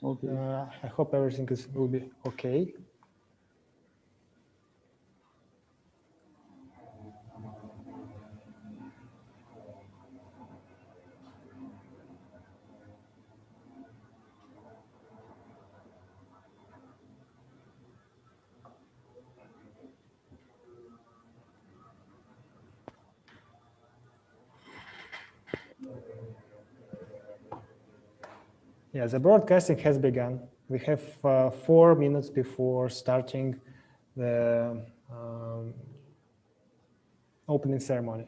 Okay. I hope everything will be okay. Yeah, the broadcasting has begun. We have 4 minutes before starting the opening ceremony.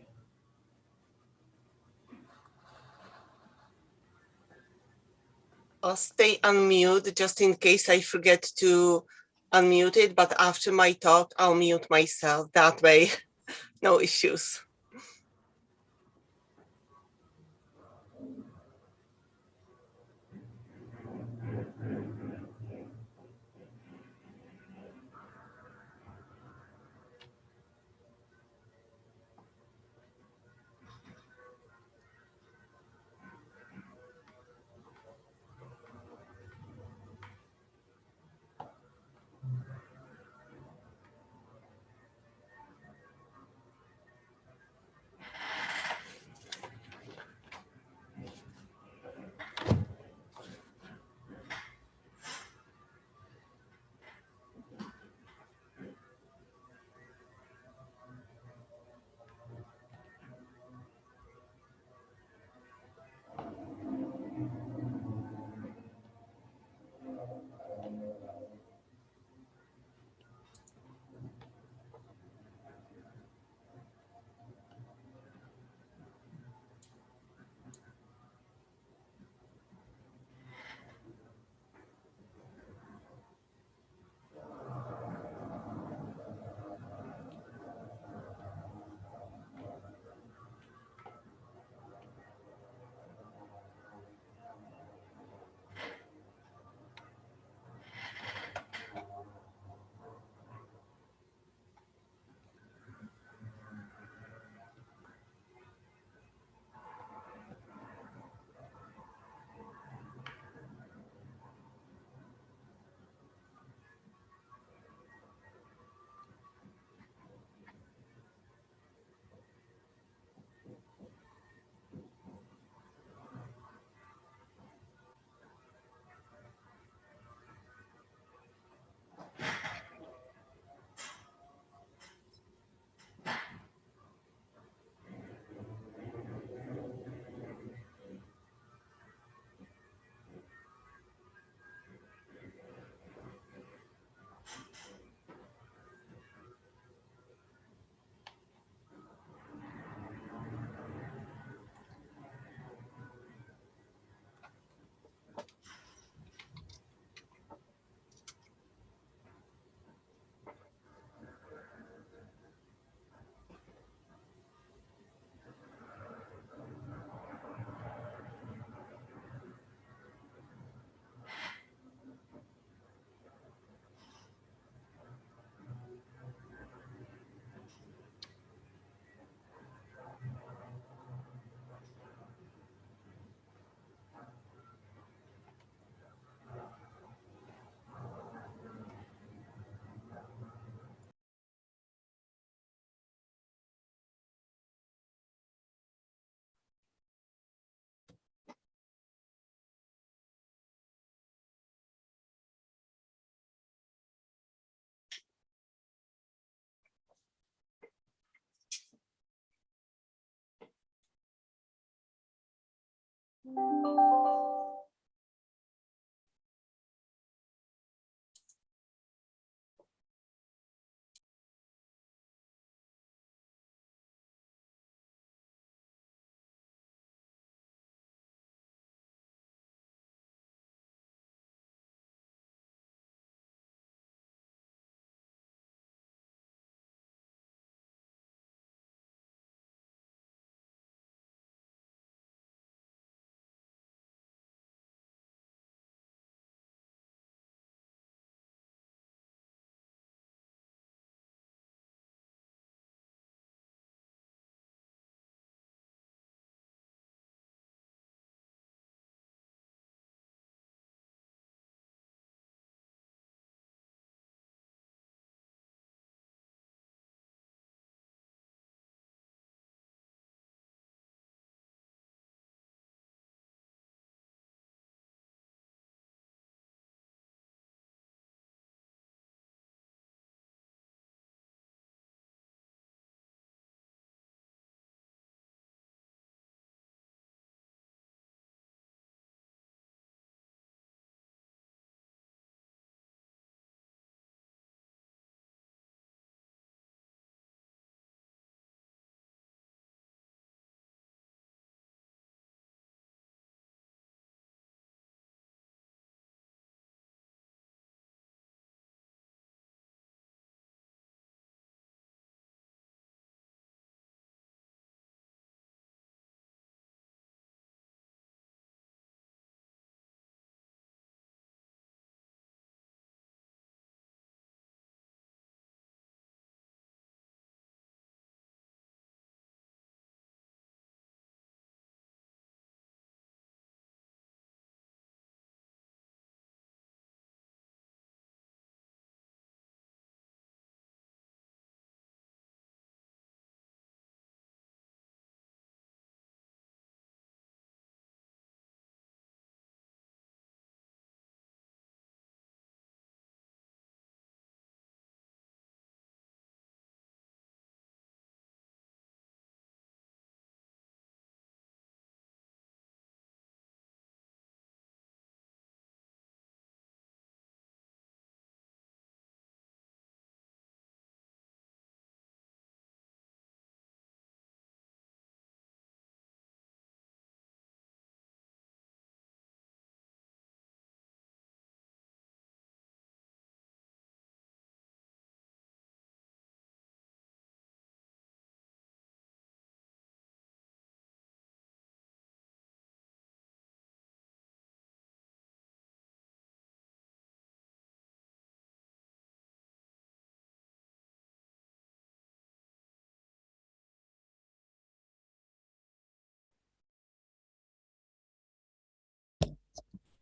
I'll stay unmute just in case I forget to unmute it, but after my talk, I'll mute myself. That way, no issues.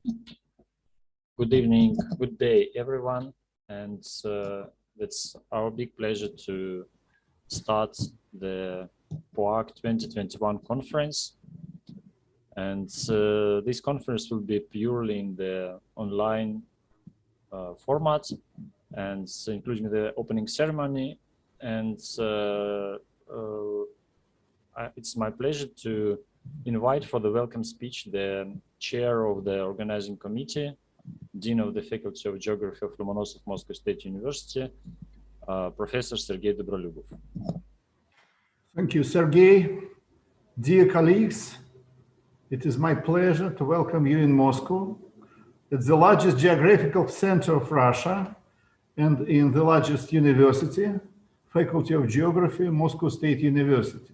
Good evening, good day, everyone. And it's our big pleasure to start the POAC 2021 conference. And this conference will be purely in the online format, and including the opening ceremony. And it's my pleasure to invite for the welcome speech the chair of the organizing committee, Dean of the Faculty of Geography of Lomonosov Moscow State University, Professor Sergei Dobrolyubov. Thank you, Sergei. Dear colleagues, it is my pleasure to welcome you in Moscow. It's the largest geographical center of Russia and in the largest university, Faculty of Geography, Moscow State University.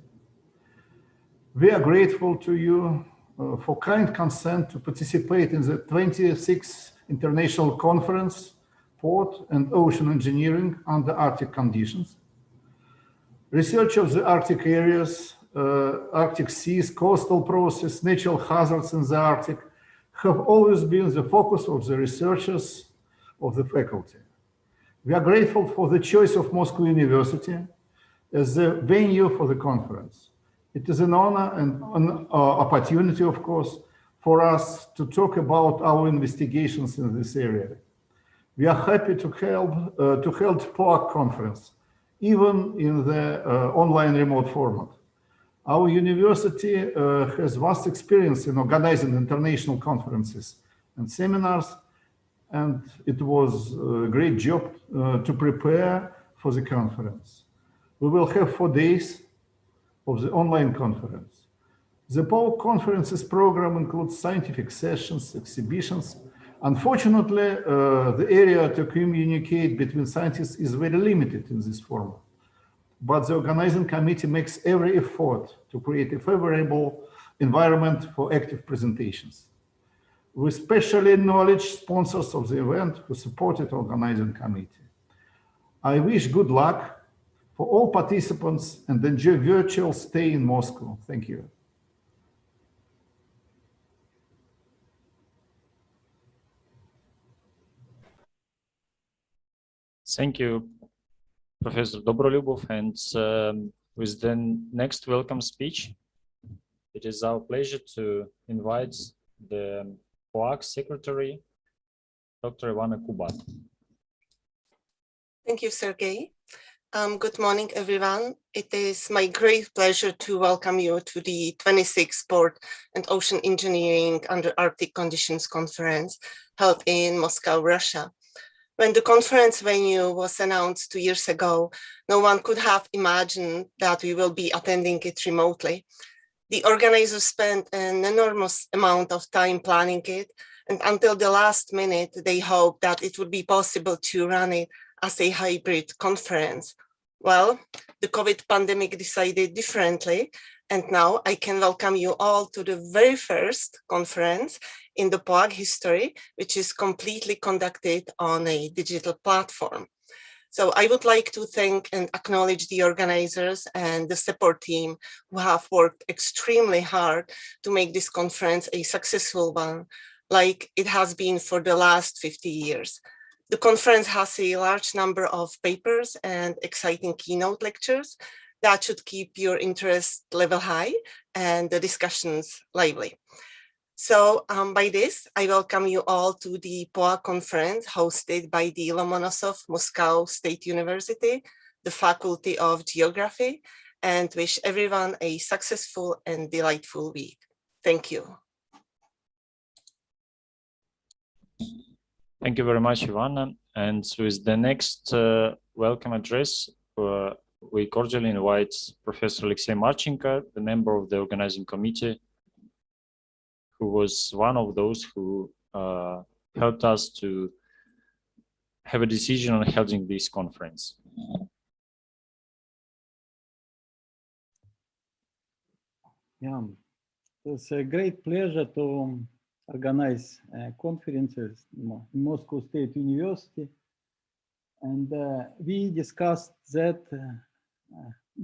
We are grateful to you for kind consent to participate in the 26th International Conference, Port and Ocean Engineering under Arctic Conditions. Research of the Arctic areas, Arctic seas, coastal process, natural hazards in the Arctic have always been the focus of the researchers of the faculty. We are grateful for the choice of Moscow University as the venue for the conference. It is an honor and an opportunity, of course, for us to talk about our investigations in this area. We are happy to hold POAC conference, even in the online remote format. Our university has vast experience in organizing international conferences and seminars, and it was a great job to prepare for the conference. We will have 4 days of the online conference. The POAC conferences program includes scientific sessions, exhibitions. Unfortunately, the area to communicate between scientists is very limited in this format, but the organizing committee makes every effort to create a favorable environment for active presentations. We especially acknowledge sponsors of the event who supported the organizing committee. I wish good luck for all participants and enjoy virtual stay in Moscow. Thank you. Thank you, Professor Dobrolyubov. And with the next welcome speech, it is our pleasure to invite the POAC Secretary, Dr. Ivana Kubat. Thank you, Sergei. Good morning, everyone. It is my great pleasure to welcome you to the 26th Port and Ocean Engineering under Arctic Conditions Conference held in Moscow, Russia. When the conference venue was announced 2 years ago, no one could have imagined that we will be attending it remotely. The organizers spent an enormous amount of time planning it, and until the last minute, they hoped that it would be possible to run it as a hybrid conference. Well, the COVID pandemic decided differently, and now I can welcome you all to the very first conference in the POAC history, which is completely conducted on a digital platform. So I would like to thank and acknowledge the organizers and the support team who have worked extremely hard to make this conference a successful one, like it has been for the last 50 years. The conference has a large number of papers and exciting keynote lectures that should keep your interest level high and the discussions lively. So by this, I welcome you all to the POAC conference hosted by the Lomonosov Moscow State University, the Faculty of Geography, and wish everyone a successful and delightful week. Thank you. Thank you very much, Ivana. And with the next welcome address, we cordially invite Professor Alexey Marchenko, the member of the organizing committee, who was one of those who helped us to have a decision on holding this conference. Yeah, it's a great pleasure to organize conferences in Moscow State University. And we discussed that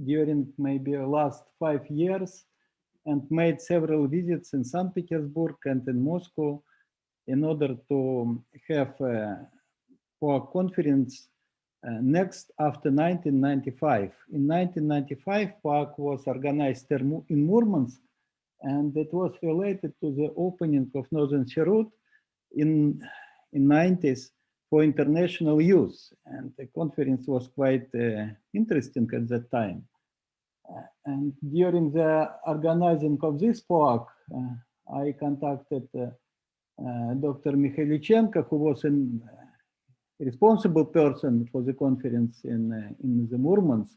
during maybe the last 5 years and made several visits in St. Petersburg and in Moscow in order to have POAC conference next after 1995. In 1995, POAC was organized in Murmansk, and it was related to the opening of Northern Sirut in 90s for international use. And the conference was quite interesting at that time. And during the organizing of this POAC, I contacted Dr. Mikhailichenko, who was a responsible person for the conference in the Murmansk.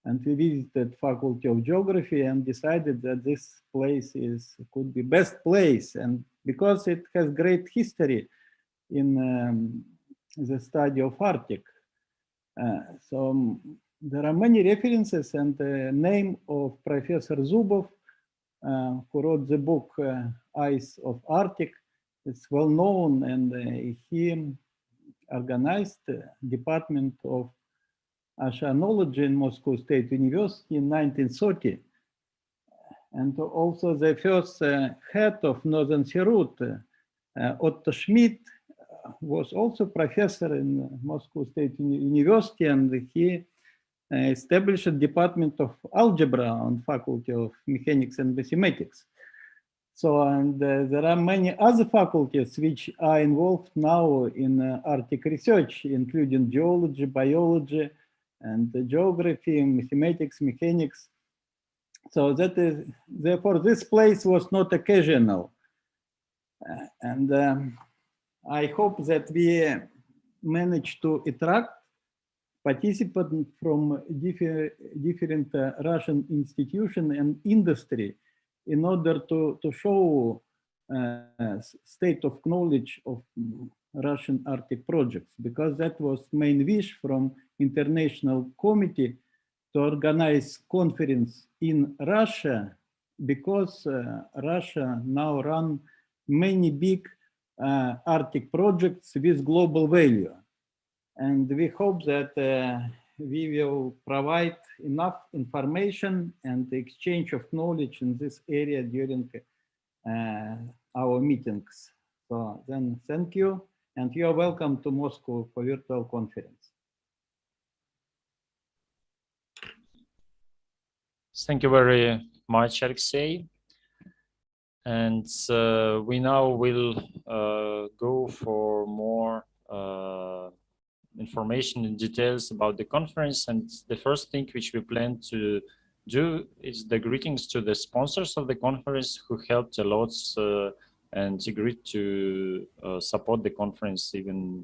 And we visited Faculty of Geography and decided that this place could be best place. And because it has great history in the study of Arctic. So there are many references, and the name of Professor Zubov, who wrote the book Ice of Arctic, is well known, and he organized the Department of Oceanology in Moscow State University in 1930. And also the first head of Northern Sirut, Otto Schmidt, was also professor in Moscow State University, and he established a department of algebra on Faculty of Mechanics and Mathematics. So, and there are many other faculties which are involved now in Arctic research, including geology, biology, and geography, mathematics, mechanics. So that is, therefore, this place was not occasional. And I hope that we managed to attract participants from different Russian institutions and industry in order to show state of knowledge of Russian Arctic projects, because that was main wish from International Committee to organize conference in Russia, because Russia now run many big Arctic projects with global value. And we hope that we will provide enough information and the exchange of knowledge in this area during our meetings. So then thank you, and you are welcome to Moscow for virtual conference. Thank you very much, Alexey. And we now will go for more information and details about the conference. And the first thing which we plan to do is the greetings to the sponsors of the conference, who helped a lot and agreed to support the conference even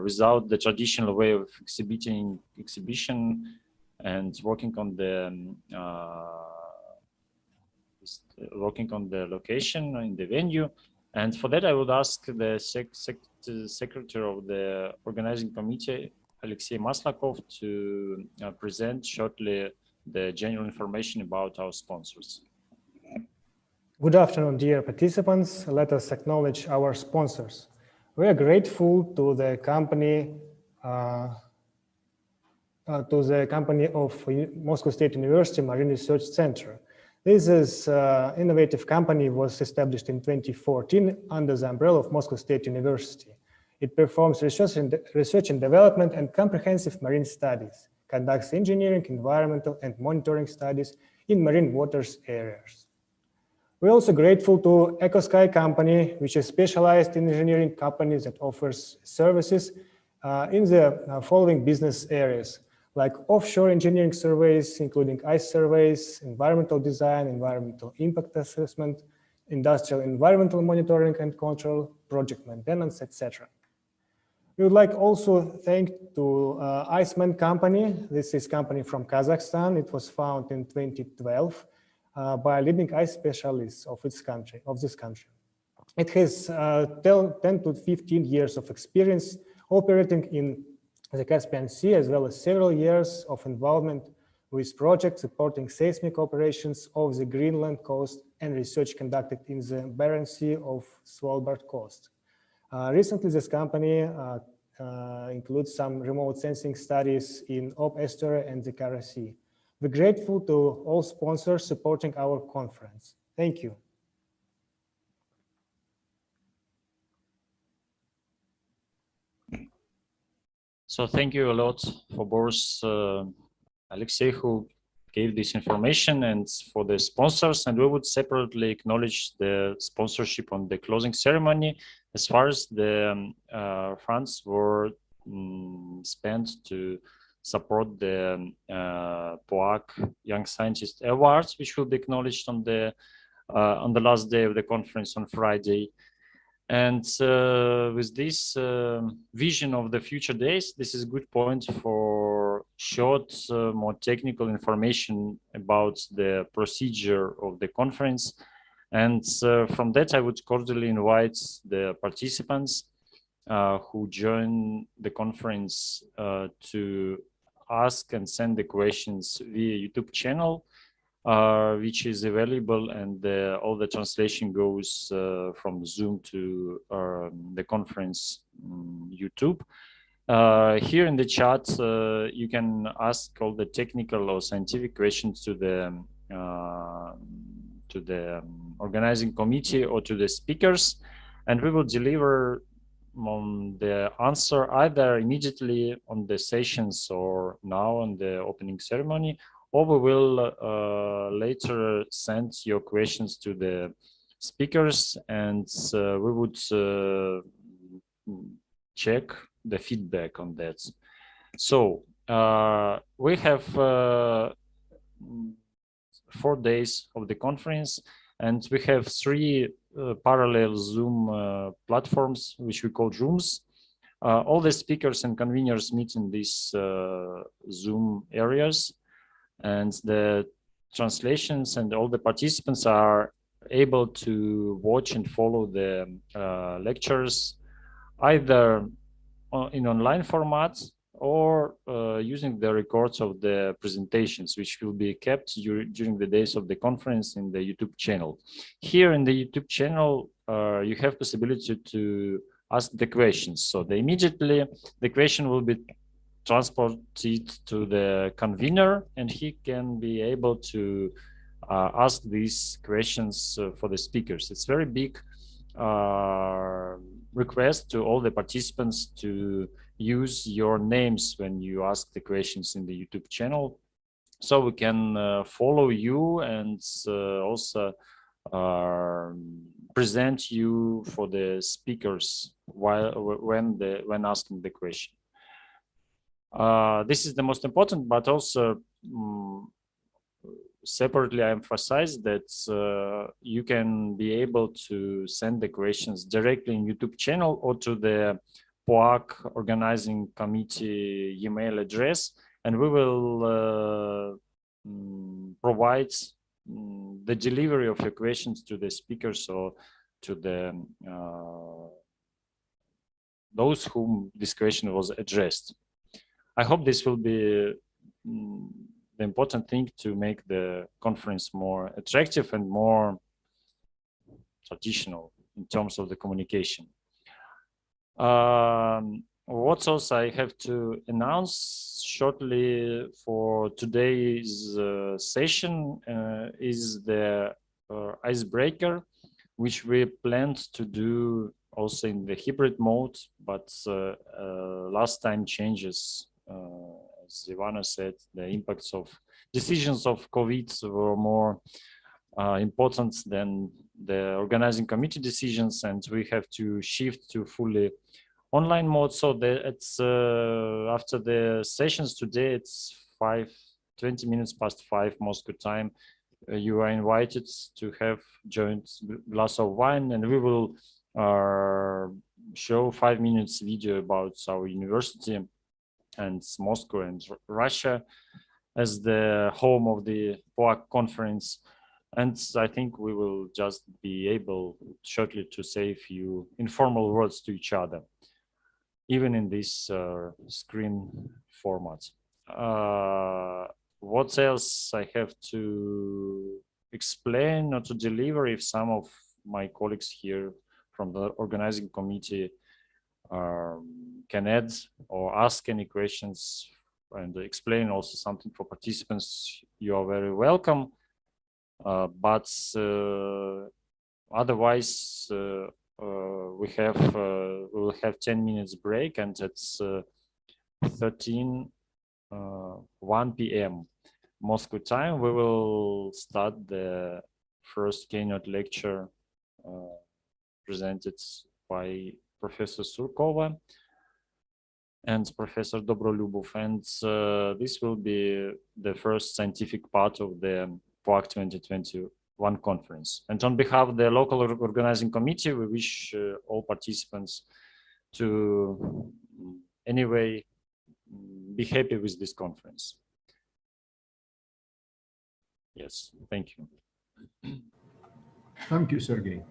without the traditional way of exhibition and working on the location in the venue. And for that, I would ask the secretary of the organizing committee, Alexey Maslakov, to present shortly the general information about our sponsors. Good afternoon, dear participants. Let us acknowledge our sponsors. We are grateful to the company of Moscow State University Marine Research Center. This is innovative company was established in 2014 under the umbrella of Moscow State University. It performs research and development and comprehensive marine studies, conducts engineering, environmental, and monitoring studies in marine waters areas. We're also grateful to EcoSky company, which is specialized in engineering company that offers services in the following business areas, like offshore engineering surveys, including ice surveys, environmental design, environmental impact assessment, industrial environmental monitoring and control, project maintenance, etc. We would like also thank to Iceman company. This is company from Kazakhstan. It was founded in 2012 by leading ice specialists of this country. It has 10 to 15 years of experience operating in the Caspian Sea, as well as several years of involvement with projects supporting seismic operations off the Greenland coast and research conducted in the Barents Sea of Svalbard coast. Recently, this company includes some remote sensing studies in Ob Estuary and the Kara Sea. We're grateful to all sponsors supporting our conference. Thank you. So thank you a lot for both Alexei, who gave this information, and for the sponsors. And we would separately acknowledge the sponsorship on the closing ceremony, as far as the funds were spent to support the POAC Young Scientist Awards, which will be acknowledged on the last day of the conference on Friday. And with this vision of the future days, this is a good point for short, more technical information about the procedure of the conference. And from that, I would cordially invite the participants who join the conference to ask and send the questions via YouTube channel, which is available, and all the translation goes from Zoom to the conference YouTube. Here in the chat, you can ask all the technical or scientific questions to the organizing committee or to the speakers, and we will deliver the answer either immediately on the sessions or now on the opening ceremony, or we will later send your questions to the speakers, and we would check the feedback on that. So we have 4 days of the conference, and we have 3 parallel Zoom platforms, which we call rooms. All the speakers and conveners meet in these Zoom areas, and the translations and all the participants are able to watch and follow the lectures either in online format or using the records of the presentations, which will be kept during the days of the conference in the YouTube channel. Here in the YouTube channel, you have possibility to ask the questions. So immediately the question will be transported to the convener, and he can be able to ask these questions for the speakers. It's very big request to all the participants to use your names when you ask the questions in the YouTube channel, so we can follow you and also present you for the speakers when asking the question. This is the most important, but also separately I emphasize that you can be able to send the questions directly in YouTube channel or to the POAC organizing committee email address, and we will provide the delivery of your questions to the speakers or to the those whom this question was addressed. I hope this will be the important thing to make the conference more attractive and more traditional in terms of the communication. What else I have to announce shortly for today's session is the icebreaker, which we planned to do also in the hybrid mode, but last time changes, as Ivana said, the impacts of decisions of COVID were more important than the organizing committee decisions, and we have to shift to fully online mode. So it's after the sessions today, it's 20 minutes past 5 Moscow time. You are invited to have joint glass of wine, and we will show 5 minutes video about our university and Moscow and Russia as the home of the POAC conference. And I think we will just be able shortly to say a few informal words to each other, even in this screen format. What else I have to explain or to deliver? If some of my colleagues here from the organizing committee can add or ask any questions and explain also something for participants, you are very welcome. But otherwise, we will have 10 minutes break, and it's 1 p.m. Moscow time, we will start the first keynote lecture presented by Professor Surkova and Professor Dobrolubov. And this will be the first scientific part of the POAC 2021 conference. And on behalf of the local organizing committee, we wish all participants to anyway be happy with this conference. Yes, thank you. Thank you, Sergey.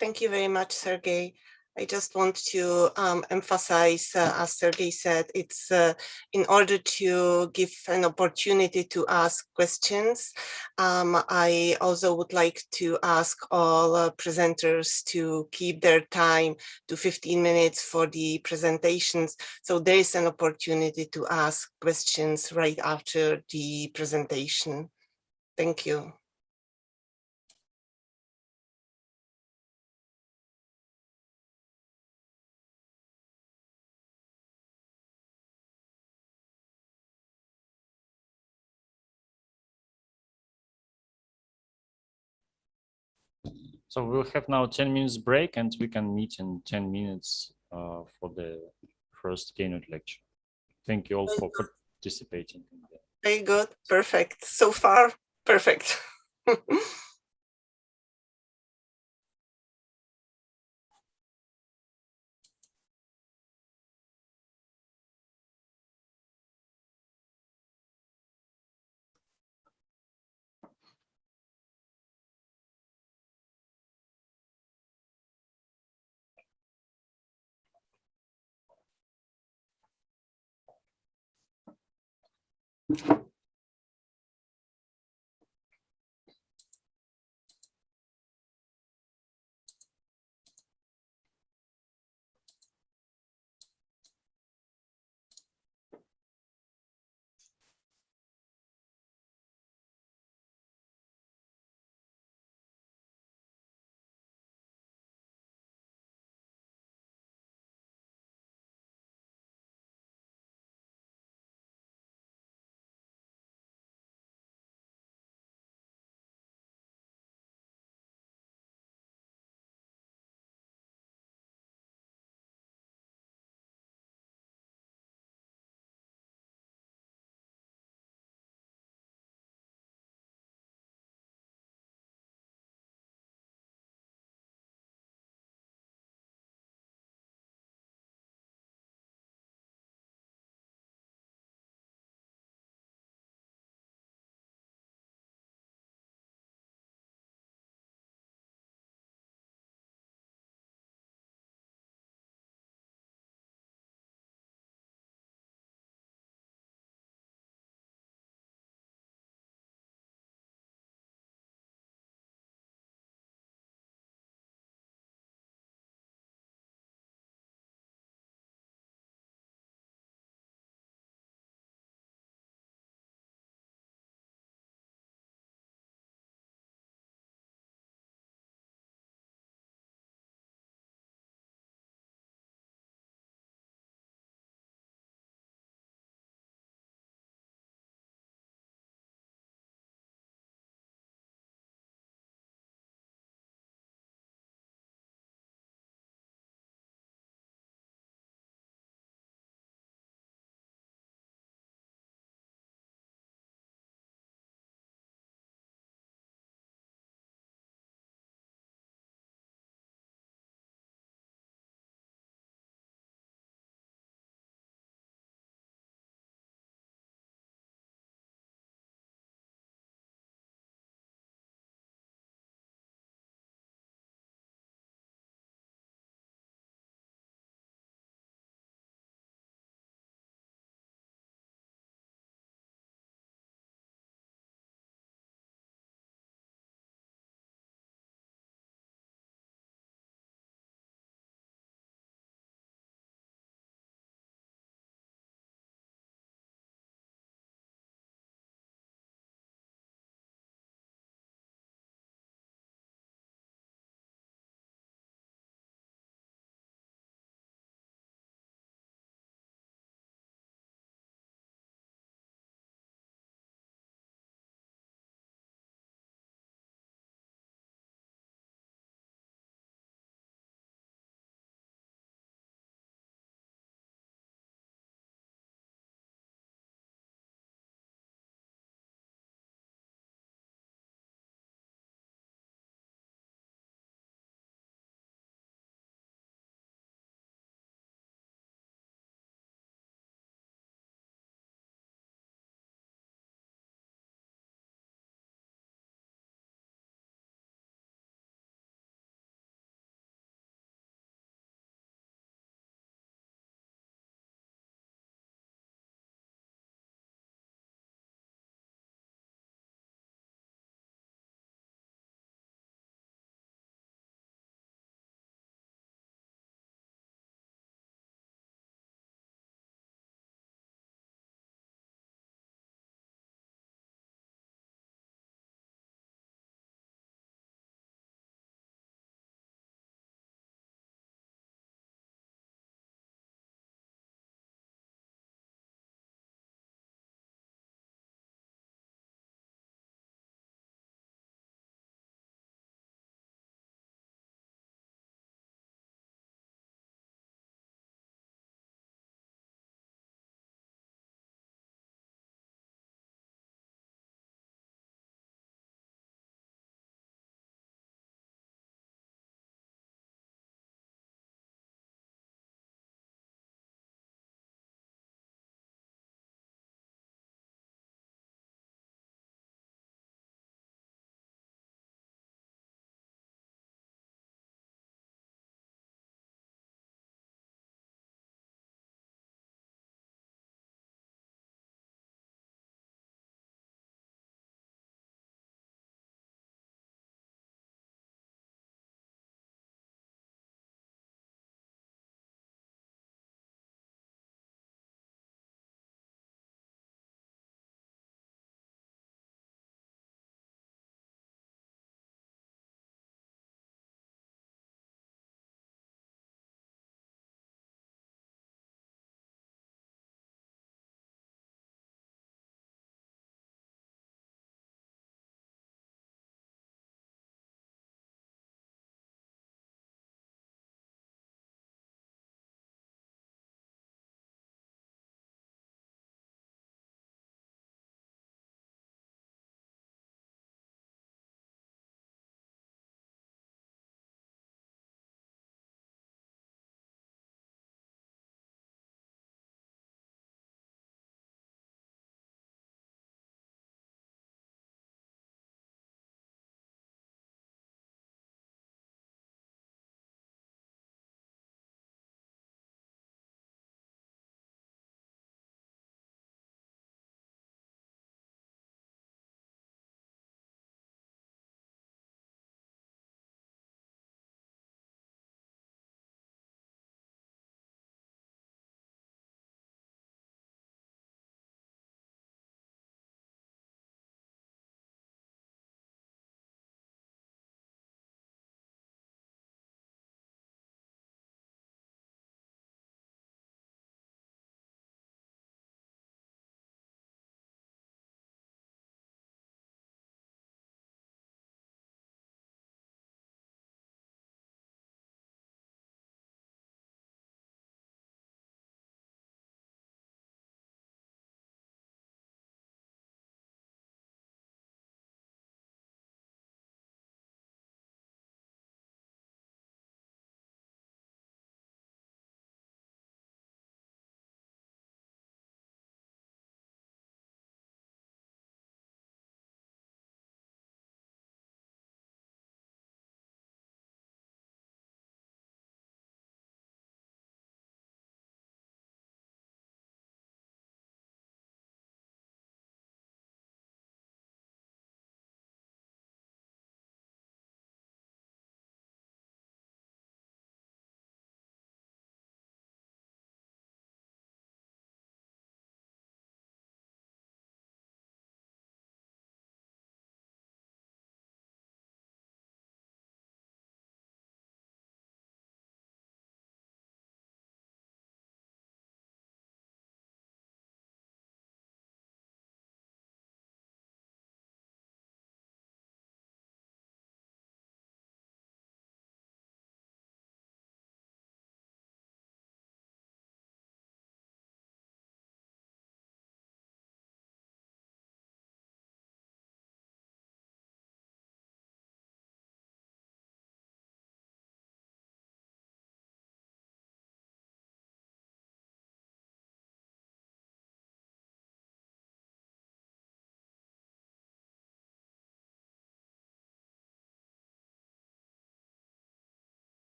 Thank you very much, Sergey. I just want to emphasize, as Sergey said, it's in order to give an opportunity to ask questions. I also would like to ask all presenters to keep their time to 15 minutes for the presentations. So there is an opportunity to ask questions right after the presentation. Thank you. So we'll have now 10 minutes break and we can meet in 10 minutes for the first keynote lecture. Thank you all for participating. Very good, perfect. So far, perfect.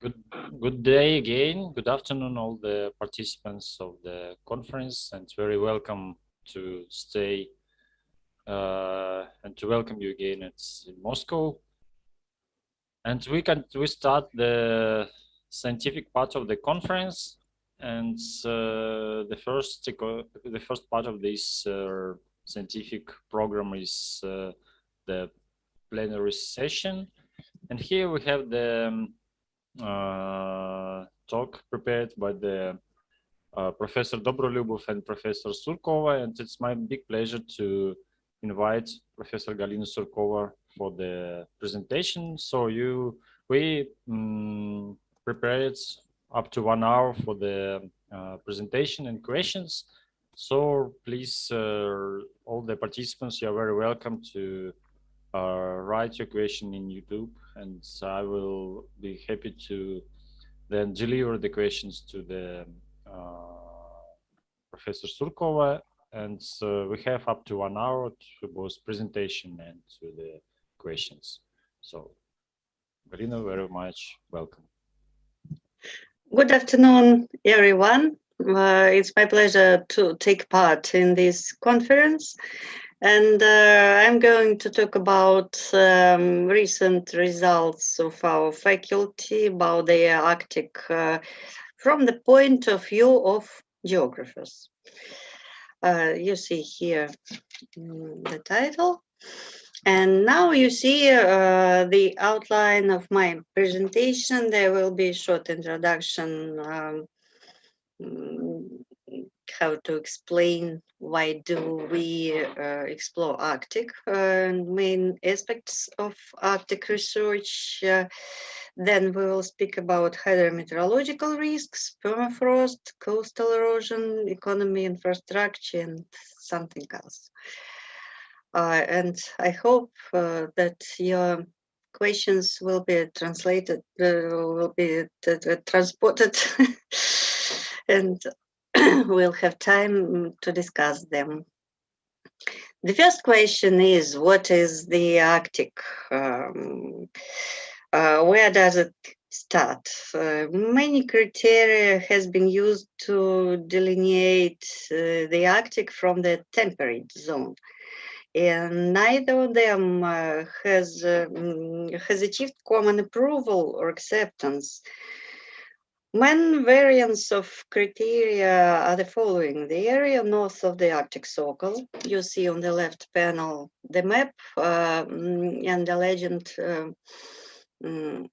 Good day again. Good afternoon, all the participants of the conference, and very welcome to stay and to welcome you again. It's in Moscow, and we start the scientific part of the conference, and the first part of this scientific program is the plenary session, and here we have the talk prepared by the Professor Dobrolyubov and Professor Surkova, and it's my big pleasure to invite Professor Galina Surkova for the presentation. So we prepared up to 1 hour for the presentation and questions. So please, all the participants, you are very welcome to write your question in YouTube, and I will be happy to then deliver the questions to the Professor Surkova, and we have up to 1 hour to both presentation and to the questions. So, Galina, very much welcome. Good afternoon, everyone. It's my pleasure to take part in this conference. And I'm going to talk about recent results of our faculty about the Arctic from the point of view of geographers. You see here the title. And now you see the outline of my presentation. There will be a short introduction, how to explain why do we explore Arctic, main aspects of Arctic research. Then we will speak about hydrometeorological risks, permafrost, coastal erosion, economy, infrastructure, and something else. And I hope that your questions will be translated, will be transported, and we'll have time to discuss them. The first question is, what is the Arctic? Where does it start? Many criteria has been used to delineate the Arctic from the temperate zone. And neither of them has achieved common approval or acceptance. Main variants of criteria are the following. The area north of the Arctic Circle, you see on the left panel the map and the legend in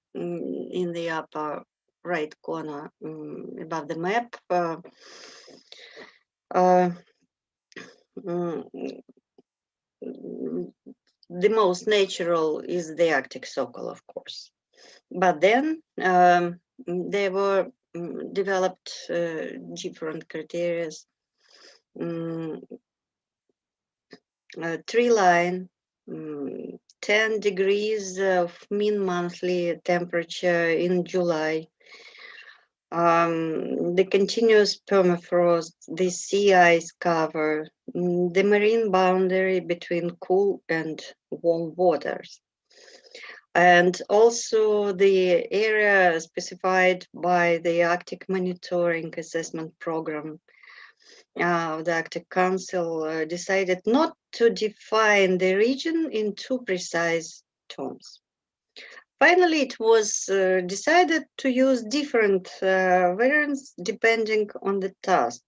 the upper right corner above the map. The most natural is the Arctic Circle, of course. But then there were developed different criteria. Tree line, 10 degrees of mean monthly temperature in July. The continuous permafrost, the sea ice cover, the marine boundary between cool and warm waters, and also the area specified by the Arctic Monitoring Assessment Program. The Arctic Council decided not to define the region in too precise terms. Finally, it was decided to use different variants depending on the task.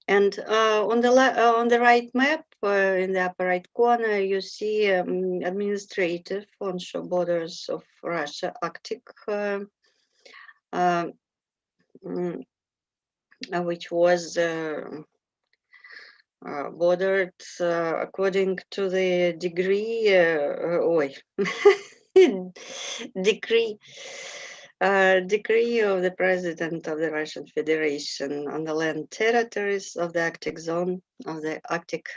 And on the right map, in the upper right corner, you see administrative onshore borders of Russia, Arctic, which was bordered according to the degree, decree of the President of the Russian Federation on the land territories of the Arctic zone of the Arctic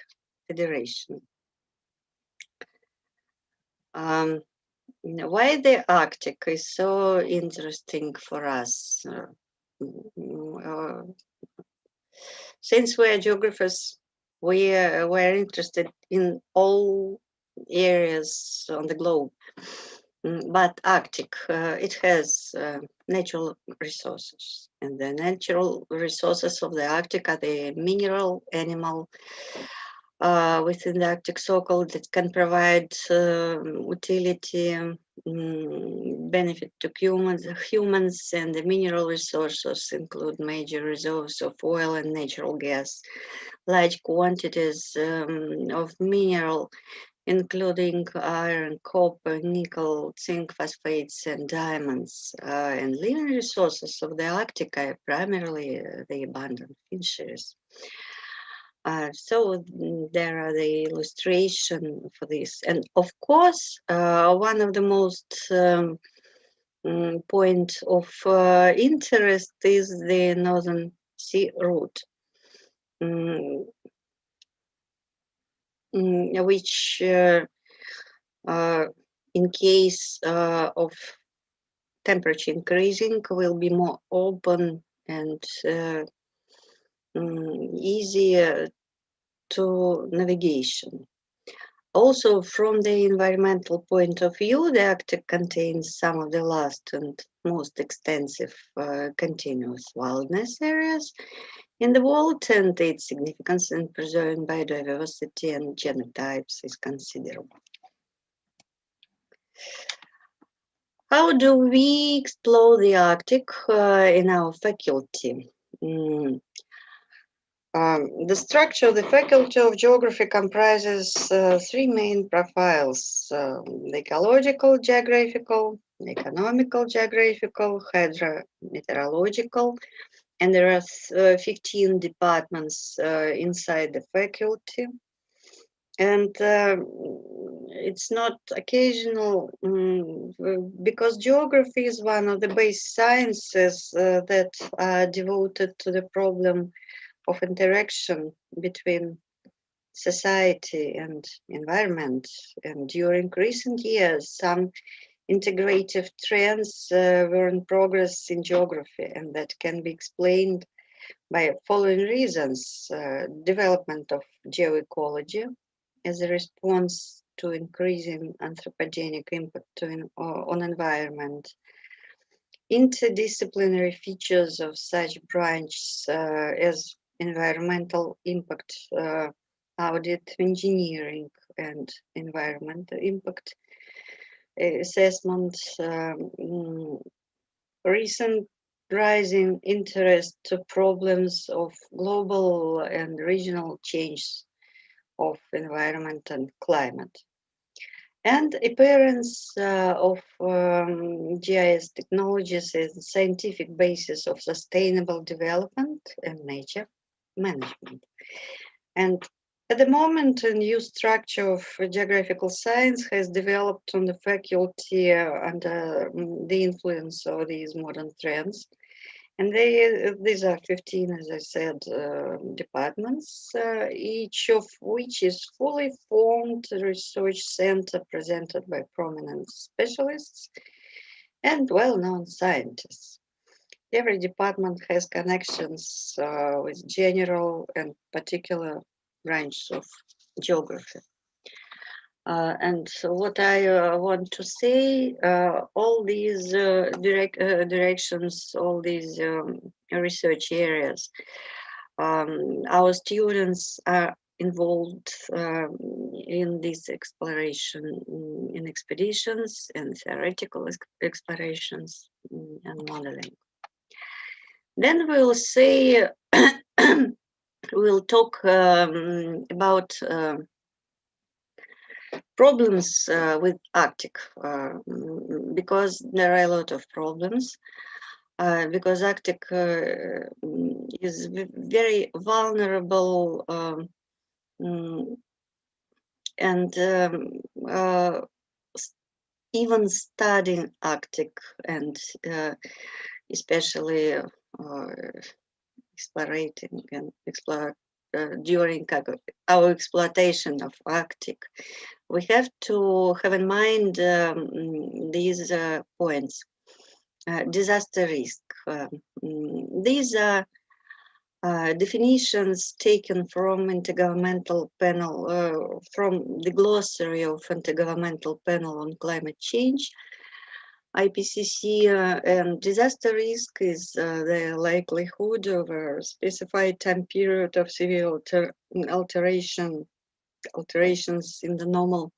Federation. Why the Arctic is so interesting for us? Since we are geographers, we're interested in all areas on the globe. But Arctic, it has natural resources, and the natural resources of the Arctic are the mineral, animal, within the Arctic Circle that can provide utility, benefit to humans, and the mineral resources include major reserves of oil and natural gas, large quantities of mineral, including iron, copper, nickel, zinc, phosphates, and diamonds. And living resources of the Arctic are primarily the abundant fisheries. So there are the illustration for this. And of course, one of the most point of interest is the Northern Sea route, which in case of temperature increasing will be more open and easier to navigation. Also, from the environmental point of view, the Arctic contains some of the last and most extensive continuous wilderness areas in the world, and its significance in preserving biodiversity and genotypes is considerable. How do we explore the Arctic in our faculty? The structure of the Faculty of Geography comprises three main profiles: the ecological, geographical, economical, geographical, hydrometeorological, and there are 15 departments inside the faculty. And it's not occasional because geography is one of the base sciences that are devoted to the problem of interaction between society and environment. And during recent years, some integrative trends were in progress in geography, and that can be explained by following reasons: development of geoecology as a response to increasing anthropogenic impact on environment, interdisciplinary features of such branches as environmental impact audit, engineering, and environmental impact assessment, recent rising interest to problems of global and regional change of environment and climate, and appearance of GIS technologies as a scientific basis of sustainable development and nature management. And at the moment, a new structure of geographical science has developed on the faculty under the influence of these modern trends. And these are 15, as I said, departments, each of which is fully formed research center presented by prominent specialists and well-known scientists. Every department has connections with general and particular branches of geography. And so what I want to say, all these directions, all these research areas, our students are involved in this exploration, in expeditions and theoretical explorations and modeling. Then we'll say, we'll talk about problems with Arctic, because there are a lot of problems, because Arctic is very vulnerable, and even studying Arctic and especially explorating and during our exploitation of Arctic, we have to have in mind these points. Disaster risk. These are definitions taken from Intergovernmental Panel, from the glossary of Intergovernmental Panel on Climate Change. IPCC and disaster risk is the likelihood of a specified time period of severe alterations in the normal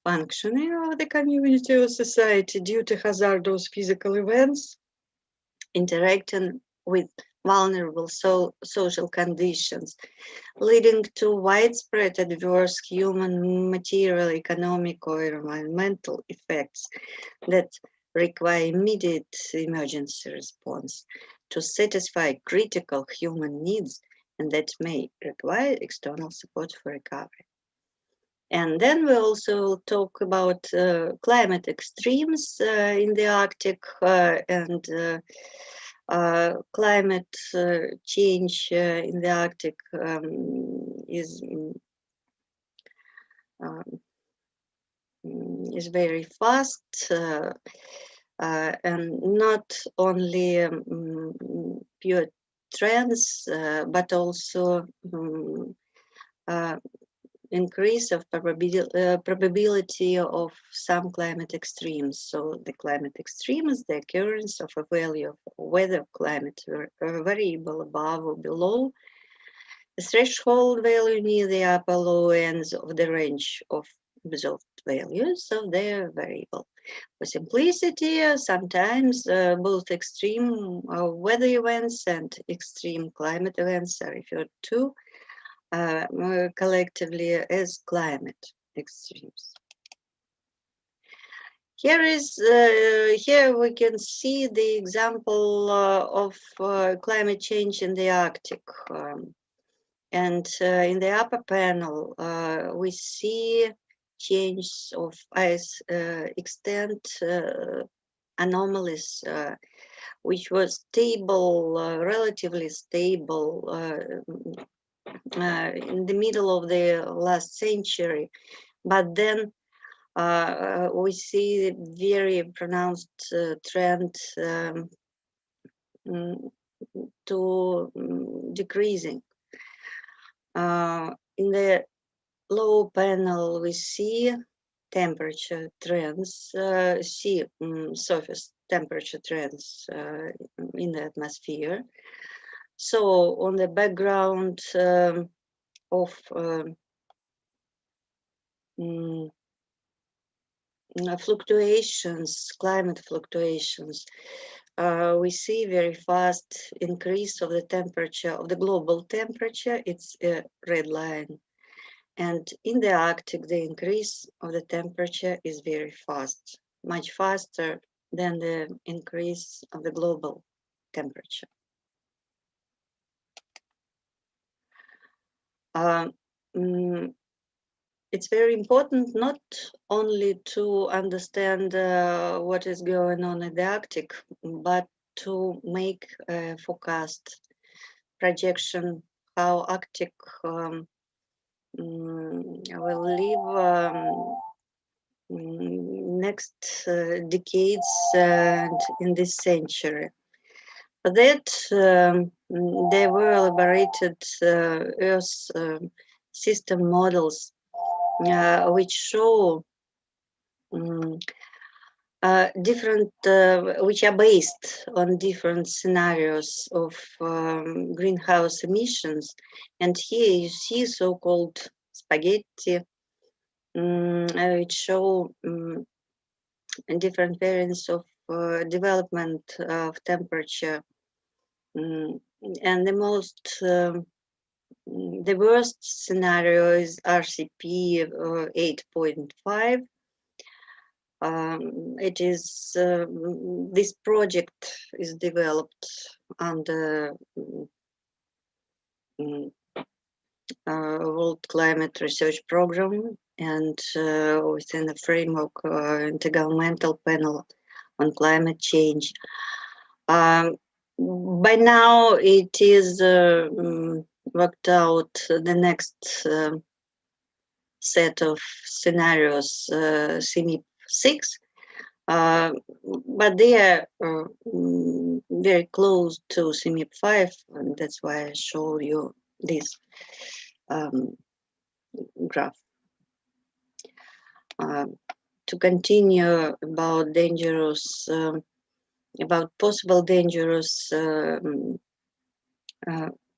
functioning of the community or society due to hazardous physical events interacting with vulnerable social conditions, leading to widespread adverse human, material, economic, or environmental effects that require immediate emergency response to satisfy critical human needs and that may require external support for recovery. And then we also talk about climate extremes in the Arctic and climate change in the Arctic is very fast and not only pure trends, but also increase of probability of some climate extremes. So the climate extreme is the occurrence of a value of weather climate variable above or below the threshold value near the upper low ends of the range of observed values of their variable. For simplicity, sometimes both extreme weather events and extreme climate events are referred to collectively as climate extremes. Here we can see the example of climate change in the Arctic. And in the upper panel, we see change of ice extent anomalies, which was stable, relatively stable in the middle of the last century, but then we see very pronounced trend to decreasing. In the low panel, we see temperature trends, surface temperature trends in the atmosphere. So on the background of fluctuations, climate fluctuations, we see very fast increase of the temperature, of the global temperature. It's a red line. And in the Arctic, the increase of the temperature is very fast, much faster than the increase of the global temperature. It's very important not only to understand what is going on in the Arctic, but to make a forecast projection how Arctic will live next decades and in this century. For that, there were elaborated Earth system models which show different, which are based on different scenarios of greenhouse emissions. And here you see so-called spaghetti, which show different variants of development of temperature. And the most, the worst scenario is RCP 8.5. It is, this project is developed under World Climate Research Program and within the framework Intergovernmental Panel on Climate Change. By now it is worked out the next set of scenarios, CMIP 6, But they are very close to CMIP 5, and that's why I show you this graph. To continue about dangerous, about possible dangerous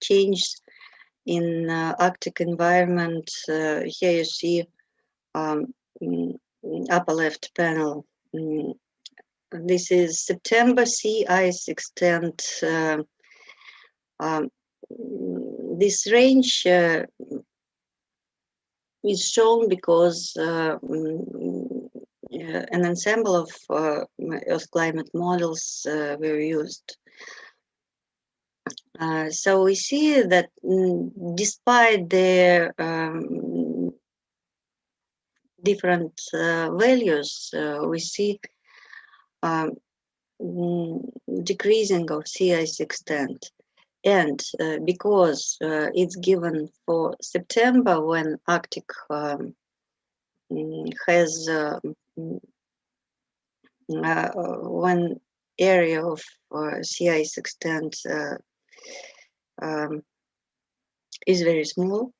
change in Arctic environment, here you see upper left panel. This is September sea ice extent. This range is shown because an ensemble of Earth climate models were used. So we see that despite their different values, we see decreasing of sea ice extent. And because it's given for September when Arctic has one area of sea ice extent is very small,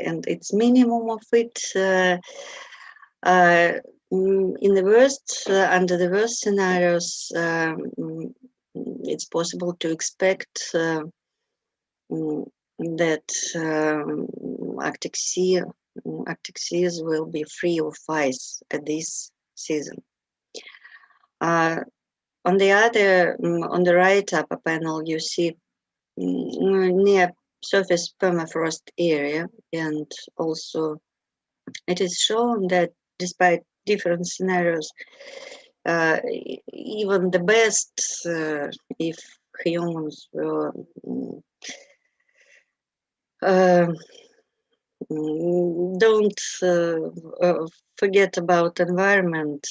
and it's minimum of it. In the worst, under the worst scenarios, it's possible to expect that Arctic seas will be free of ice at this season. On the other, on the right upper panel, you see near surface permafrost area, and also it is shown that despite different scenarios, even the best, if humans will don't forget about environment,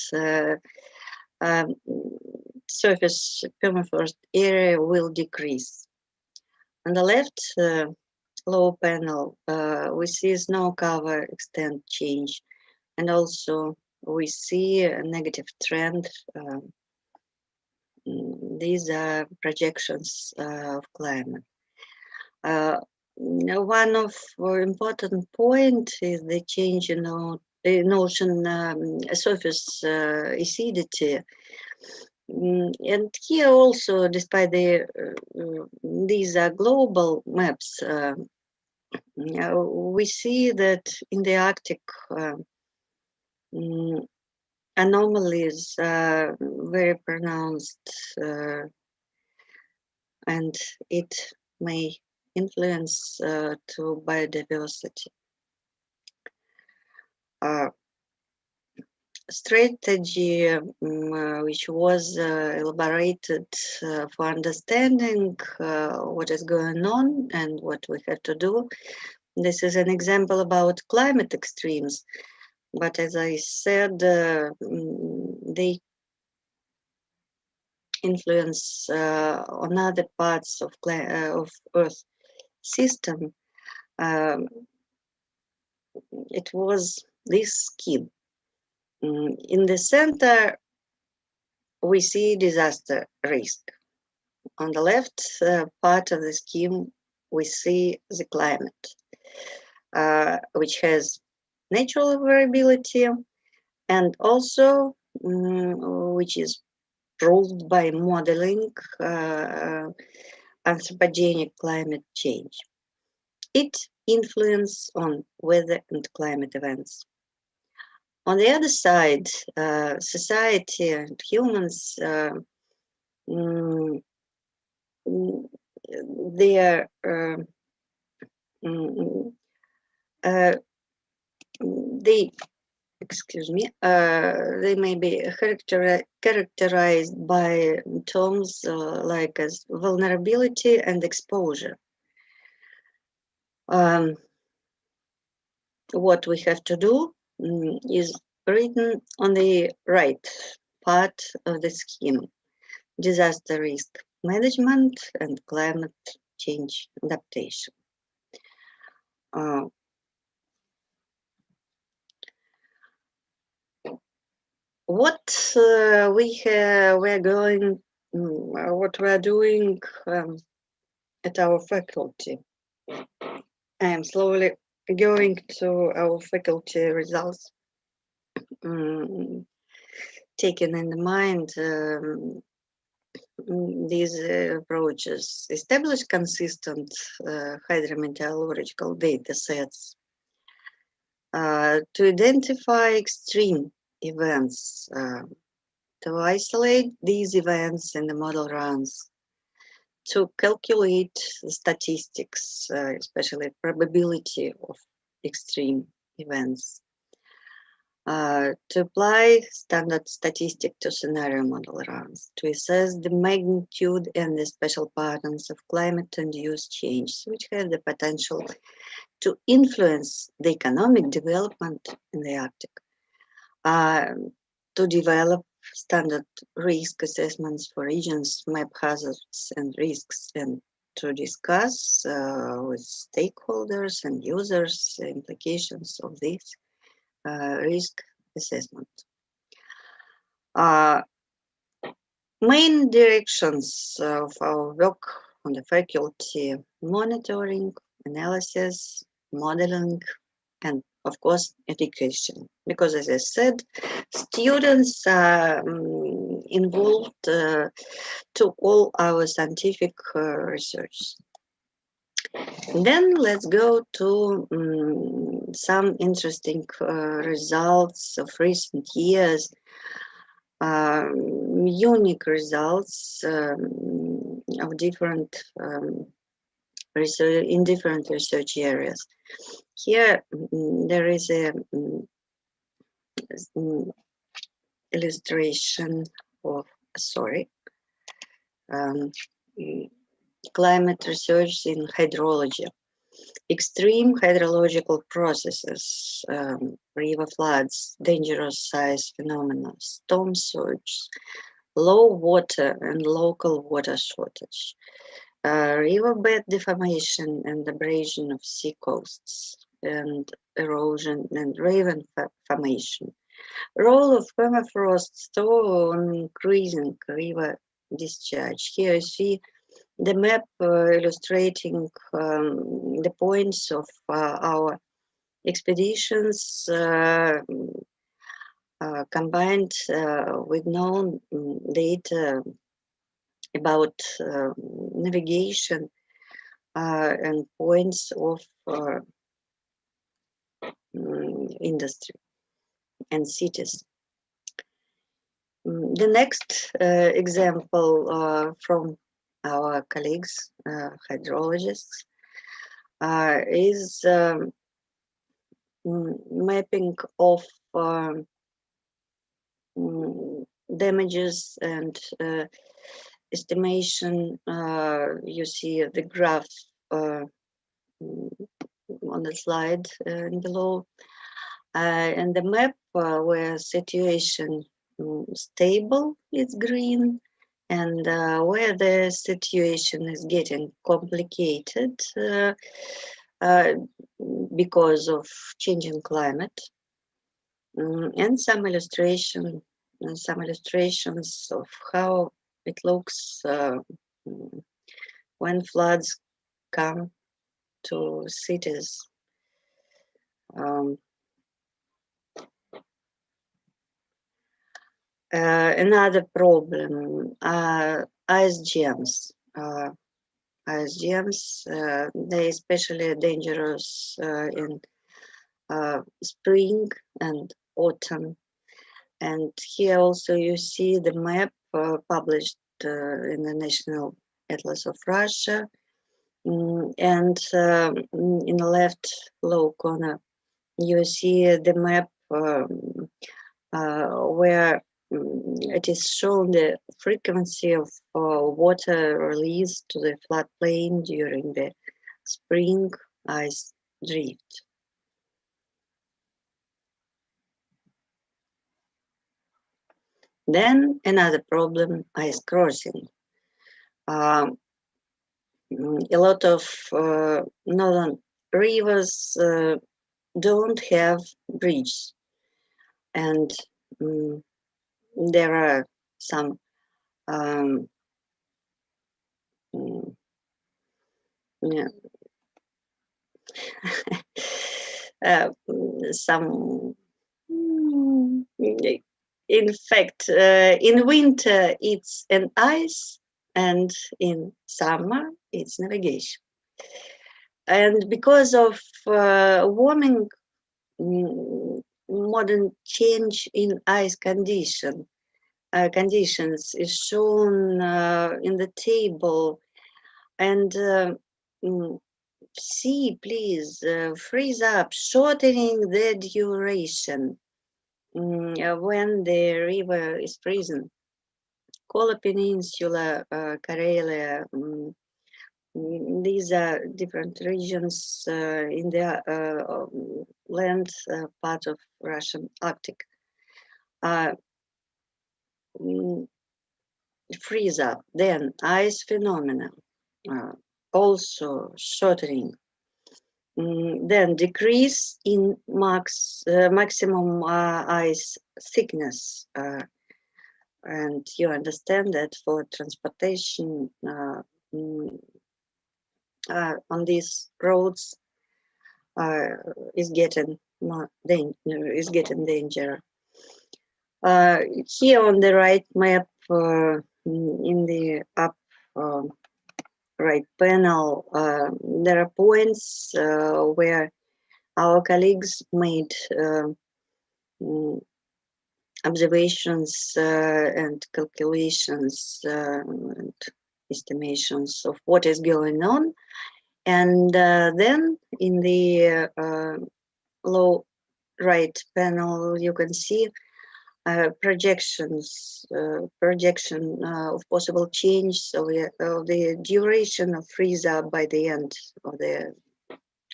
surface permafrost area will decrease. On the left lower panel, we see snow cover extent change, and also we see a negative trend. These are projections of climate. One of important point is the change in ocean surface acidity. And here also, despite these are global maps, we see that in the Arctic anomalies are very pronounced, and it may influence to biodiversity. Strategy which was elaborated for understanding what is going on and what we have to do. This is an example about climate extremes, but as I said, they influence on other parts of Earth system. It was this scheme. In the center, we see disaster risk. On the left part of the scheme, we see the climate, which has natural variability, and also which is proved by modeling anthropogenic climate change. It influence on weather and climate events. On the other side, society and humans, they may be characterized by terms like as vulnerability and exposure. What we have to do is written on the right part of the scheme: disaster risk management and climate change adaptation. what we're going, what we're doing at our faculty. I am slowly going to our faculty results, taking in mind these approaches. Establish consistent hydrometeorological data sets to identify extreme events, to isolate these events in the model runs, to calculate statistics, especially probability of extreme events, to apply standard statistic to scenario model runs, to assess the magnitude and the special patterns of climate-induced change, which have the potential to influence the economic development in the Arctic, to develop standard risk assessments for regions, map hazards and risks, and to discuss with stakeholders and users the implications of this risk assessment. Main directions of our work on the faculty: monitoring, analysis, modeling, and of course, education. Because as I said, students are involved to all our scientific research. Then let's go to some interesting results of recent years, unique results of different research in different research areas. Here there is a illustration of, climate research in hydrology. Extreme hydrological processes, river floods, dangerous size phenomena, storm surge, low water and local water shortage, riverbed deformation and abrasion of sea coasts, and erosion and raven formation. Role of permafrost thaw on increasing river discharge. Here you see the map illustrating the points of our expeditions combined with known data about navigation and points of industry and cities. The next example from our colleagues, hydrologists, is mapping of damages and estimation. You see the graph on the slide below, and the map where situation stable is green, and where the situation is getting complicated because of changing climate, and some illustrations of how it looks when floods come to cities. Another problem are ice jams. Ice jams, they especially dangerous in spring and autumn. And here also you see the map published in the National Atlas of Russia. And in the left low corner, you see the map where it is shown the frequency of water release to the floodplain during the spring ice drift. Then another problem, ice crossing. A lot of northern rivers don't have bridges, and there are some yeah, some in fact in winter it's an ice, and in summer it's navigation. And because of warming, modern change in ice conditions is shown in the table. And see, please, freeze up, shortening the duration when the river is frozen. Kola Peninsula, Karelia, these are different regions in the land part of Russian Arctic. Freeze up, then ice phenomena, also shortening. Then decrease in maximum ice thickness. And you understand that for transportation on these roads is getting danger. Here on the right map, in the up right panel, there are points where our colleagues made observations and calculations and estimations of what is going on. And then in the low right panel, you can see projection of possible change of the duration of freeze up by the end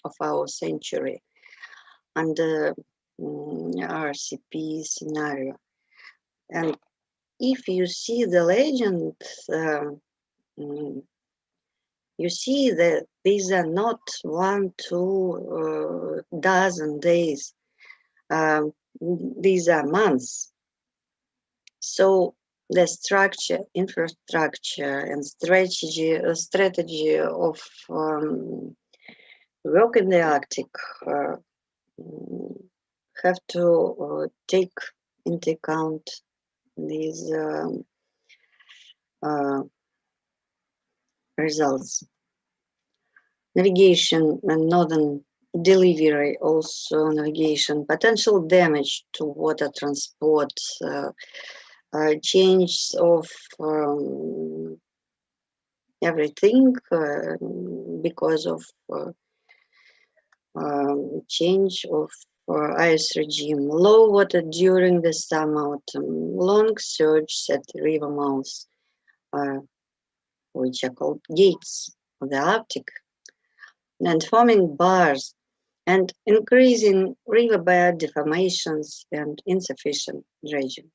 of our century under RCP scenario. And if you see the legend, you see that these are not 1, 2 dozen days. These are months. So the structure, infrastructure, and strategy of work in the Arctic have to take into account these results. Navigation and northern delivery, also navigation, potential damage to water transport, change of everything because of change of ice regime, low water during the summer, autumn, long surge at river mouths, which are called gates of the Arctic, and forming bars, and increasing riverbed deformations and insufficient dredging.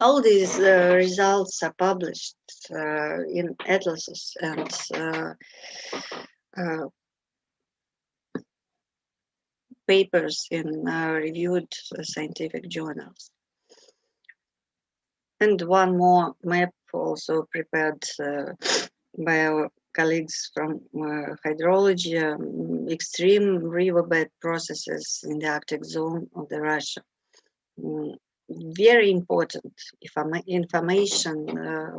All these results are published in atlases and papers in reviewed scientific journals. And one more map also prepared by our colleagues from hydrology, extreme riverbed processes in the Arctic zone of the Russia. Very important information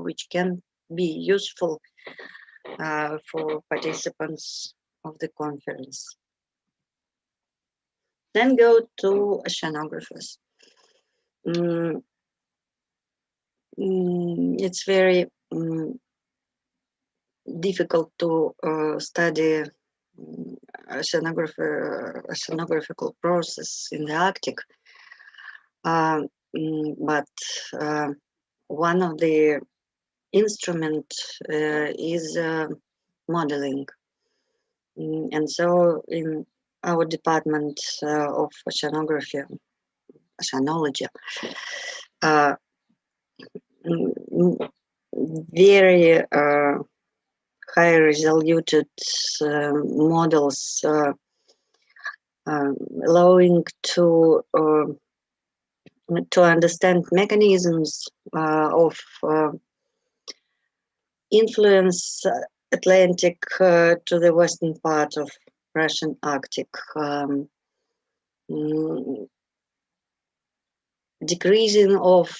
which can be useful for participants of the conference. Then go to oceanographers. It's very difficult to study oceanographical process in the Arctic, but one of the instruments is modeling, and so in our department of oceanography, oceanology, very high resoluted models allowing to to understand mechanisms of influence Atlantic to the western part of Russian Arctic. Decreasing of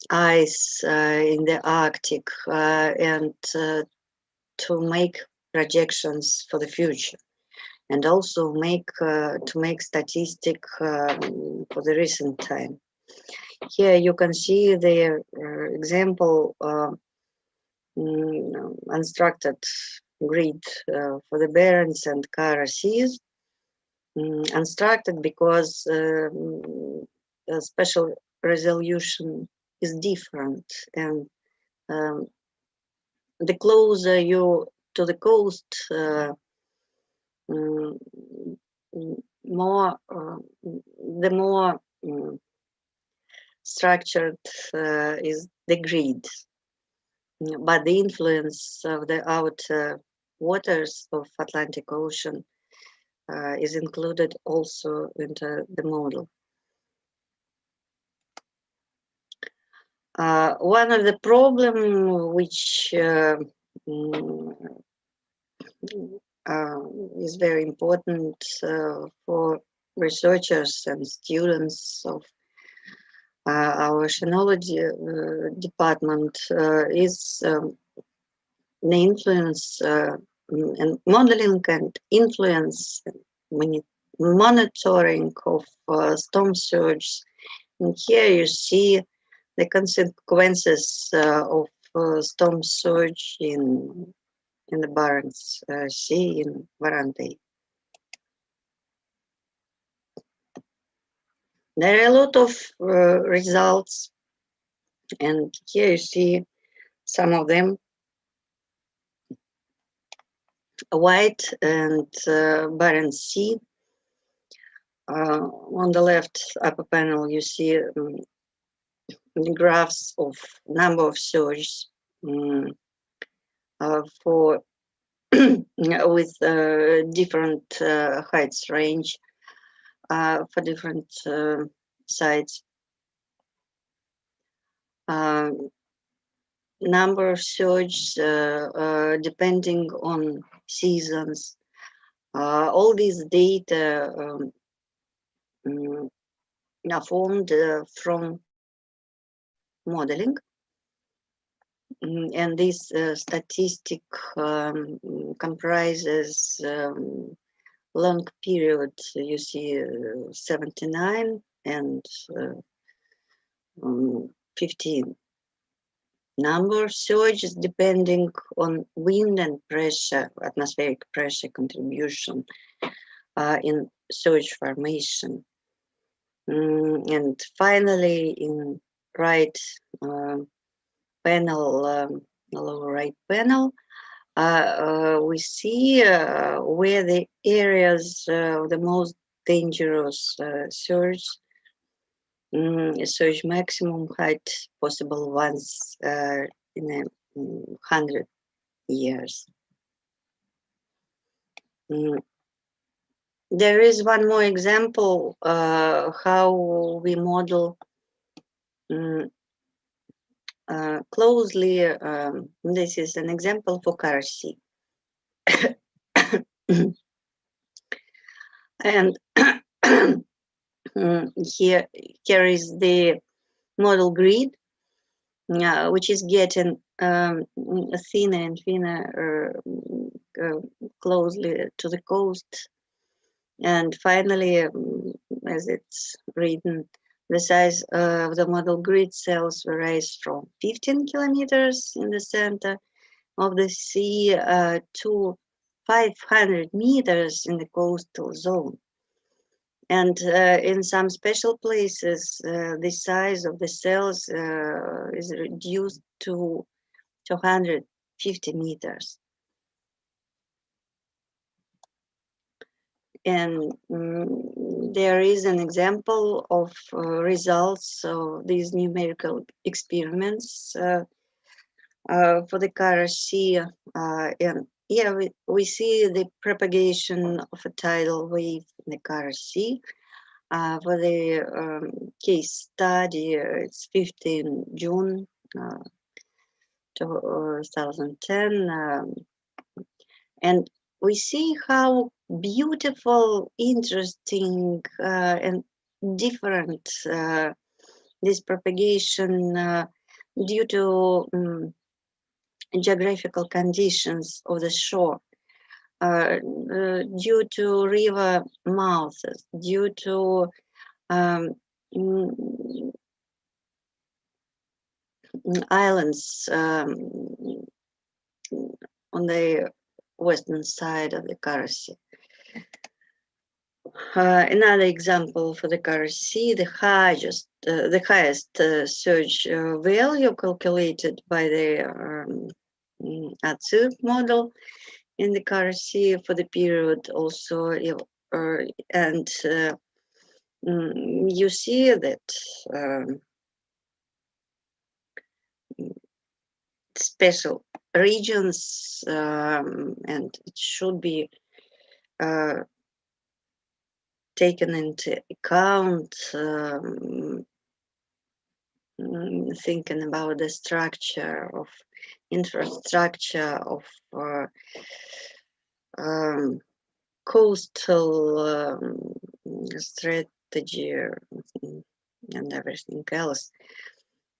ice in the Arctic and to make projections for the future, and also to make statistic for the recent time. Here you can see the example unstructured grid for the Barents and Kara Seas. Unstructured because the spatial resolution is different, and the closer you to the coast, the more structured is the grid. But the influence of the outer waters of Atlantic Ocean is included also into the model. One of the problems which is very important for researchers and students of our oceanology department is the influence and modeling and influence monitoring of storm surge. And here you see the consequences of storm surge in the Barents Sea in Varantai. There are a lot of results, and here you see some of them. White and Barents Sea. On the left upper panel, you see the graphs of number of surges for with different heights range for different sites. Number of surges depending on seasons. All these data are formed from modeling, and this statistic comprises long period. You see 79 and 15. Number of surges depending on wind and pressure, atmospheric pressure contribution in surge formation. And finally, in right panel, lower right panel, we see where the areas of the most dangerous surge maximum height possible once in 100 years. There is one more example how we model closely. This is an example for Kara Sea. And here is the model grid, which is getting thinner and thinner closely to the coast. And finally, as it's written, the size of the model grid cells varies from 15 kilometers in the center of the sea to 500 meters in the coastal zone. And in some special places, the size of the cells is reduced to 250 meters. And there is an example of results of these numerical experiments for the Kara Sea. And here we see the propagation of a tidal wave in the Kara Sea For the case study, it's 15 June 2010, and we see how beautiful, interesting, and different this propagation due to geographical conditions of the shore, due to river mouths, due to islands on the western side of the Kara Sea. Another example for the Kara Sea, the highest surge value calculated by the ATSUR model in the Kara Sea for the period also, and you see that special regions, and it should be taken into account, thinking about the structure of infrastructure of coastal strategy and everything else.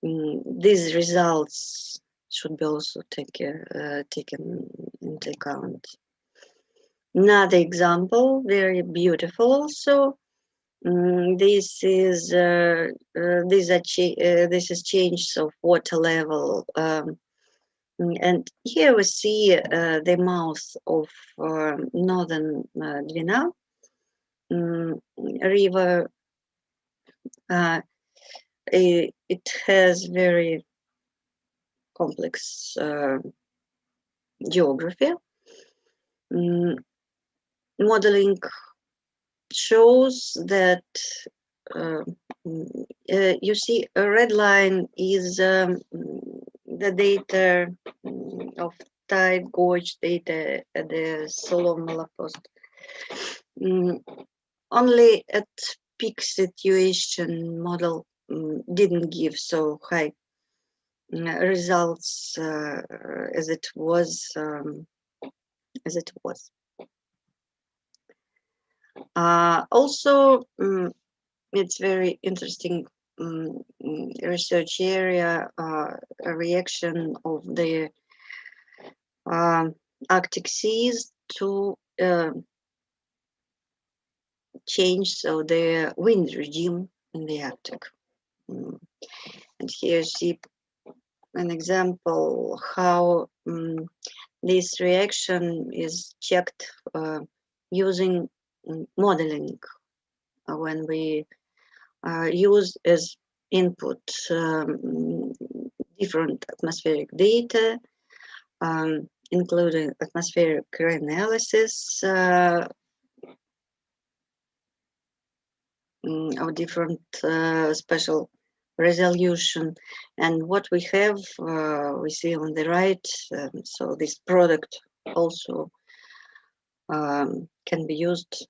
These results should be also taken into account. Another example, very beautiful also. This is change of water level, and here we see the mouth of northern Dwina river. It has very complex geography. Modeling shows that you see a red line is the data of tide gauge data at the Solom Malapost. Only at peak situation model didn't give so high results as it was. Also, it's very interesting research area, a reaction of the Arctic seas to change so the wind regime in the Arctic. And here you see an example how this reaction is checked using modeling when we use as input different atmospheric data, including atmospheric analysis of different special resolution. And what we have, we see on the right, so this product also can be used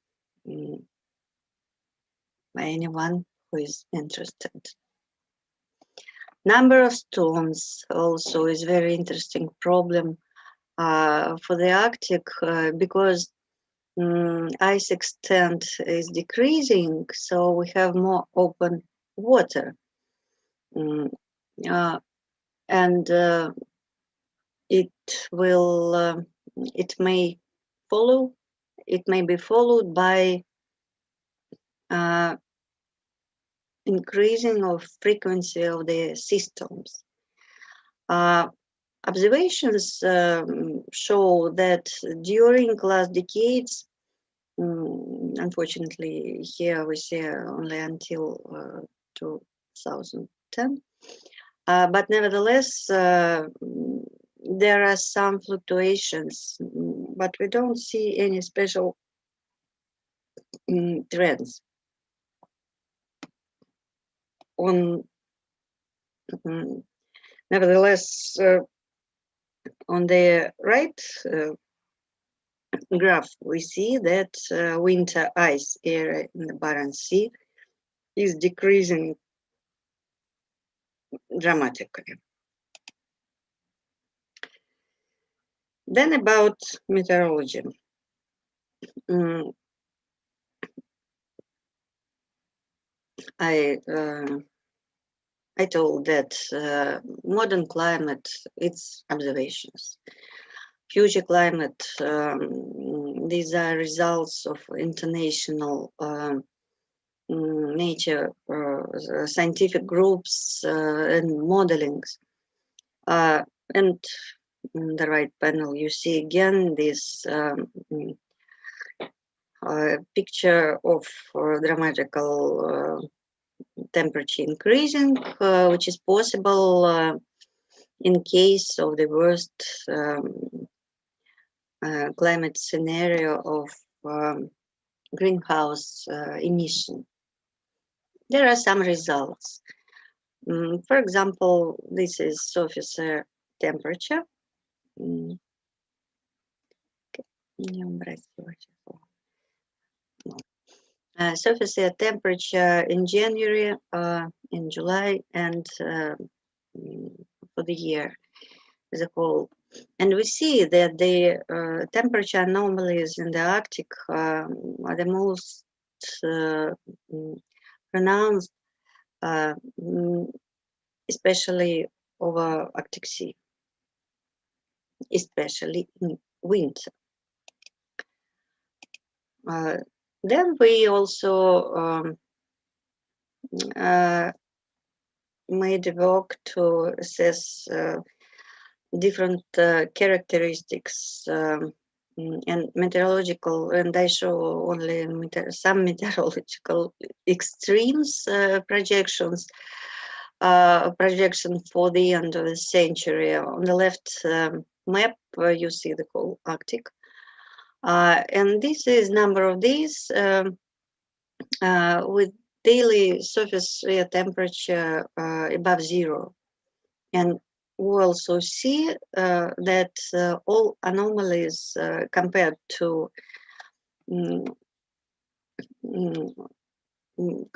by anyone who is interested. Number of storms also is very interesting problem for the Arctic because ice extent is decreasing, so we have more open water, and it may be followed by increasing of frequency of the systems. Observations show that during last decades, unfortunately here we see only until 2010, but nevertheless there are some fluctuations, but we don't see any special trends. Nevertheless, on the right graph, we see that winter ice area in the Barents Sea is decreasing dramatically. Then about meteorology. I told that modern climate, it's observations. Future climate, these are results of international nature, scientific groups and modelings. And in the right panel, you see again this picture of dramatical temperature increasing, which is possible in case of the worst climate scenario of greenhouse emission. There are some results. For example, this is surface air temperature. Surface air temperature in January, in July, and for the year as a whole. And we see that the temperature anomalies in the Arctic are the most pronounced, especially over Arctic Sea, especially in winter. Then we also made a work to assess different characteristics and meteorological, and I show only some meteorological extremes projections. Projection for the end of the century. On the left map, you see the whole Arctic. And this is number of days with daily surface air temperature above zero. And we also see that all anomalies compared to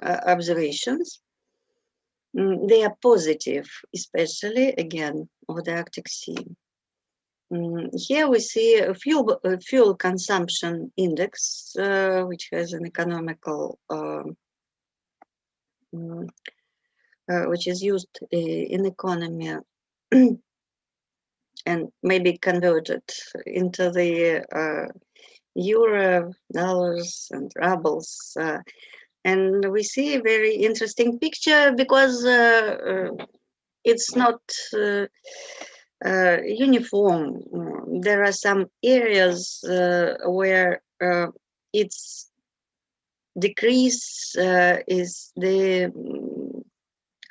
observations, they are positive, especially again over the Arctic Sea. Here we see a fuel consumption index, which has an economical, which is used in economy and maybe converted into the euro, dollars, and rubles. And we see a very interesting picture because it's not uniform. There are some areas where its decrease is the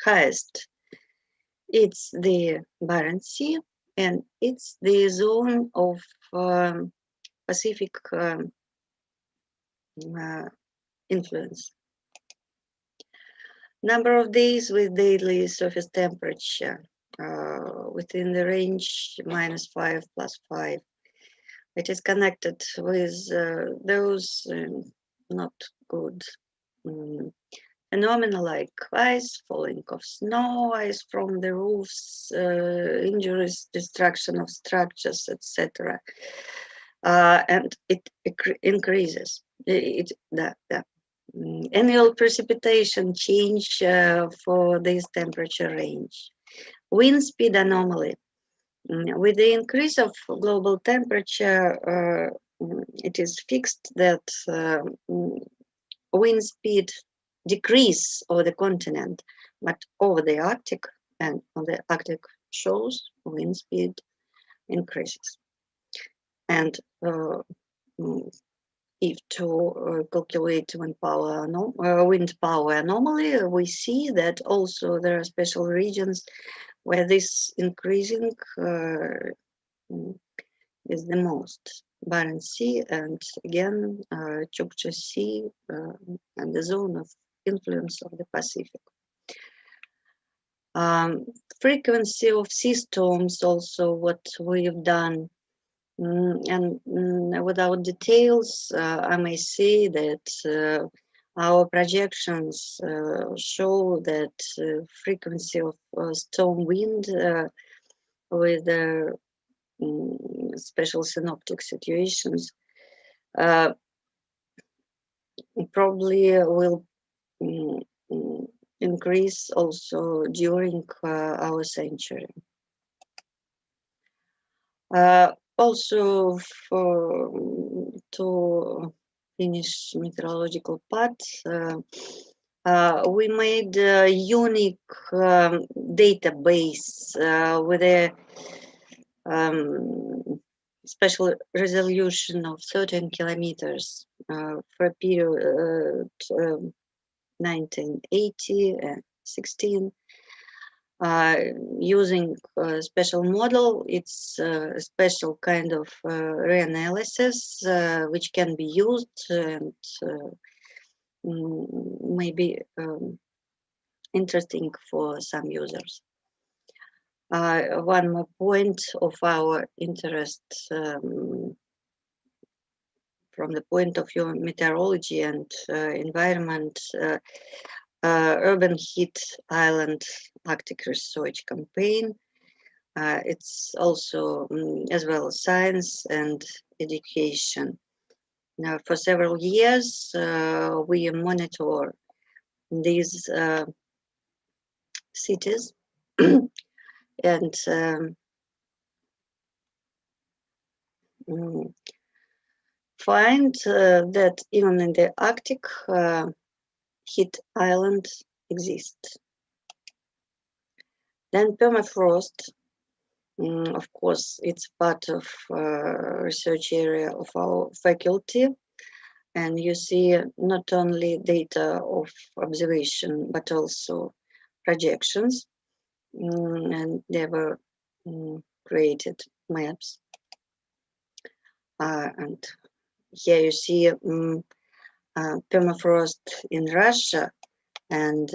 highest. It's the Barents Sea, and it's the zone of Pacific influence. Number of days with daily surface temperature within the range -5 +5. It is connected with those not good phenomena like ice, falling of snow, ice from the roofs, injuries, destruction of structures, etc. And it increases. The annual precipitation change for this temperature range. Wind speed anomaly. With the increase of global temperature, it is fixed that wind speed decrease over the continent, but over the Arctic and on the Arctic shores, wind speed increases. And if to calculate wind power anomaly, we see that also there are special regions where this increasing is the most. Barents Sea and again Chukchi Sea and the zone of influence of the Pacific. Frequency of sea storms also what we've done. And without details, I may say that Our projections show that frequency of storm wind with special synoptic situations probably will increase also during our century. Also, to finish meteorological part, we made a unique database with a special resolution of 13 kilometers for a period 1980 and 16. Using a special model, it's a special kind of reanalysis which can be used and maybe interesting for some users. One more point of our interest from the point of view of meteorology and environment, Urban Heat Island Arctic Research Campaign. It's also as well as science and education. Now, for several years, we monitor these cities and find that even in the Arctic, heat island exists. Then permafrost, of course, it's part of research area of our faculty. And you see not only data of observation, but also projections. And there were created maps. And here you see permafrost in Russia and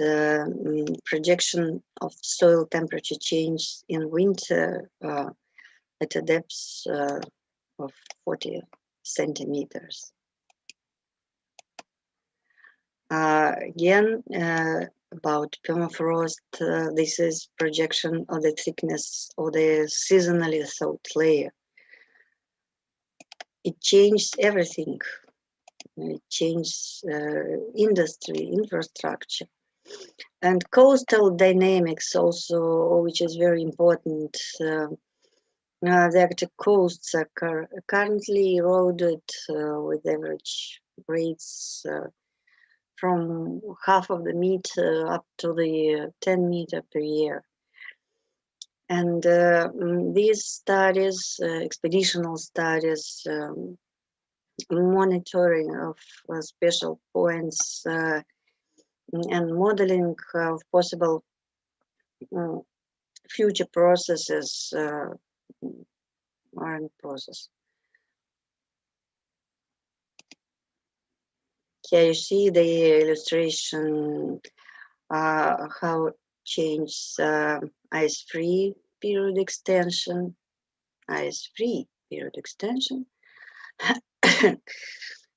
projection of soil temperature change in winter at a depth of 40 centimeters. Again, about permafrost, this is projection of the thickness of the seasonally thawed layer. It changed everything. It changed industry, infrastructure, and coastal dynamics also, which is very important. The Arctic coasts are currently eroded with average rates from half of the meter up to the 10 meter per year. And these studies, expeditional studies, monitoring of special points and modeling of possible future processes are in process. Here you see the illustration how it changes ice-free period extension, ice-free period extension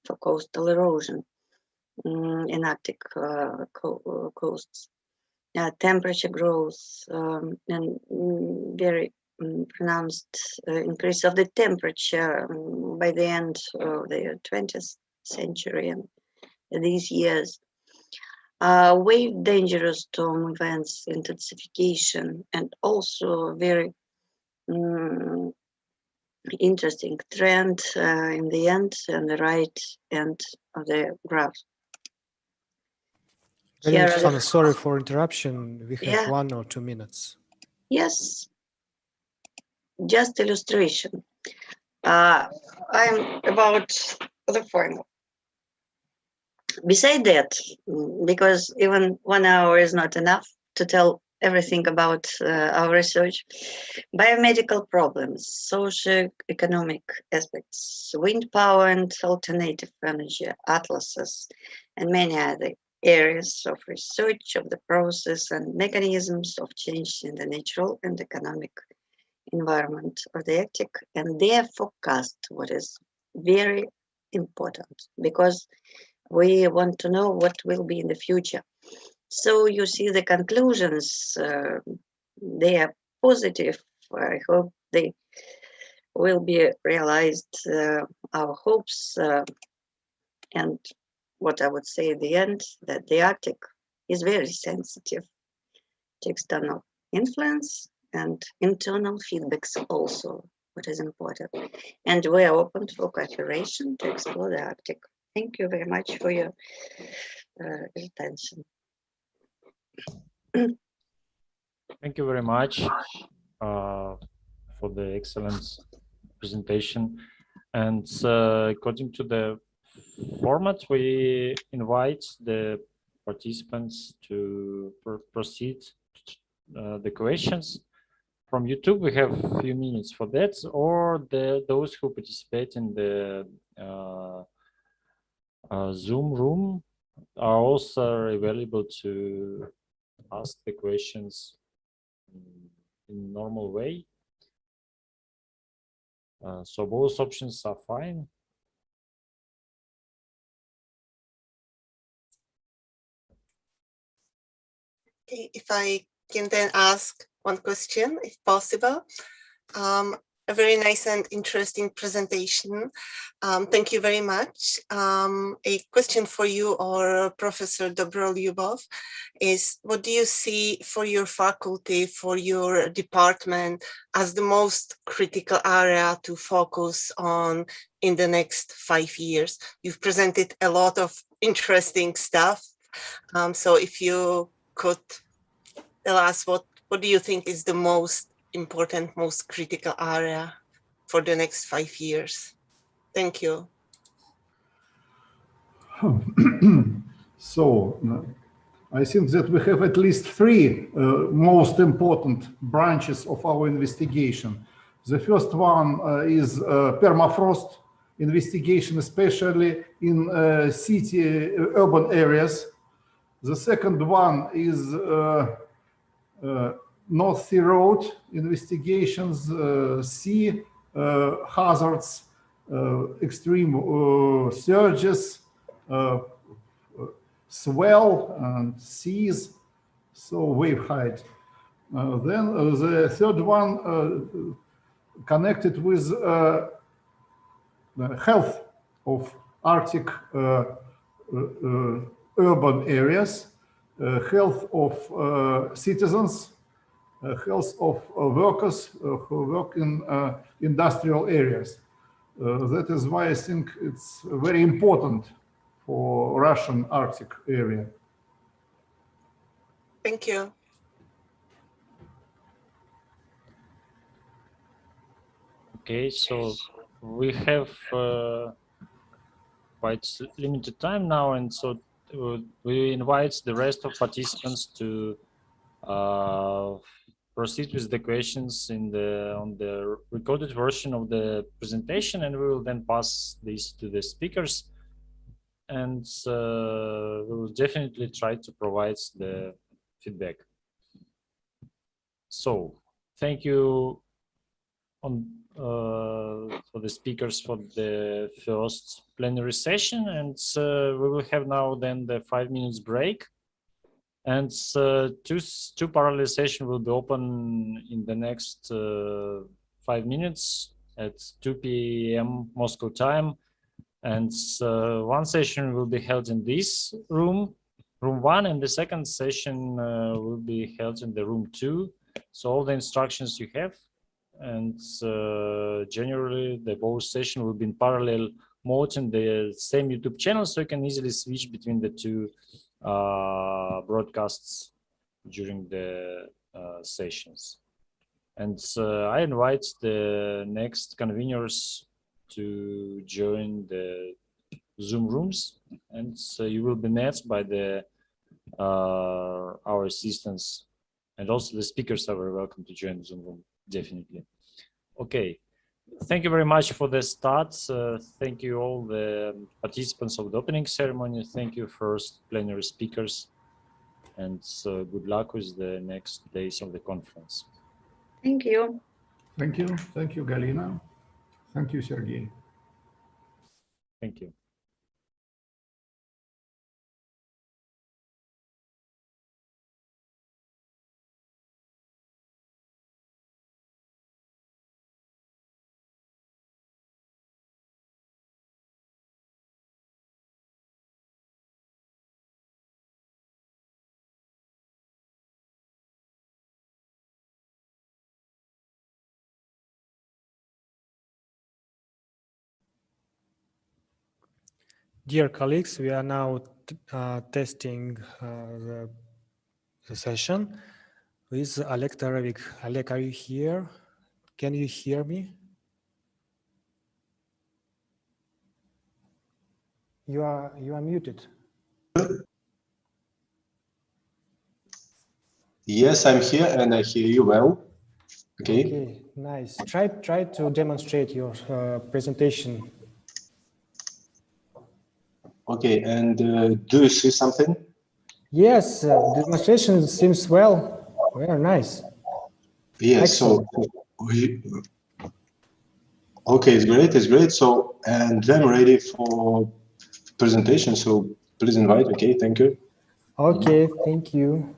for coastal erosion in Arctic coasts. Temperature growth and very pronounced increase of the temperature by the end of the 20th century and these years. Wave dangerous storm events intensification, and also very interesting trend in the end and the right end of the graph. I'm sorry for interruption. We have 1 or 2 minutes. Yes, just illustration. I'm about the final. Beside that, because even 1 hour is not enough to tell everything about our research, biomedical problems, socio-economic aspects, wind power and alternative energy atlases, and many other areas of research of the process and mechanisms of change in the natural and economic environment of the Arctic and their forecast, what is very important, because we want to know what will be in the future. So you see the conclusions, they are positive. I hope they will be realized, our hopes, and what I would say at the end, that the Arctic is very sensitive to external influence and internal feedbacks also, what is important. And we are open for cooperation to explore the Arctic. Thank you very much for your attention. Thank you very much for the excellent presentation. And according to the format, we invite the participants to proceed the questions. From YouTube, we have a few minutes for that, or those who participate in the Zoom room are also available to ask the questions in normal way. So both options are fine. Okay, if I can then ask one question, if possible. A very nice and interesting presentation. Thank you very much. A question for you or Professor Dobroliubov is, what do you see for your faculty, for your department as the most critical area to focus on in the next 5 years? You've presented a lot of interesting stuff. So if you could tell us what do you think is the most important, most critical area for the next 5 years? Thank you. So I think that we have at least three most important branches of our investigation. The first one is permafrost investigation, especially in urban areas. The second one is North Sea Road investigations, sea hazards, extreme surges, swell and seas, so wave height. Then the third one connected with the health of Arctic urban areas, health of citizens, health of workers who work in industrial areas. That is why I think it's very important for Russian Arctic area. Thank you. Okay, so we have quite limited time now, and so we invite the rest of participants to proceed with the questions on the recorded version of the presentation, and we will then pass this to the speakers, and we will definitely try to provide the feedback. So thank you for the speakers for the first plenary session, and we will have now then the 5 minutes break. And two parallel sessions will be open in the next 5 minutes at 2 p.m. Moscow time. And one session will be held in this room 1, and the second session will be held in the room 2. So all the instructions you have. And generally, the both session will be in parallel mode in the same YouTube channel, so you can easily switch between the two broadcasts during the sessions. And I invite the next conveners to join the Zoom rooms, and so you will be met by our assistants, and also the speakers are very welcome to join the Zoom room, definitely. Okay. Thank you very much for the start. Thank you all the participants of the opening ceremony. Thank you first plenary speakers, and good luck with the next days of the conference. Thank you. Thank you. Thank you, Galina. Thank you, Sergey. Thank you. Dear colleagues, we are now testing the session with Oleg Tarovik. Oleg, are you here? Can you hear me? You are muted. Yes, I'm here and I hear you well. Okay. Okay, nice. Try to demonstrate your presentation. Okay, and do you see something? Yes, the demonstration seems well. Very nice. Yes, Excellent. Okay, it's great. So, and I'm ready for presentation. So please invite. Okay, thank you. Okay, thank you.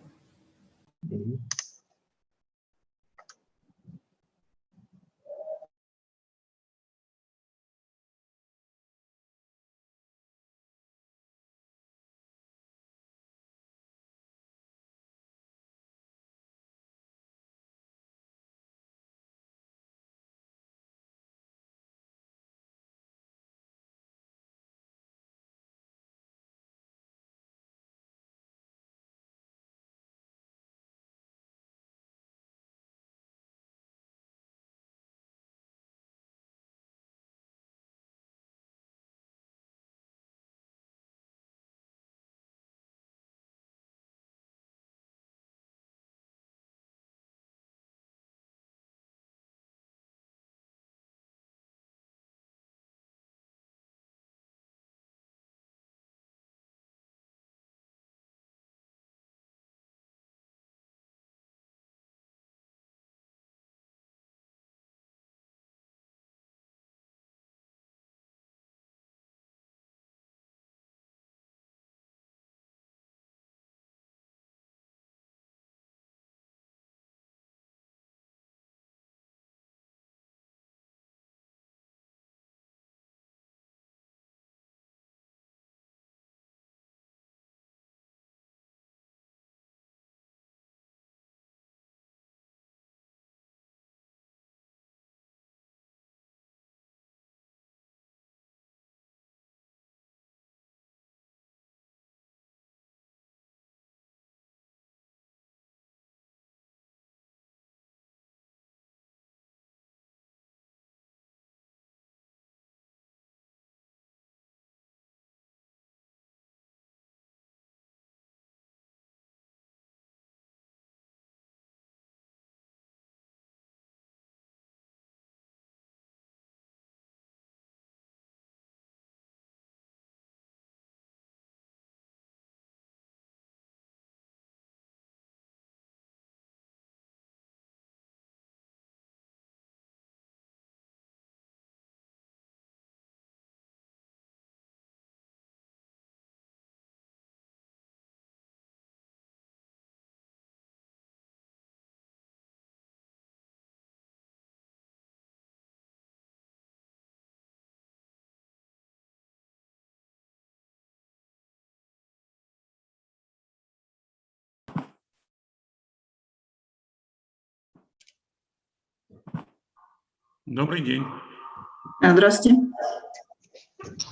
Добрый день. Здравствуйте.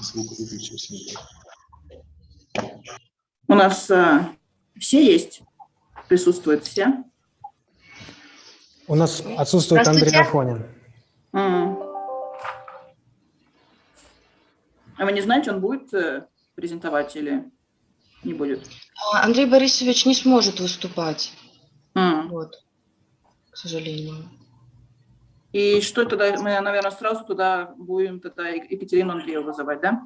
Звук выключился. У нас все есть? Присутствуют все? У нас отсутствует Андрей Афонин. А вы не знаете, он будет презентовать или не будет? Андрей Борисович не сможет выступать, А. вот, к сожалению. И что тогда? Мы, наверное, сразу туда будем тогда Екатерину Андрееву вызывать, да?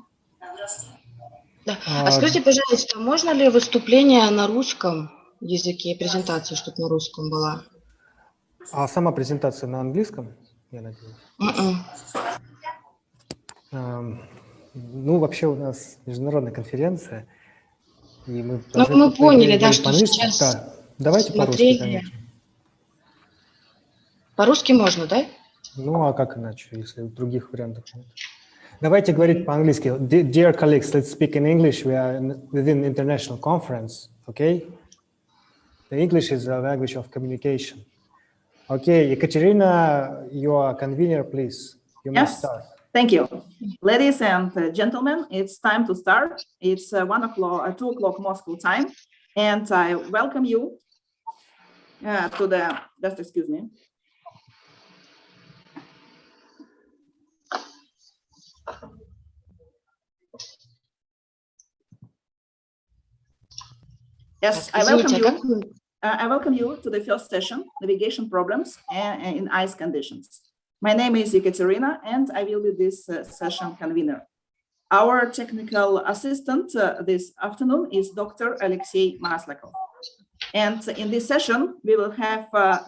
Да. А скажите, пожалуйста, можно ли выступление на русском языке, презентация, чтобы на русском была? А сама презентация на английском, я надеюсь? Ну, вообще у нас международная конференция, и мы... Ну, мы поняли, да, что сейчас... Да, давайте по-русски, конечно. По-русски можно, да? Ну, а как иначе, если других вариантов нет? Давайте говорить по-английски. Dear colleagues, let's speak in English. We are within international conference, okay? The English is a language of communication. Okay, Ekaterina, you are convener, please. You must start. Thank you. Ladies and gentlemen, it's time to start. It's 2 o'clock Moscow time, and I welcome you to the, just excuse me. Yes, I welcome you. I welcome you to the first session, Navigation Problems in Ice Conditions. My name is Ekaterina, and I will be this session convener. Our technical assistant this afternoon is Dr. Alexey Maslakov. And in this session, we will have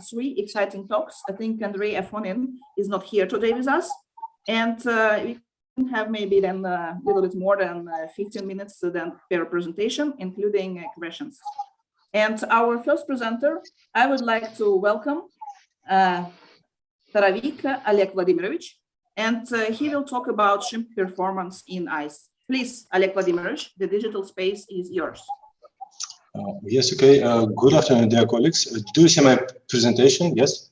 3 exciting talks. I think Andrei Afonin is not here today with us. And we can have maybe then a little bit more than 15 minutes then per presentation, including questions. And our first presenter, I would like to welcome Taravik Oleg Vladimirovich, and he will talk about ship performance in ice. Please, Oleg Vladimirovich, the digital space is yours. Yes, okay. Good afternoon, dear colleagues. Do you see my presentation? Yes?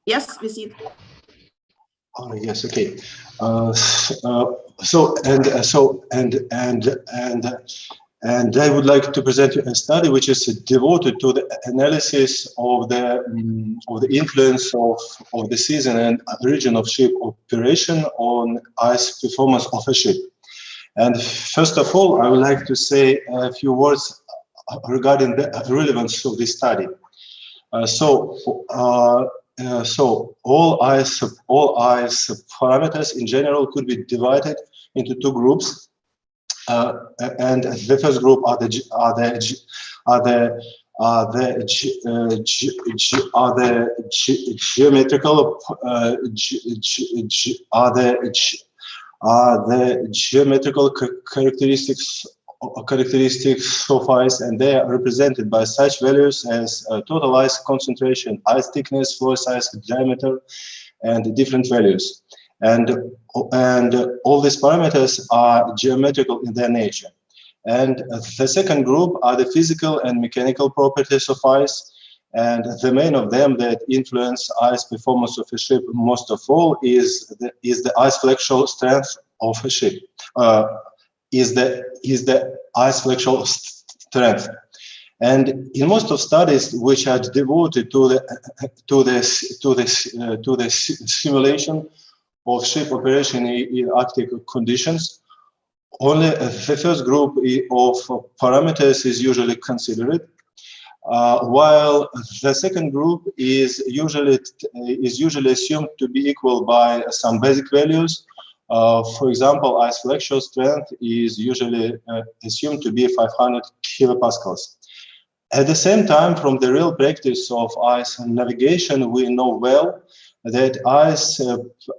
Yes, we see it. Oh, yes, okay. And I would like to present you a study which is devoted to the analysis of the influence of the season and region of ship operation on ice performance of a ship. And first of all, I would like to say a few words regarding the relevance of this study. So all ice parameters in general could be divided into 2 groups. And the first group are the geometrical characteristics of ice, and they are represented by such values as total ice concentration, ice thickness, floor size, diameter, and different values. And all these parameters are geometrical in their nature. And the second group are the physical and mechanical properties of ice. And the main of them that influence ice performance of a ship most of all is the ice flexural strength of a ship. Is the ice flexural strength. And in most of studies which are devoted to the simulation of ship operation in Arctic conditions, only the first group of parameters is usually considered, while the second group is usually assumed to be equal by some basic values. For example, ice flexural strength is usually assumed to be 500 kilopascals. At the same time, from the real practice of ice navigation, we know well that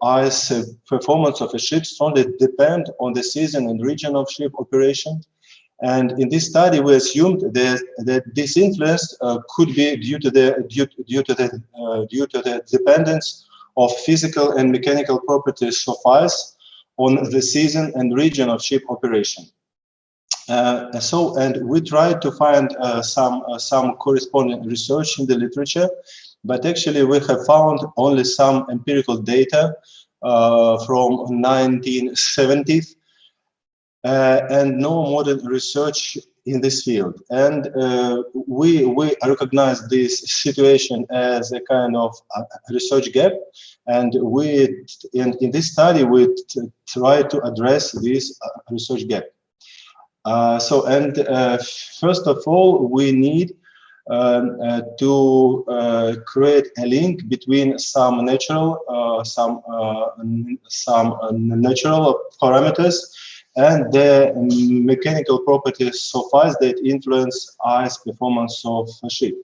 ice performance of a ship strongly depend on the season and region of ship operation. And in this study, we assumed that this influence could be due to the dependence of physical and mechanical properties of ice on the season and region of ship operation. And we tried to find some corresponding research in the literature, but actually we have found only some empirical data from 1970s and no modern research in this field. And we recognize this situation as a kind of research gap, and in this study we try to address this research gap. First of all, we need to create a link between some natural parameters and the mechanical properties of ice that influence ice performance of a ship.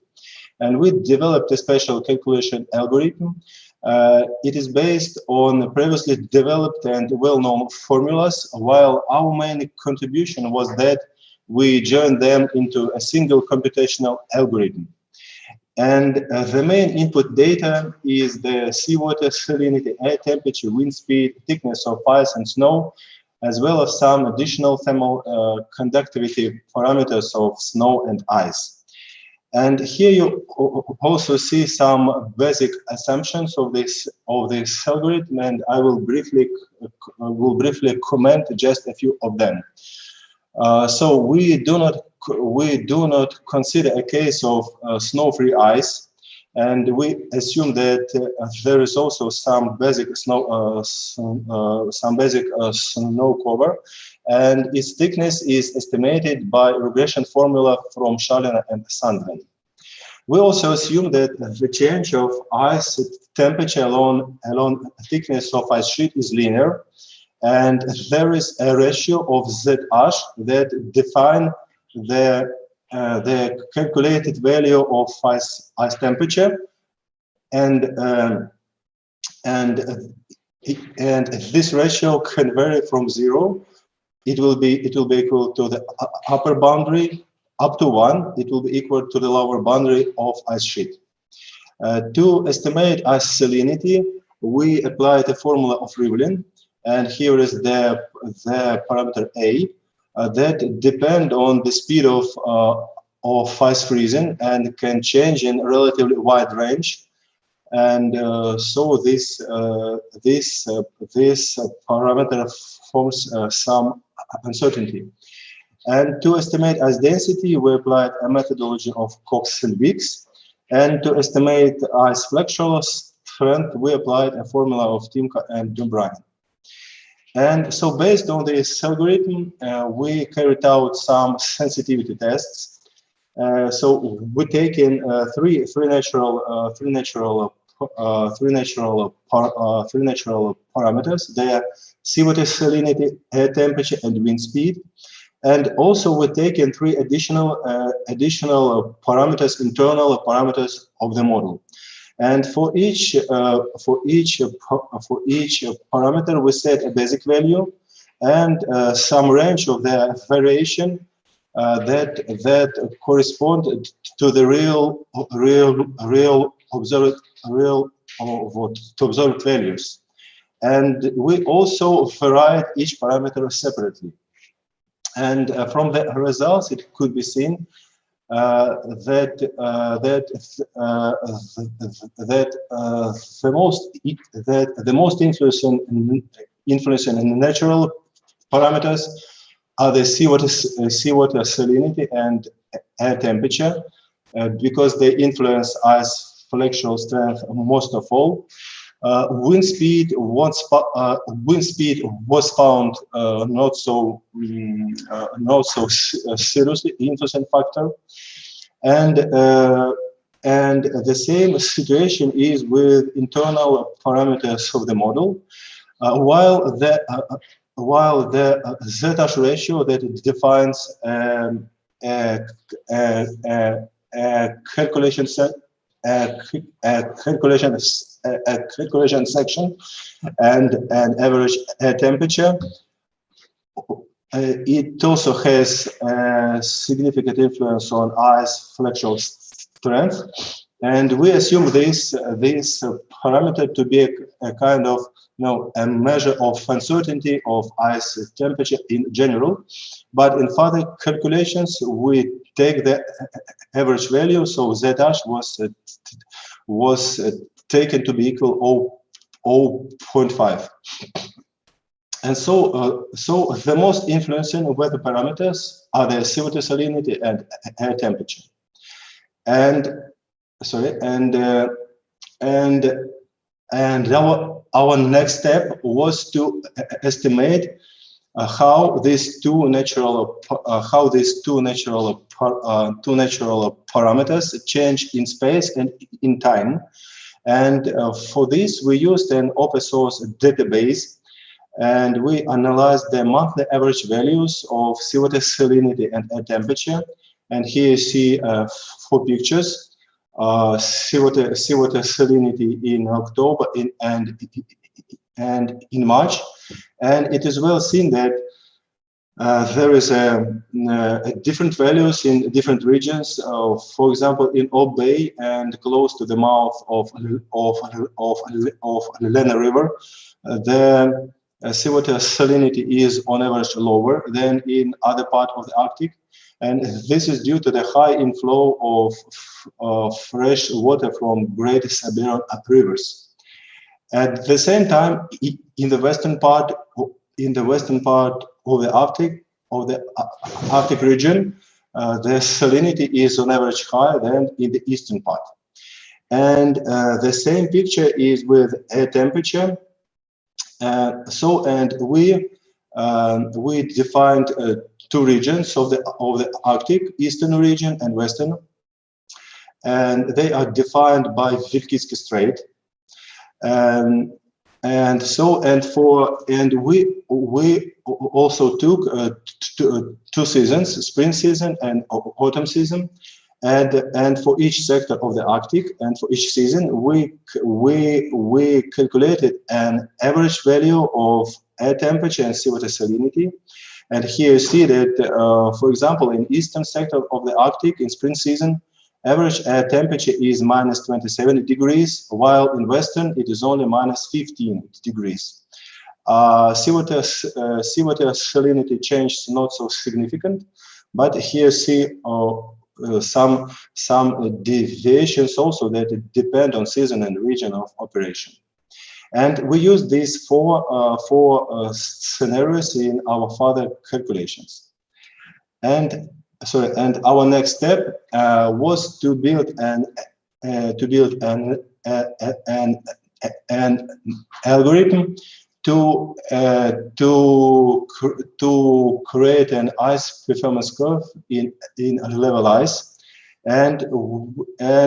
And we developed a special calculation algorithm. It is based on previously developed and well-known formulas, while our main contribution was that we joined them into a single computational algorithm. And the main input data is the seawater salinity, air temperature, wind speed, thickness of ice and snow, as well as some additional thermal conductivity parameters of snow and ice. And here you also see some basic assumptions of this algorithm, and I will briefly comment just a few of them. So we do not consider a case of snow-free ice, and we assume that there is also some basic snow cover, and its thickness is estimated by regression formula from Shalin and Sandgren. We also assume that the change of ice temperature along thickness of ice sheet is linear, and there is a ratio of ZH that define the calculated value of ice temperature, and this ratio can vary from 0. It will be equal to the upper boundary up to 1. It will be equal to the lower boundary of ice sheet. To estimate ice salinity, we applied the formula of Rivlin, and here is the parameter A that depend on the speed of ice freezing and can change in a relatively wide range. And so this parameter forms some uncertainty. And to estimate ice density, we applied a methodology of Cox and Weeks. And to estimate ice flexural strength, we applied a formula of Timka and Dumbrine. And so based on this algorithm, we carried out some sensitivity tests. So we take in three natural parameters. They are seawater salinity, air temperature, and wind speed. And also we take in 3 additional parameters, internal parameters of the model. And for each parameter, we set a basic value and some range of the variation that correspond to the real observed values. And we also varied each parameter separately. And from the results, it could be seen that the most influencing natural parameters are the seawater salinity and air temperature, because they influence ice flexural strength most of all. Wind speed was found not so seriously influencing factor, and the same situation is with internal parameters of the model, while the ZH ratio that defines calculation section and an average air temperature. It also has a significant influence on ice flexural strength, and we assume this parameter to be a kind of a measure of uncertainty of ice temperature in general. But in further calculations, we take the average value, so ZH was taken to be equal 0.5. And so the most influencing weather parameters are the seawater salinity and air temperature. And our next step was to estimate how these two natural parameters change in space and in time. And for this, we used an open source database, and we analyzed the monthly average values of seawater salinity and air temperature. And here you see 4 pictures. Seawater salinity in October and in March, and it is well seen that there is different values in different regions. For example, in Ob Bay and close to the mouth of Lena River, the seawater salinity is on average lower than in other part of the Arctic. And this is due to the high inflow of fresh water from Great Siberian rivers. At the same time, in the western part of the Arctic region, the salinity is on average higher than in the eastern part. And the same picture is with air temperature. We defined two regions of the Arctic, eastern region and western, and they are defined by Vilkitsky Strait. We also took two seasons, spring season and autumn season, and for each sector of the Arctic and for each season we calculated an average value of air temperature and seawater salinity. And here you see that, for example, in eastern sector of the Arctic in spring season, average air temperature is minus 27 degrees, while in western it is only minus 15 degrees. Seawater salinity change is not so significant, but here you see some deviations also that depend on season and region of operation. And we use these four scenarios in our further calculations. And our next step was to build an algorithm to create an ice performance curve in level ice, and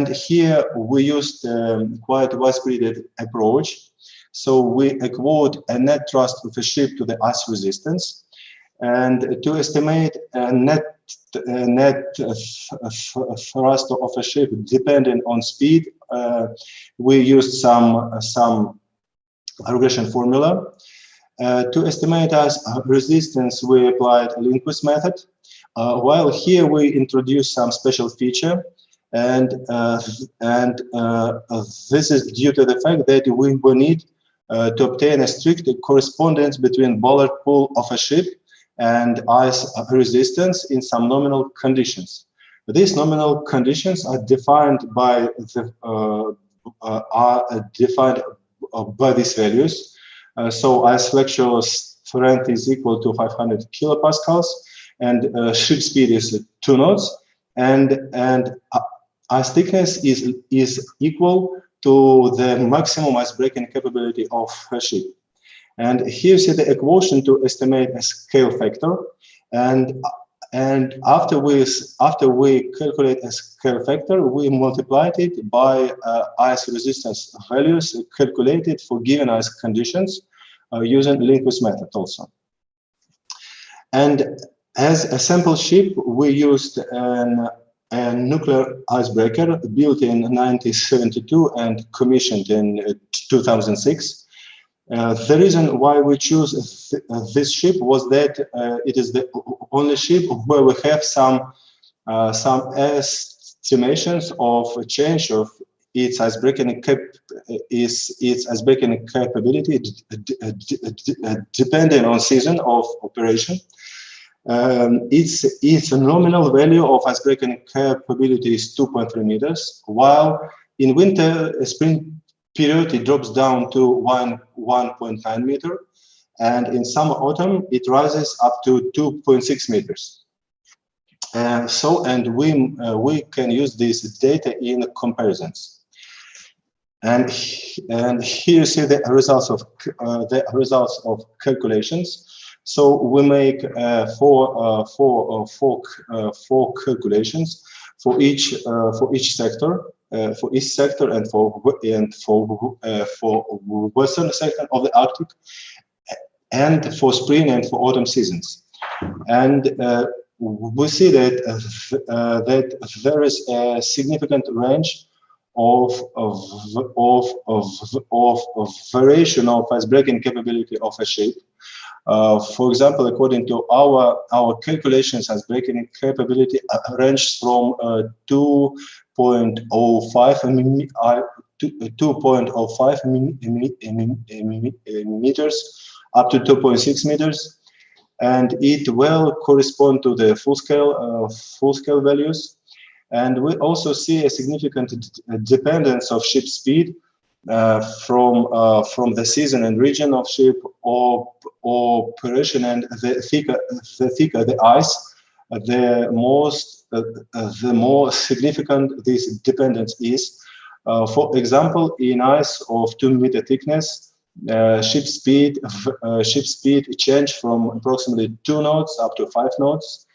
here we used quite a widespread approach. So we equate a net thrust of a ship to the ice resistance, and to estimate a net thrust of a ship depending on speed, we used some regression formula. To estimate ice resistance, we applied a Lindquist method, while here we introduced some special feature, and this is due to the fact that we will need to obtain a strict correspondence between bollard pull of a ship and ice resistance in some nominal conditions. These nominal conditions are defined by these values. So ice flexural strength is equal to 500 kilopascals, and ship speed is 2 knots, and ice thickness is equal to the maximum ice breaking capability of a ship. And here you see the equation to estimate a scale factor, and after we calculate a scale factor, we multiplied it by ice resistance values calculated for given ice conditions using Lindquist method also. And as a sample ship, we used a nuclear icebreaker built in 1972 and commissioned in 2006. The reason why we choose this ship was that it is the only ship where we have some estimations of a change of its icebreaking capability depending on season of operation. Its nominal value of icebreaking capability is 2.3 meters, while in winter, spring period, it drops down to 1.9 meter, and in summer, autumn, it rises up to 2.6 meters. And we can use this data in comparisons. And here you see the results of calculations. So we make four calculations for each sector. For each sector and for western sector of the Arctic, and for spring and for autumn seasons. And we see that there is a significant range of variation of ice breaking capability of a ship. For example, according to our calculations, ice breaking capability ranges from 2.05 meters up to 2.6 meters. and it will correspond to the full scale values. And we also see a significant dependence of ship speed from the season and region of ship or operation, and the thicker the ice, the more significant this dependence is. For example, in ice of 2 meter thickness, ship speed change from approximately 2 knots up to 5 knots.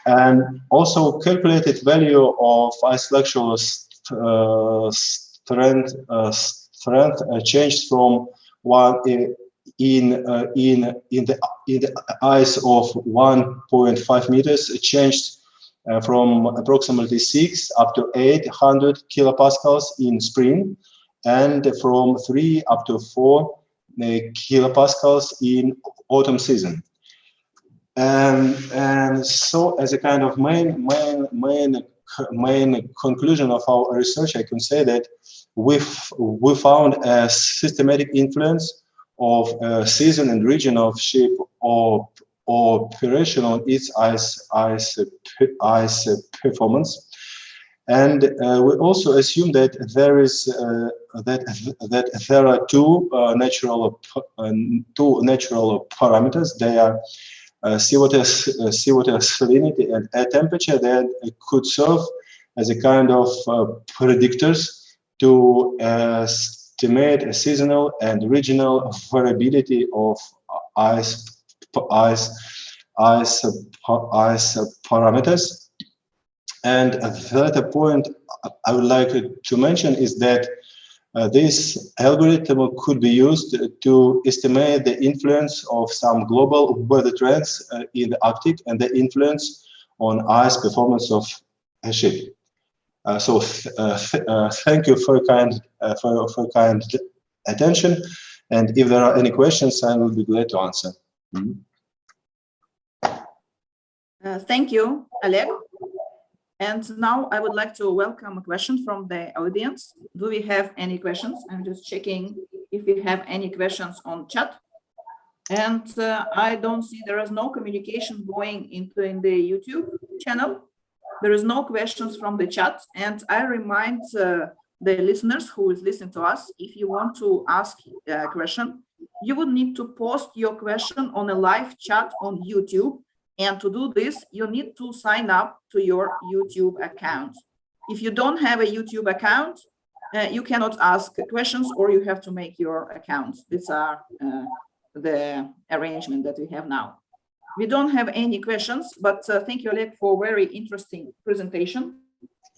And also calculated value of ice flexural strength changed from one in the ice of 1.5 meters changed from approximately 6 up to 800 kilopascals in spring, and from 3 up to 4 kilopascals in autumn season. And so, as a kind of main conclusion of our research, I can say that we found a systematic influence of season and region of ship or operation on its ice performance. And we also assume that there is that there are two natural parameters. They are seawater salinity and air temperature that could serve as a kind of predictors to estimate a seasonal and regional variability of ice parameters. And the other point I would like to mention is that this algorithm could be used to estimate the influence of some global weather trends in the Arctic and the influence on ice performance of a ship. So thank you for kind attention. And if there are any questions, I will be glad to answer. Thank you, Oleg. And now I would like to welcome a question from the audience. Do we have any questions? I'm just checking if we have any questions on chat. And I don't see, there is no communication going into in the YouTube channel. There is no questions from the chat. And I remind the listeners who is listening to us, if you want to ask a question, you would need to post your question on a live chat on YouTube. And to do this, you need to sign up to your YouTube account. If you don't have a YouTube account, you cannot ask questions, or you have to make your account. These are the arrangement that we have now. We don't have any questions, but thank you, Oleg, for a very interesting presentation.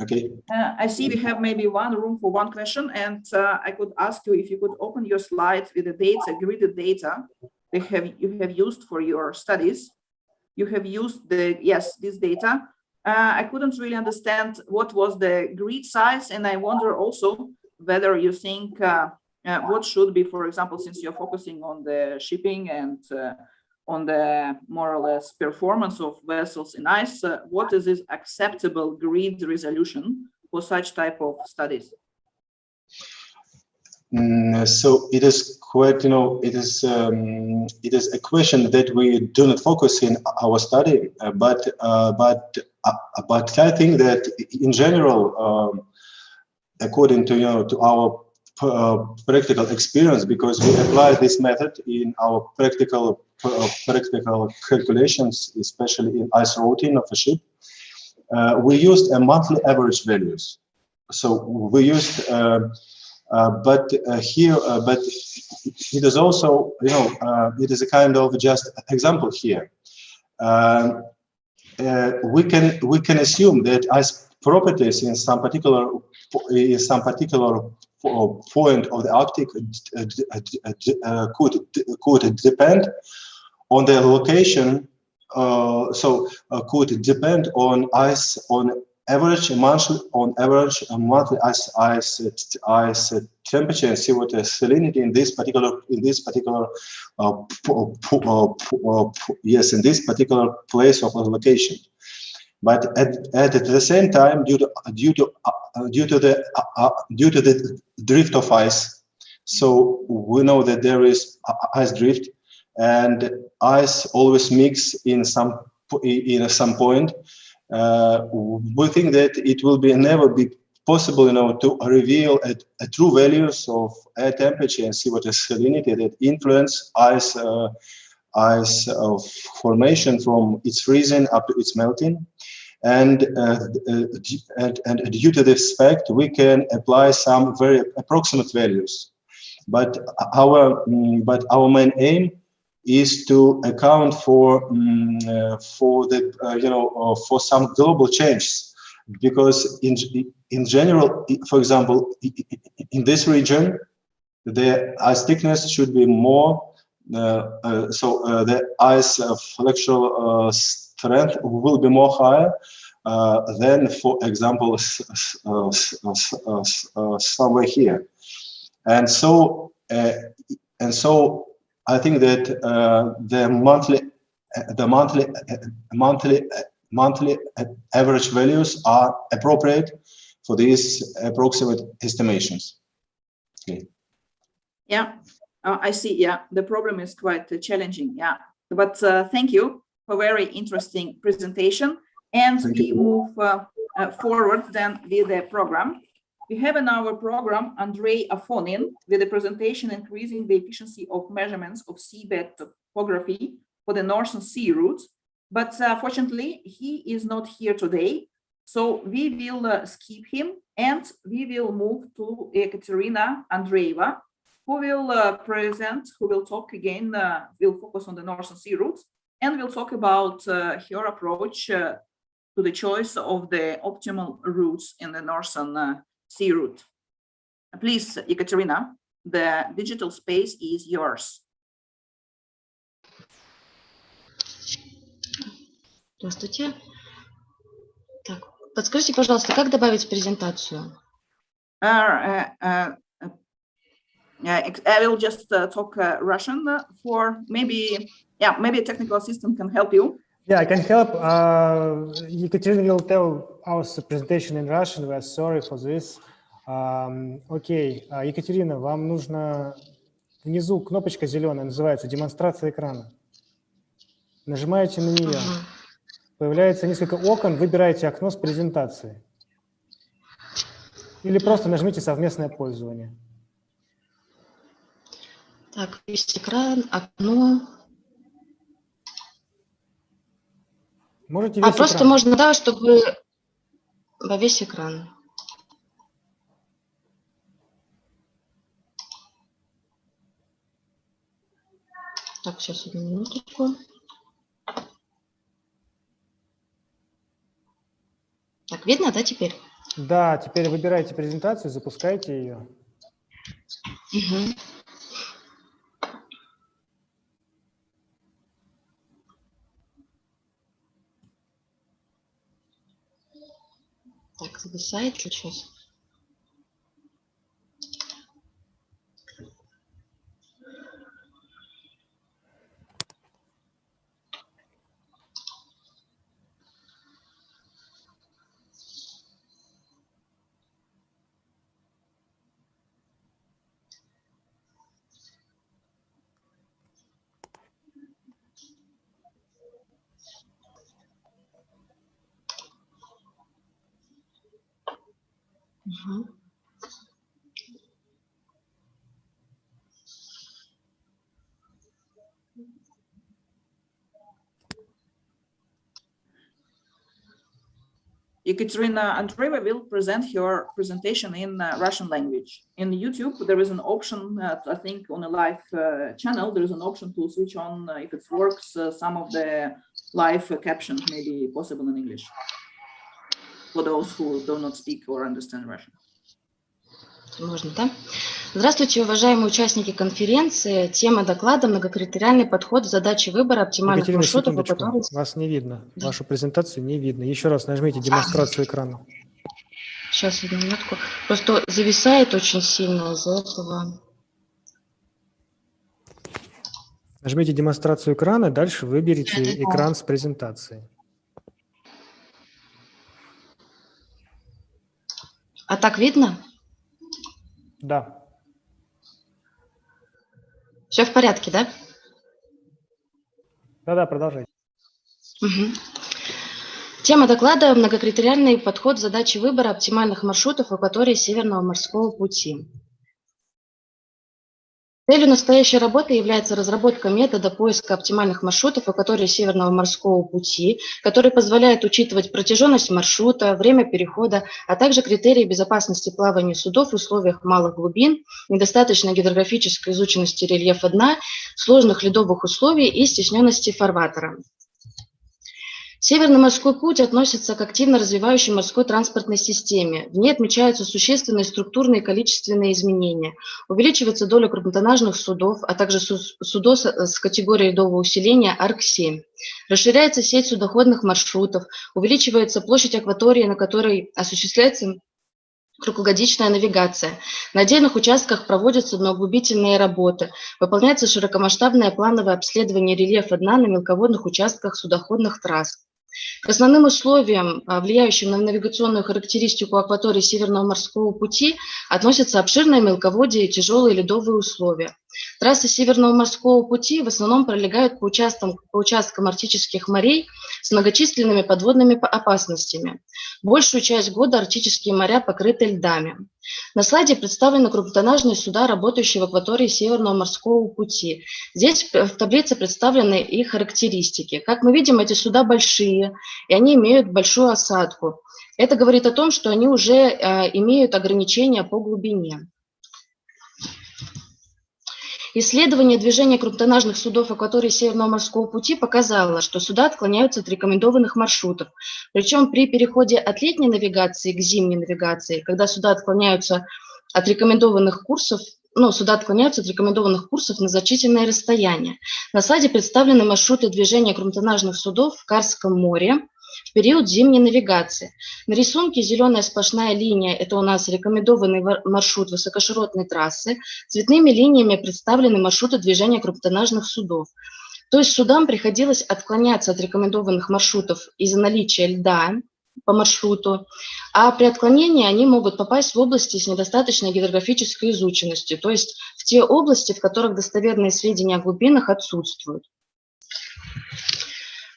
Okay. I see we have maybe one room for one question, and I could ask you if you could open your slides with the data, gridded data that you have used for your studies. You have used this data. I couldn't really understand what was the grid size, and I wonder also whether you think what should be, for example, since you're focusing on the shipping and on the more or less performance of vessels in ice, what is this acceptable grid resolution for such type of studies? So it is quite, it is a question that we do not focus in our study, but I think that in general, according to our practical experience, because we apply this method in our practical calculations, especially in ice routing of a ship, we used a monthly average values. So we used. But it is also, it is a kind of just example here. We can assume that ice properties in some particular point of the Arctic could depend on the location. Could depend on ice on average monthly ice temperature and seawater salinity in this particular place of location. But at the same time, due to the drift of ice, so we know that there is ice drift, and ice always mix in some point. We think that it will never be possible, to reveal a true values of air temperature and seawater salinity that influence ice formation from its freezing up to its melting. And due to this fact, we can apply some very approximate values. But our main aim is to account for for some global changes, because in general, for example, in this region, the ice thickness should be more. The ice flexural strength will be more higher than, for example, somewhere here. And so I think that the monthly average values are appropriate for these approximate estimations. Okay. Yeah, I see. Yeah, the problem is quite challenging. Yeah, but thank you for very interesting presentation. And we move forward then with the program. We have in our program Andrei Afonin with a presentation increasing the efficiency of measurements of seabed topography for the Northern Sea routes. But fortunately, he is not here today. So we will skip him and we will move to Ekaterina Andreeva, who will who will talk again, will focus on the Northern Sea routes, and we'll talk about her approach to the choice of the optimal routes in the Northern Sea route. Please, Ekaterina, the digital space is yours. Здравствуйте. Так, подскажите, пожалуйста, как добавить презентацию? I will just talk Russian for maybe a technical assistant can help you. Yeah, I can help. Ekaterina will tell our presentation in Russian. We are sorry for this. Окей, Екатерина, вам нужно внизу кнопочка зеленая, называется демонстрация экрана. Нажимаете на нее. Появляется несколько окон, выбираете окно с презентацией. Или просто нажмите совместное пользование. Так, весь экран, окно. Можете весь просто экран. можно, да, чтобы во весь экран. Так, сейчас одну минуточку. Так, видно, да, теперь? Да, теперь выбирайте презентацию, запускайте ее. Так, зависает сейчас. Ekaterina Andreeva will present her presentation in Russian language. In YouTube, there is an option, I think on a live channel, there is an option to switch on, if it works, some of the live captions may be possible in English for those who do not speak or understand Russian. Можно, да? Здравствуйте, уважаемые участники конференции. Тема доклада «Многокритериальный подход в задаче выбора оптимальных Екатерина, маршрутов». секундочку, вас не видно, вашу презентацию не видно. Еще раз нажмите демонстрацию экрана. Сейчас, одну минутку. Просто зависает очень сильно из-за этого. Нажмите демонстрацию экрана, дальше выберите экран с презентацией. А так видно? Да. Все в порядке, да? Да-да, продолжайте. Мгм. Тема доклада – многокритериальный подход задачи выбора оптимальных маршрутов в акватории Северного морского пути. Целью настоящей работы является разработка метода поиска оптимальных маршрутов в акватории Северного морского пути, который позволяет учитывать протяженность маршрута, время перехода, а также критерии безопасности плавания судов в условиях малых глубин, недостаточной гидрографической изученности рельефа дна, сложных ледовых условий и стесненности фарватера. Северный морской путь относится к активно развивающей морской транспортной системе. В ней отмечаются существенные структурные и количественные изменения. Увеличивается доля крупнотоннажных судов, а также судов с категорией ледового усиления АРК-7. Расширяется сеть судоходных маршрутов, увеличивается площадь акватории, на которой осуществляется круглогодичная навигация. На отдельных участках проводятся дноуглубительные работы, выполняется широкомасштабное плановое обследование рельефа дна на мелководных участках судоходных трасс. К основным условиям, влияющим на навигационную характеристику акватории Северного морского пути, относятся обширное мелководье и тяжелые ледовые условия. Трассы Северного морского пути в основном пролегают по участкам арктических морей с многочисленными подводными опасностями. Большую часть года арктические моря покрыты льдами. На слайде представлены крупнотоннажные суда, работающие в акватории Северного морского пути. Здесь в таблице представлены их характеристики. Как мы видим, эти суда большие, и они имеют большую осадку. Это говорит о том, что они уже имеют ограничения по глубине. Исследование движения крупнотоннажных судов акватории Северного морского пути показало, что суда отклоняются от рекомендованных маршрутов. Причем при переходе от летней навигации к зимней навигации, когда суда отклоняются от рекомендованных курсов, на значительное расстояние. На слайде представлены маршруты движения крупнотоннажных судов в Карском море в период зимней навигации. На рисунке зеленая сплошная линия – это у нас рекомендованный маршрут высокоширотной трассы. Цветными линиями представлены маршруты движения крупнотоннажных судов. То есть судам приходилось отклоняться от рекомендованных маршрутов из-за наличия льда по маршруту, а при отклонении они могут попасть в области с недостаточной гидрографической изученностью, то есть в те области, в которых достоверные сведения о глубинах отсутствуют.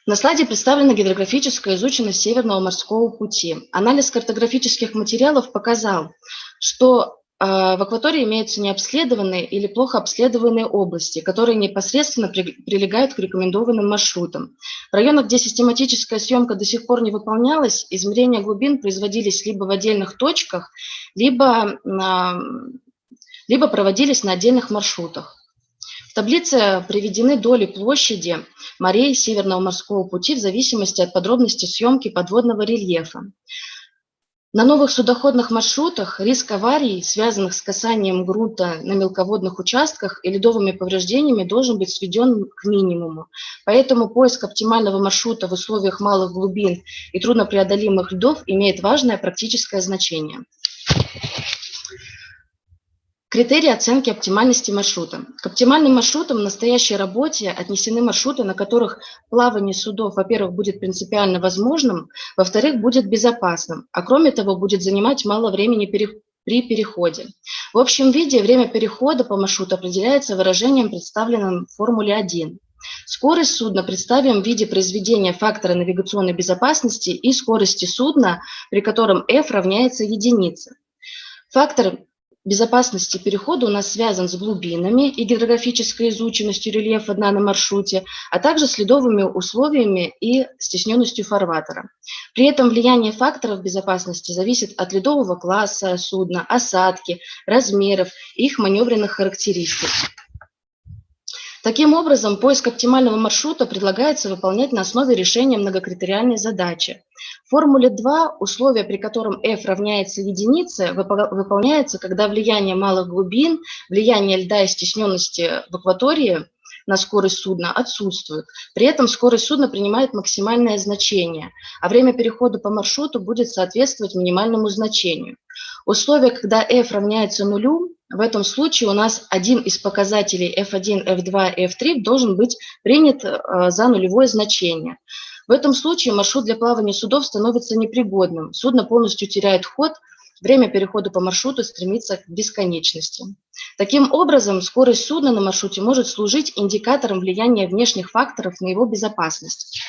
На слайде представлена гидрографическая изученность Северного морского пути. Анализ картографических материалов показал, что в акватории имеются необследованные или плохо обследованные области, которые непосредственно прилегают к рекомендованным маршрутам. В районах, где систематическая съемка до сих пор не выполнялась, измерения глубин производились либо в отдельных точках, либо проводились на отдельных маршрутах. В таблице приведены доли площади морей Северного морского пути в зависимости от подробности съемки подводного рельефа. На новых судоходных маршрутах риск аварий, связанных с касанием грунта на мелководных участках и ледовыми повреждениями, должен быть сведен к минимуму. Поэтому поиск оптимального маршрута в условиях малых глубин и труднопреодолимых льдов имеет важное практическое значение. Критерии оценки оптимальности маршрута. К оптимальным маршрутам в настоящей работе отнесены маршруты, на которых плавание судов, во-первых, будет принципиально возможным, во-вторых, будет безопасным, а кроме того, будет занимать мало времени при переходе. В общем виде время перехода по маршруту определяется выражением, представленным в формуле 1. Скорость судна представим в виде произведения фактора навигационной безопасности и скорости судна, при котором f равняется единице. Фактор безопасности перехода у нас связан с глубинами и гидрографической изученностью рельефа дна на маршруте, а также с ледовыми условиями и стесненностью фарватера. При этом влияние факторов безопасности зависит от ледового класса судна, осадки, размеров и их маневренных характеристик. Таким образом, поиск оптимального маршрута предлагается выполнять на основе решения многокритериальной задачи. В формуле 2 условие, при котором f равняется единице, выполняется, когда влияние малых глубин, влияние льда и стесненности в акватории на скорость судна отсутствует. При этом скорость судна принимает максимальное значение, а время перехода по маршруту будет соответствовать минимальному значению. Условие, когда f равняется нулю, в этом случае у нас один из показателей f1, f2 и f3 должен быть принят за нулевое значение. В этом случае маршрут для плавания судов становится непригодным, судно полностью теряет ход, время перехода по маршруту стремится к бесконечности. Таким образом, скорость судна на маршруте может служить индикатором влияния внешних факторов на его безопасность.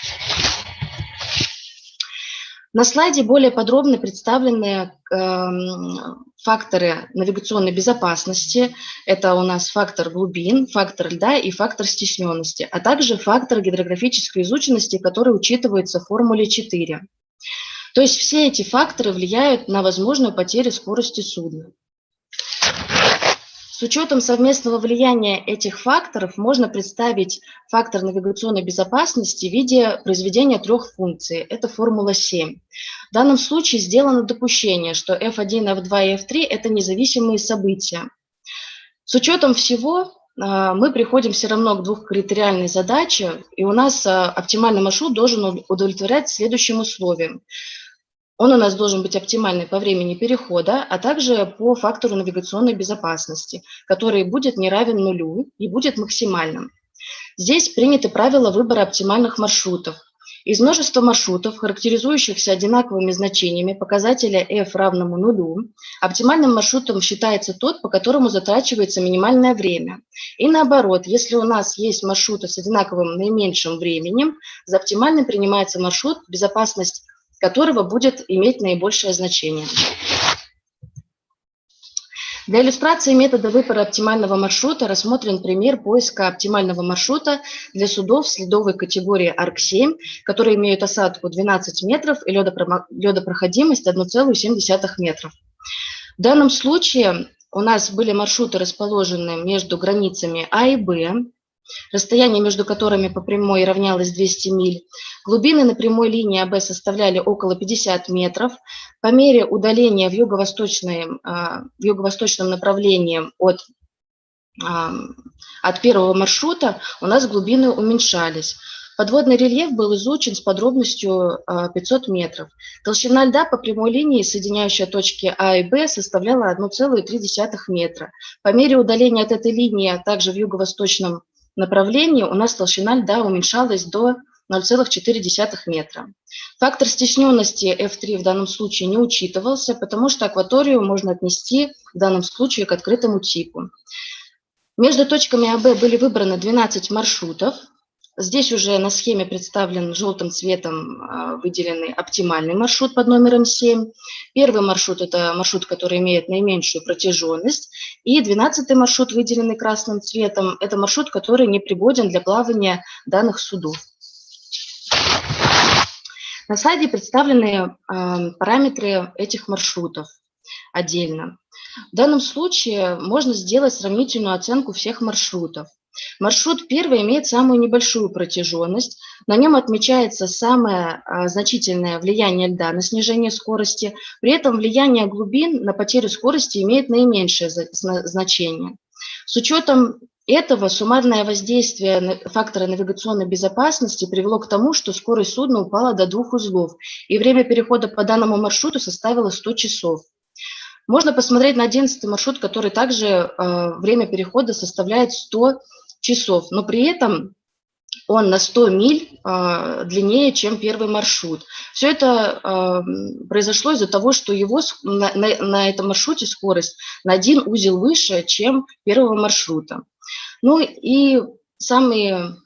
На слайде более подробно представлены факторы навигационной безопасности. Это у нас фактор глубин, фактор льда и фактор стесненности, а также фактор гидрографической изученности, который учитывается в формуле 4. То есть все эти факторы влияют на возможную потерю скорости судна. С учетом совместного влияния этих факторов можно представить фактор навигационной безопасности в виде произведения трех функций. Это формула 7. В данном случае сделано допущение, что F1, F2 и F3 – это независимые события. С учетом всего мы приходим все равно к двухкритериальной задаче, и у нас оптимальный маршрут должен удовлетворять следующим условиям. Он у нас должен быть оптимальный по времени перехода, а также по фактору навигационной безопасности, который будет не равен нулю и будет максимальным. Здесь приняты правила выбора оптимальных маршрутов. Из множества маршрутов, характеризующихся одинаковыми значениями показателя f равному нулю, оптимальным маршрутом считается тот, по которому затрачивается минимальное время. И наоборот, если у нас есть маршруты с одинаковым наименьшим временем, за оптимальным принимается маршрут, безопасность которого будет иметь наибольшее значение. Для иллюстрации метода выбора оптимального маршрута рассмотрен пример поиска оптимального маршрута для судов с ледовой категории ARC-7, которые имеют осадку 12 метров и ледопроходимость 1,7 метров. В данном случае у нас были маршруты расположены между границами А и Б, расстояние между которыми по прямой равнялось 200 миль. Глубины на прямой линии АБ составляли около 50 метров. По мере удаления в юго-восточном направлении от первого маршрута у нас глубины уменьшались. Подводный рельеф был изучен с подробностью 500 метров. Толщина льда по прямой линии, соединяющая точки А и Б, составляла 1,3 метра. По мере удаления от этой линии, а также в юго-восточном направлении, у нас толщина льда уменьшалась до 0,4 метра. Фактор стесненности F3 в данном случае не учитывался, потому что акваторию можно отнести в данном случае к открытому типу. Между точками АБ были выбраны 12 маршрутов. Здесь уже на схеме представлен желтым цветом выделенный оптимальный маршрут под номером 7. Первый маршрут – это маршрут, который имеет наименьшую протяженность. И 12-й маршрут, выделенный красным цветом, это маршрут, который не пригоден для плавания данных судов. На слайде представлены параметры этих маршрутов отдельно. В данном случае можно сделать сравнительную оценку всех маршрутов. Маршрут первый имеет самую небольшую протяженность, на нем отмечается самое значительное влияние льда на снижение скорости, при этом влияние глубин на потерю скорости имеет наименьшее значение. С учетом этого суммарное воздействие фактора навигационной безопасности привело к тому, что скорость судна упала до 2 узлов, и время перехода по данному маршруту составило 100 часов. Можно посмотреть на 11-й маршрут, который также время перехода составляет 100 часов, но при этом он на 100 миль длиннее, чем первый маршрут. Все это произошло из-за того, что его на этом маршруте скорость на 1 узел выше, чем первого маршрута. Ну и самые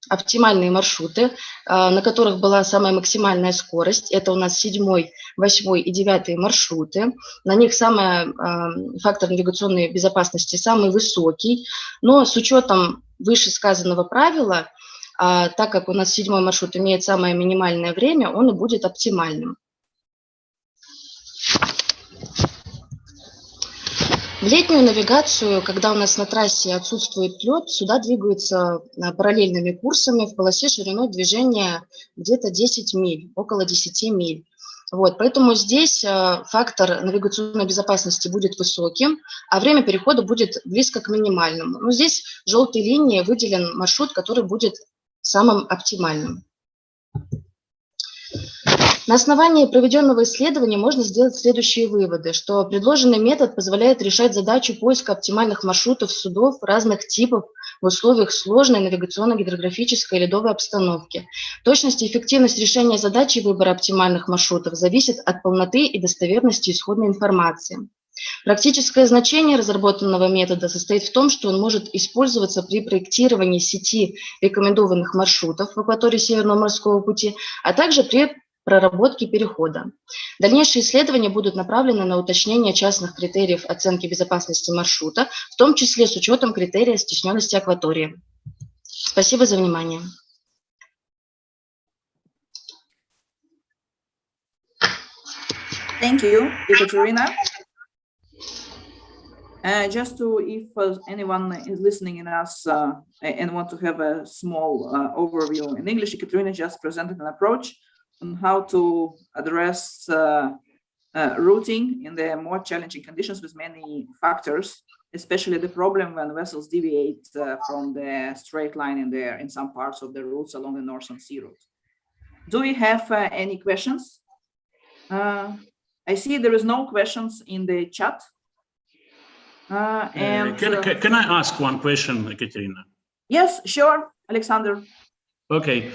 оптимальные маршруты, на которых была самая максимальная скорость, это у нас 7-й, 8-й и 9-й маршруты. На них фактор навигационной безопасности самый высокий, но с учетом вышесказанного правила, так как у нас 7-й маршрут имеет самое минимальное время, он и будет оптимальным. В летнюю навигацию, когда у нас на трассе отсутствует лед, суда двигаются параллельными курсами в полосе шириной движения где-то 10 миль, около 10 миль. Вот, поэтому здесь фактор навигационной безопасности будет высоким, а время перехода будет близко к минимальному. Но здесь желтой линией выделен маршрут, который будет самым оптимальным. На основании проведенного исследования можно сделать следующие выводы, что предложенный метод позволяет решать задачу поиска оптимальных маршрутов судов разных типов в условиях сложной навигационно-гидрографической и ледовой обстановки. Точность и эффективность решения задачи выбора оптимальных маршрутов зависит от полноты и достоверности исходной информации. Практическое значение разработанного метода состоит в том, что он может использоваться при проектировании сети рекомендованных маршрутов в акватории Северного морского пути, а также при проработке перехода. Дальнейшие исследования будут направлены на уточнение частных критериев оценки безопасности маршрута, в том числе с учетом критерия стесненности акватории. Спасибо за внимание. Thank you, Ekaterina. Just to, if anyone is listening in us and want to have a small overview in English, Ekaterina just presented an approach on how to address routing in the more challenging conditions with many factors, especially the problem when vessels deviate from the straight line in some parts of the routes along the Northern Sea route. Do we have any questions? I see there is no questions in the chat. Can I ask one question, Ekaterina? Yes, sure, Alexander. Okay,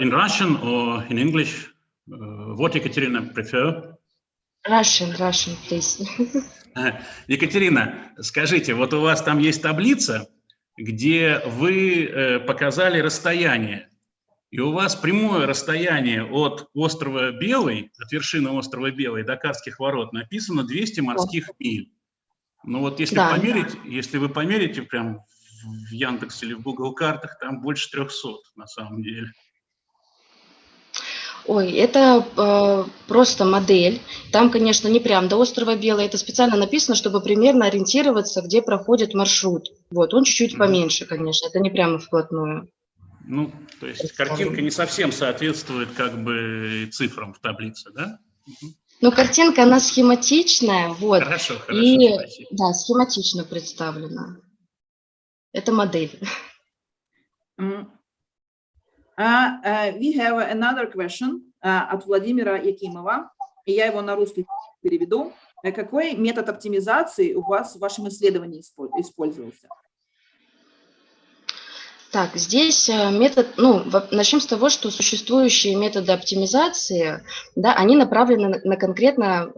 in Russian or in English, what Ekaterina prefer? Russian, please. Екатерина, скажите, вот у вас там есть таблица, где вы показали расстояние, и у вас прямое расстояние от острова Белый, от вершины острова Белый до Карских ворот написано 200 морских миль. Ну вот если померить, если вы померите прям в Яндексе или в Google картах, там больше 300 на самом деле. Ой, это просто модель. Там, конечно, не прям до острова Белый. Это специально написано, чтобы примерно ориентироваться, где проходит маршрут. Вот, он чуть-чуть поменьше, конечно. Это не прямо вплотную. Ну, то есть картинка не совсем соответствует как бы цифрам в таблице, да? Ну, картинка, она схематичная, вот. Хорошо, и, спасибо. да, схематично представлена. Это модель. We have another question от Владимира Якимова, и я его на русский переведу. Какой метод оптимизации у вас в вашем исследовании использовался? Так, здесь метод, ну, начнем с того, что существующие методы оптимизации, да, они направлены на конкретно,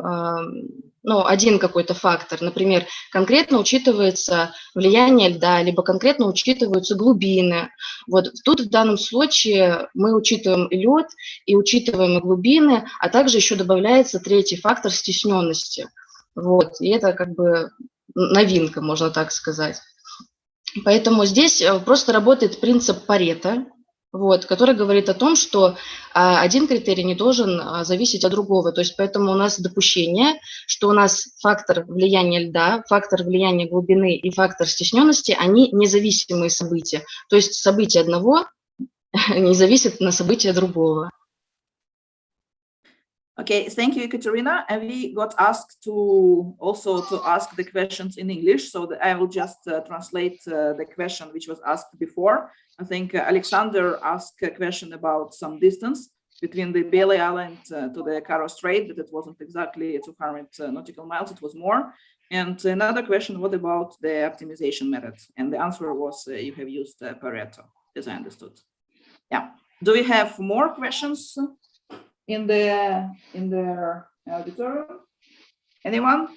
ну, один какой-то фактор. Например, конкретно учитывается влияние льда, либо конкретно учитываются глубины. Вот тут в данном случае мы учитываем и лед, и учитываем и глубины, а также еще добавляется третий фактор стесненности. Вот, и это как бы новинка, можно так сказать. Поэтому здесь просто работает принцип Парето, вот, который говорит о том, что один критерий не должен зависеть от другого. То есть поэтому у нас допущение, что у нас фактор влияния льда, фактор влияния глубины и фактор стесненности, они независимые события. То есть событие одного не зависит на событие другого. Okay, thank you, Ekaterina. And we got asked to ask the questions in English, so that I will just translate the question which was asked before. I think Alexander asked a question about some distance between the Belay Island to the Karo Strait, that it wasn't exactly 200 nautical miles, it was more. And another question, what about the optimization method? And the answer was you have used Pareto, as I understood. Yeah. Do we have more questions in the auditorium? Anyone?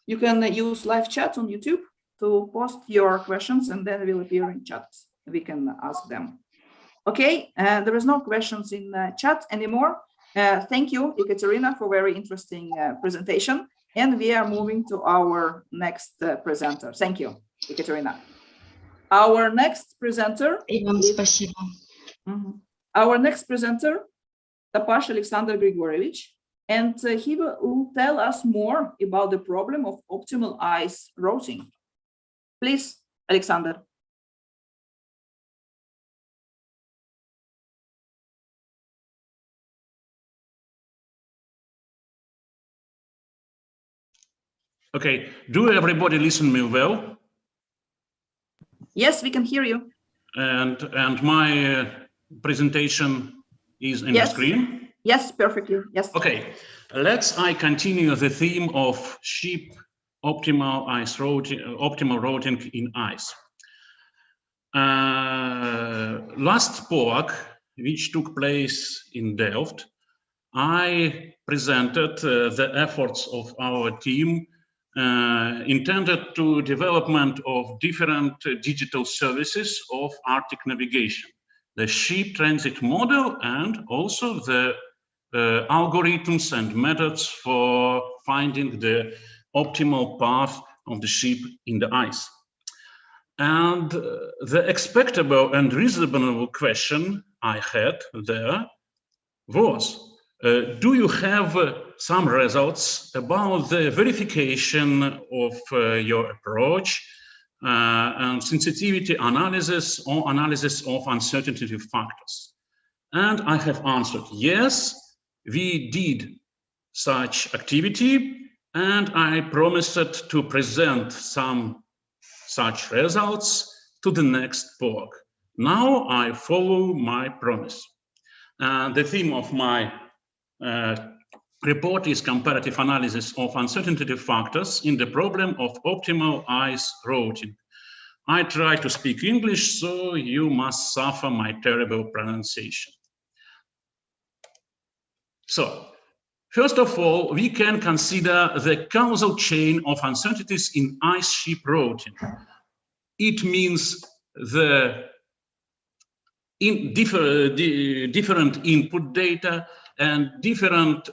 You can use live chat on YouTube to post your questions, and then will appear in chat. We can ask them. Okay, there is no questions in chat anymore. Thank you, Ekaterina, for very interesting presentation. And we are moving to our next presenter. Thank you, Ekaterina. Our next presenter. Спасибо. Our next presenter, Tapash Alexander Grigorievich, and he will tell us more about the problem of optimal ice routing. Please, Alexander. Okay, do everybody listen me well? Yes, we can hear you. And my presentation is in the screen? Yes, perfectly, yes. Okay, I continue the theme of ship optimal routing in ice. Last POAC, which took place in Delft, I presented the efforts of our team intended to development of different digital services of Arctic navigation, the ship transit model, and also the algorithms and methods for finding the optimal path of the ship in the ice. And the expectable and reasonable question I had there was, do you have some results about the verification of your approach and sensitivity analysis or analysis of uncertainty factors? And I have answered, yes, we did such activity, and I promised to present some such results to the next POAC. Now I follow my promise. The theme of my report is comparative analysis of uncertainty factors in the problem of optimal ice routing. I try to speak English, so you must suffer my terrible pronunciation. So, first of all, we can consider the causal chain of uncertainties in ice ship routing. It means the different input data and different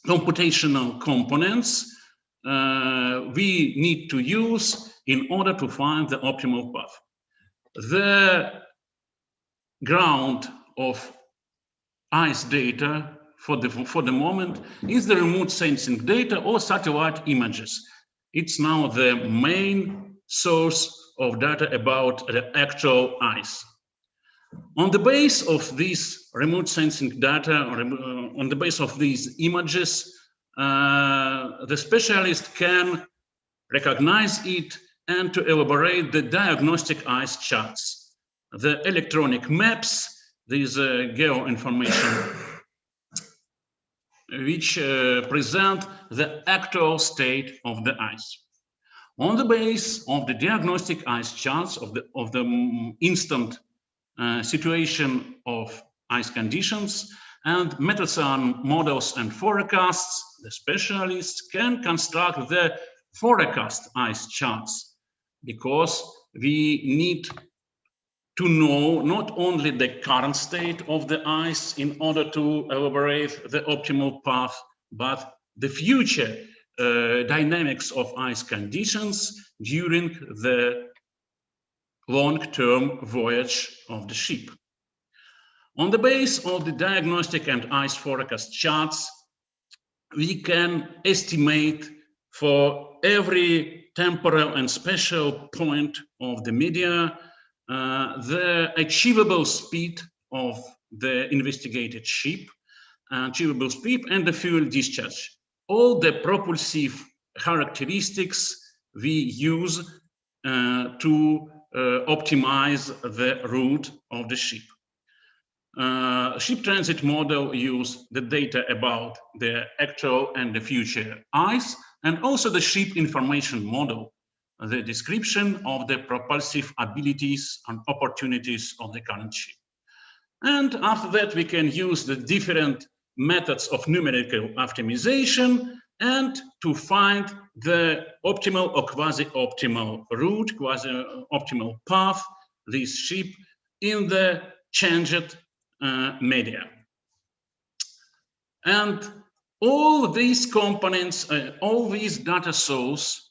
computational components we need to use in order to find the optimal path. The ground of ice data for the moment is the remote sensing data or satellite images. It's now the main source of data about the actual ice. On the base of this remote sensing data, on the base of these images, the specialist can recognize it and to elaborate the diagnostic ice charts, the electronic maps, these geo information which present the actual state of the ice. On the base of the diagnostic ice charts of the instant situation of ice conditions and Meteoscience models and forecasts, the specialists can construct the forecast ice charts, because we need to know not only the current state of the ice in order to elaborate the optimal path, but the future dynamics of ice conditions during the long-term voyage of the ship. On the base of the diagnostic and ice forecast charts, we can estimate for every temporal and spatial point of the media the achievable speed of the investigated ship, achievable speed, and the fuel discharge. All the propulsive characteristics we use to optimize the route of the ship. Ship transit model use the data about the actual and the future ice, and also the ship information model, the description of the propulsive abilities and opportunities of the current ship. And after that, we can use the different methods of numerical optimization and to find the optimal or quasi-optimal route, quasi-optimal path, this ship in the changed media. And all these components, all these data sources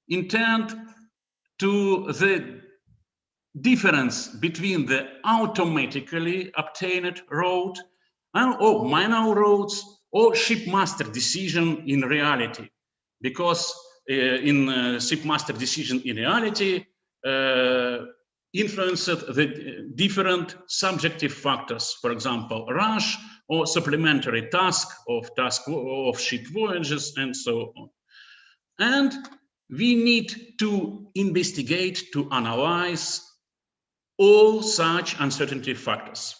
intend to the difference between the automatically obtained route or manual routes or shipmaster decision in reality, because in shipmaster decision in reality influenced the different subjective factors, for example, rush or supplementary task of ship voyages and so on. And we need to investigate, to analyze all such uncertainty factors.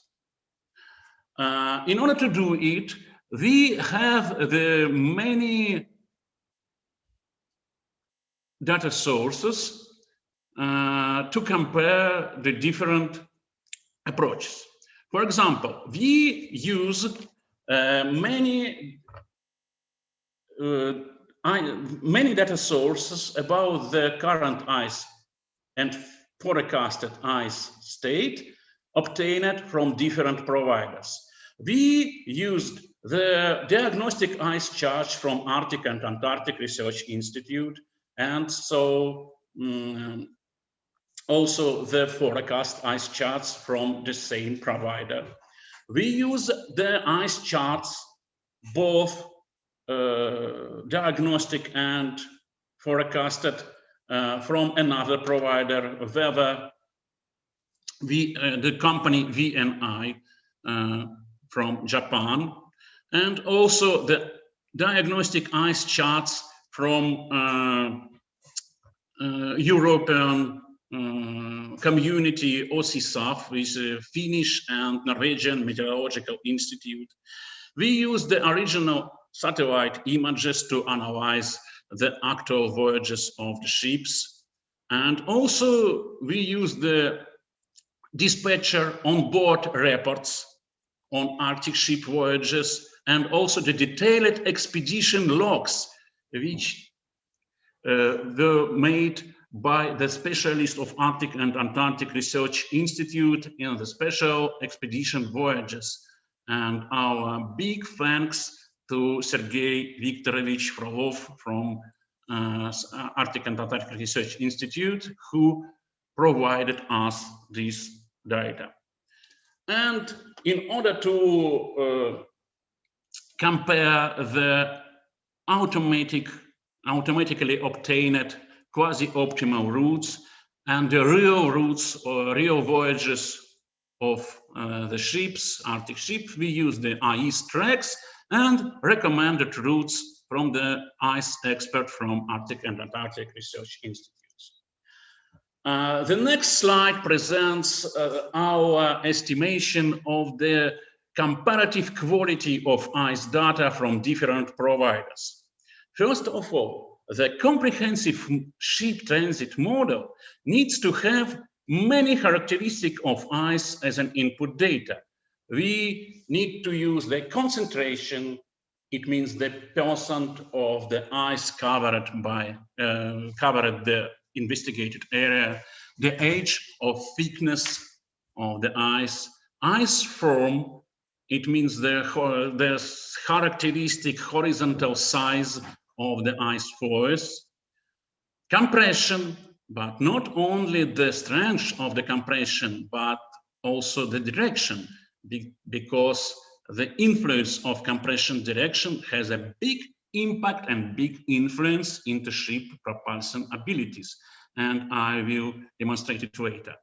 In order to do it, we have the many data sources to compare the different approaches. For example, we use many data sources about the current ice and forecasted ice state obtained from different providers. We used the diagnostic ice charts from Arctic and Antarctic Research Institute, and so also the forecast ice charts from the same provider. We use the ice charts, both diagnostic and forecasted, from another provider, whether the company VNI from Japan, and also the diagnostic ice charts from European community OSISAF, with Finnish and Norwegian Meteorological Institute. We use the original satellite images to analyze the actual voyages of the ships. And also we use the dispatcher on-board reports on Arctic ship voyages, and also the detailed expedition logs, which were made by the specialists of Arctic and Antarctic Research Institute in the special expedition voyages. And our big thanks to Sergei Viktorovich Frolov from Arctic and Antarctic Research Institute, who provided us this data. And in order to compare the automatically obtained quasi-optimal routes and the real routes or real voyages of the ships, Arctic ships, we use the ICE tracks and recommended routes from the ice expert from Arctic and Antarctic Research Institutes. The next slide presents our estimation of the comparative quality of ice data from different providers. First of all, the comprehensive ship transit model needs to have many characteristics of ice as an input data. We need to use the concentration. It means the percent of the ice covered by covered the investigated area, the age of thickness of the ice form. It means the characteristic horizontal size of the ice floes, compression, but not only the strength of the compression, but also the direction, because the influence of compression direction has a big impact and big influence into ship propulsion abilities. And I will demonstrate it later.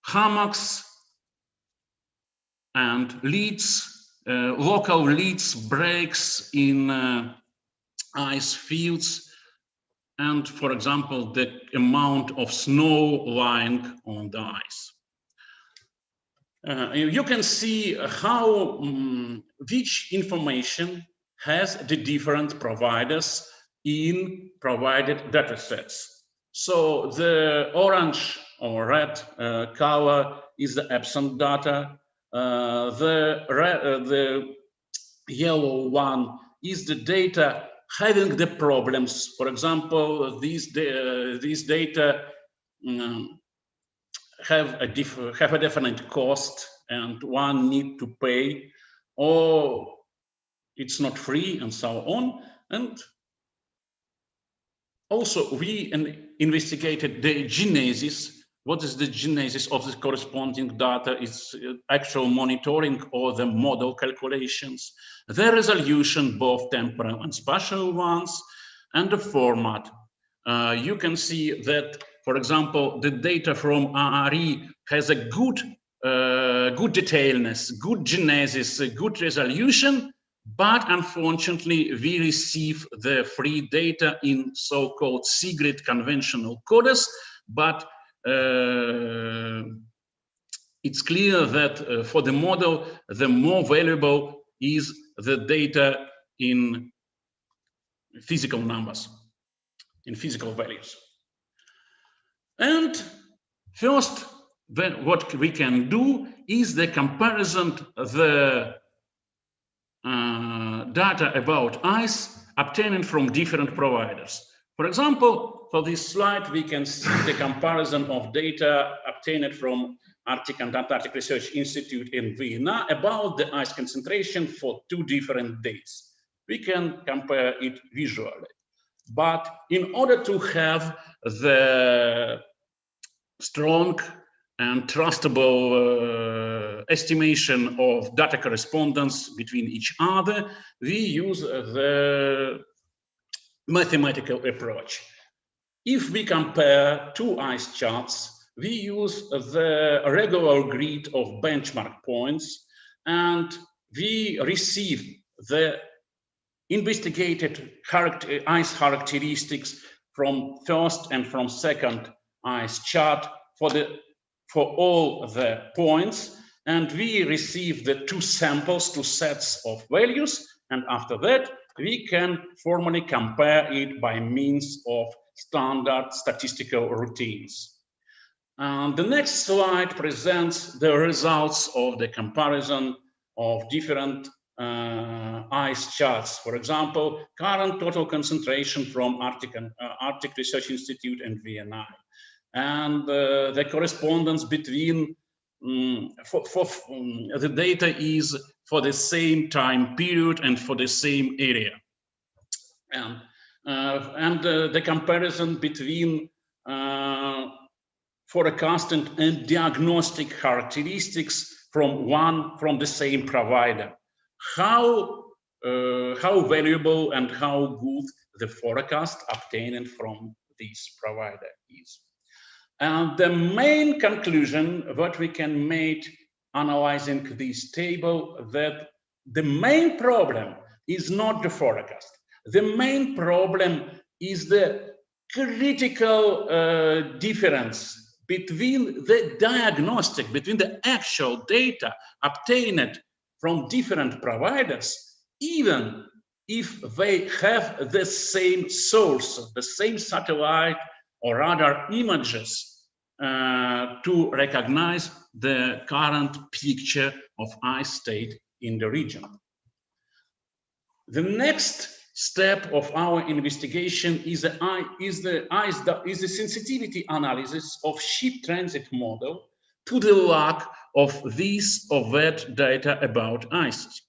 Hammocks and leads, local leads, breaks in ice fields, and for example, the amount of snow lying on the ice. You can see how which information has the different providers in provided data sets. So the orange or red color is the absent data. The yellow one is the data having the problems. For example, these data have a definite cost and one need to pay, or it's not free, and so on. And also we investigated the genesis. What is the genesis of the corresponding data? It's actual monitoring or the model calculations, the resolution, both temporal and spatial ones, and the format. You can see that, for example, the data from ARE has a good detailness, good genesis, a good resolution, but unfortunately we receive the free data in so-called SIGRID conventional coders, but it's clear that for the model, the more valuable is the data in physical numbers, in physical values. And first, what we can do is the comparison of the data about ice obtained from different providers. For example, for this slide, we can see the comparison of data obtained from Arctic and Antarctic Research Institute in Vienna about the ice concentration for 2 different days. We can compare it visually. But in order to have the strong and trustable estimation of data correspondence between each other, we use the mathematical approach. If we compare 2 ice charts, we use the regular grid of benchmark points, and we receive the investigated ice characteristics from first and from second ice chart for all the points, and we receive the 2 samples, 2 sets of values, and after that we can formally compare it by means of standard statistical routines. The next slide presents the results of the comparison of different ice charts. For example, current total concentration from Arctic Research Institute and VNI, and the correspondence between the data is for the same time period and for the same area, and the comparison between forecasting and diagnostic characteristics from the same provider. How valuable and how good the forecast obtained from this provider is. And the main conclusion what we can make analyzing this table, that the main problem is not the forecast. The main problem is the critical difference between the diagnostic, between the actual data obtained from different providers, even if they have the same source, the same satellite or radar images to recognize the current picture of ice state in the region. The next step of our investigation is the sensitivity analysis of ship transit model to the lack of this or that data about ice.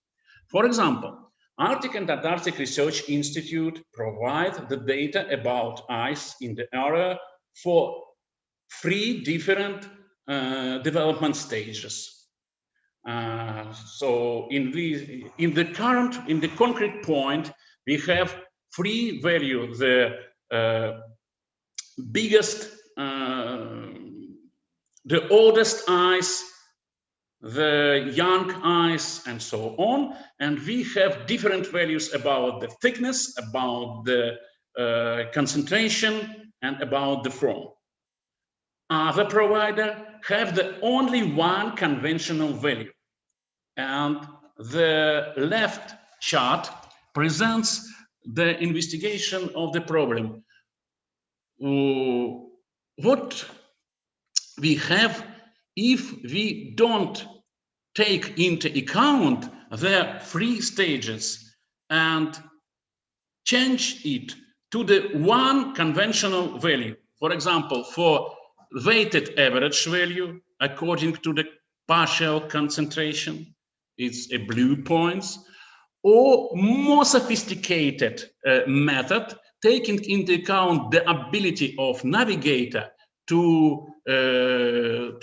For example, Arctic and Antarctic Research Institute provide the data about ice in the area for 3 different development stages. So in the concrete point, we have 3 values: the biggest, the oldest ice, the young ice, and so on. And we have different values about the thickness, about the concentration, and about the form. Other provider have the only one conventional value. And the left chart presents the investigation of the problem. What we have if we don't take into account the 3 stages and change it to the one conventional value. For example, for weighted average value according to the partial concentration, it's a blue points, or more sophisticated method taking into account the ability of navigator to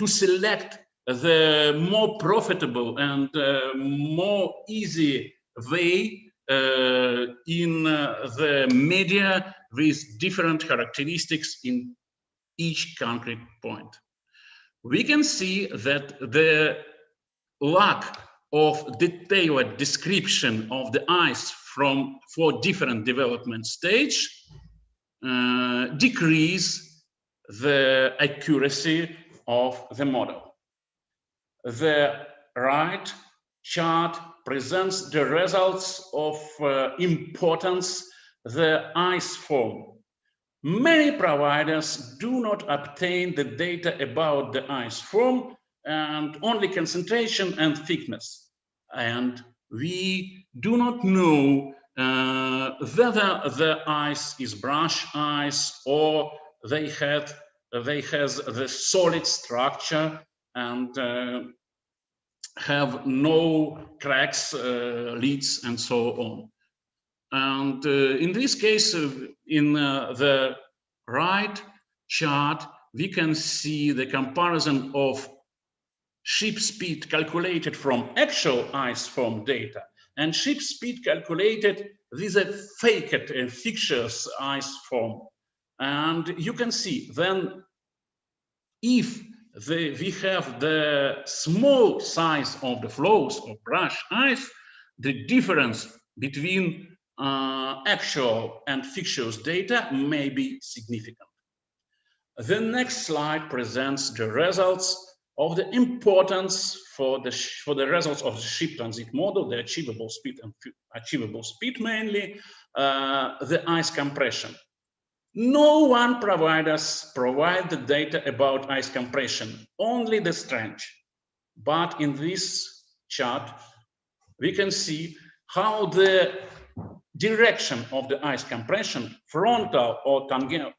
select the more profitable and more easy way in the media with different characteristics in each concrete point. We can see that the lack of detailed description of the ice for different development stage decrease the accuracy of the model. The right chart presents the results of importance, the ice form. Many providers do not obtain the data about the ice form and only concentration and thickness. And we do not know whether the ice is brush ice or they has the solid structure and have no cracks, leads, and so on. And in this case, in the right chart, we can see the comparison of ship speed calculated from actual ice form data and ship speed calculated with a faked and fictitious ice form. And you can see then if we have the small size of the flows of brush ice, the difference between actual and fictitious data may be significant. The next slide presents the results of the importance for the results of the ship transit model, the achievable speed and achievable speed mainly, the ice compression. No one providers provide the data about ice compression, only the strength. But in this chart, we can see how the direction of the ice compression, frontal or tangential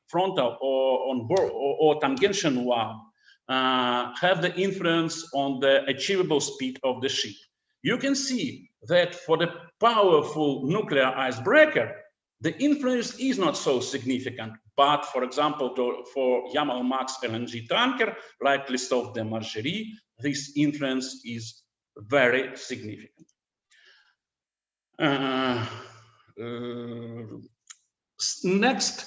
one, have the influence on the achievable speed of the ship. You can see that for the powerful nuclear icebreaker, the influence is not so significant, but for example, for Yamal Max LNG tanker, like Christophe de Margerie, this influence is very significant. Next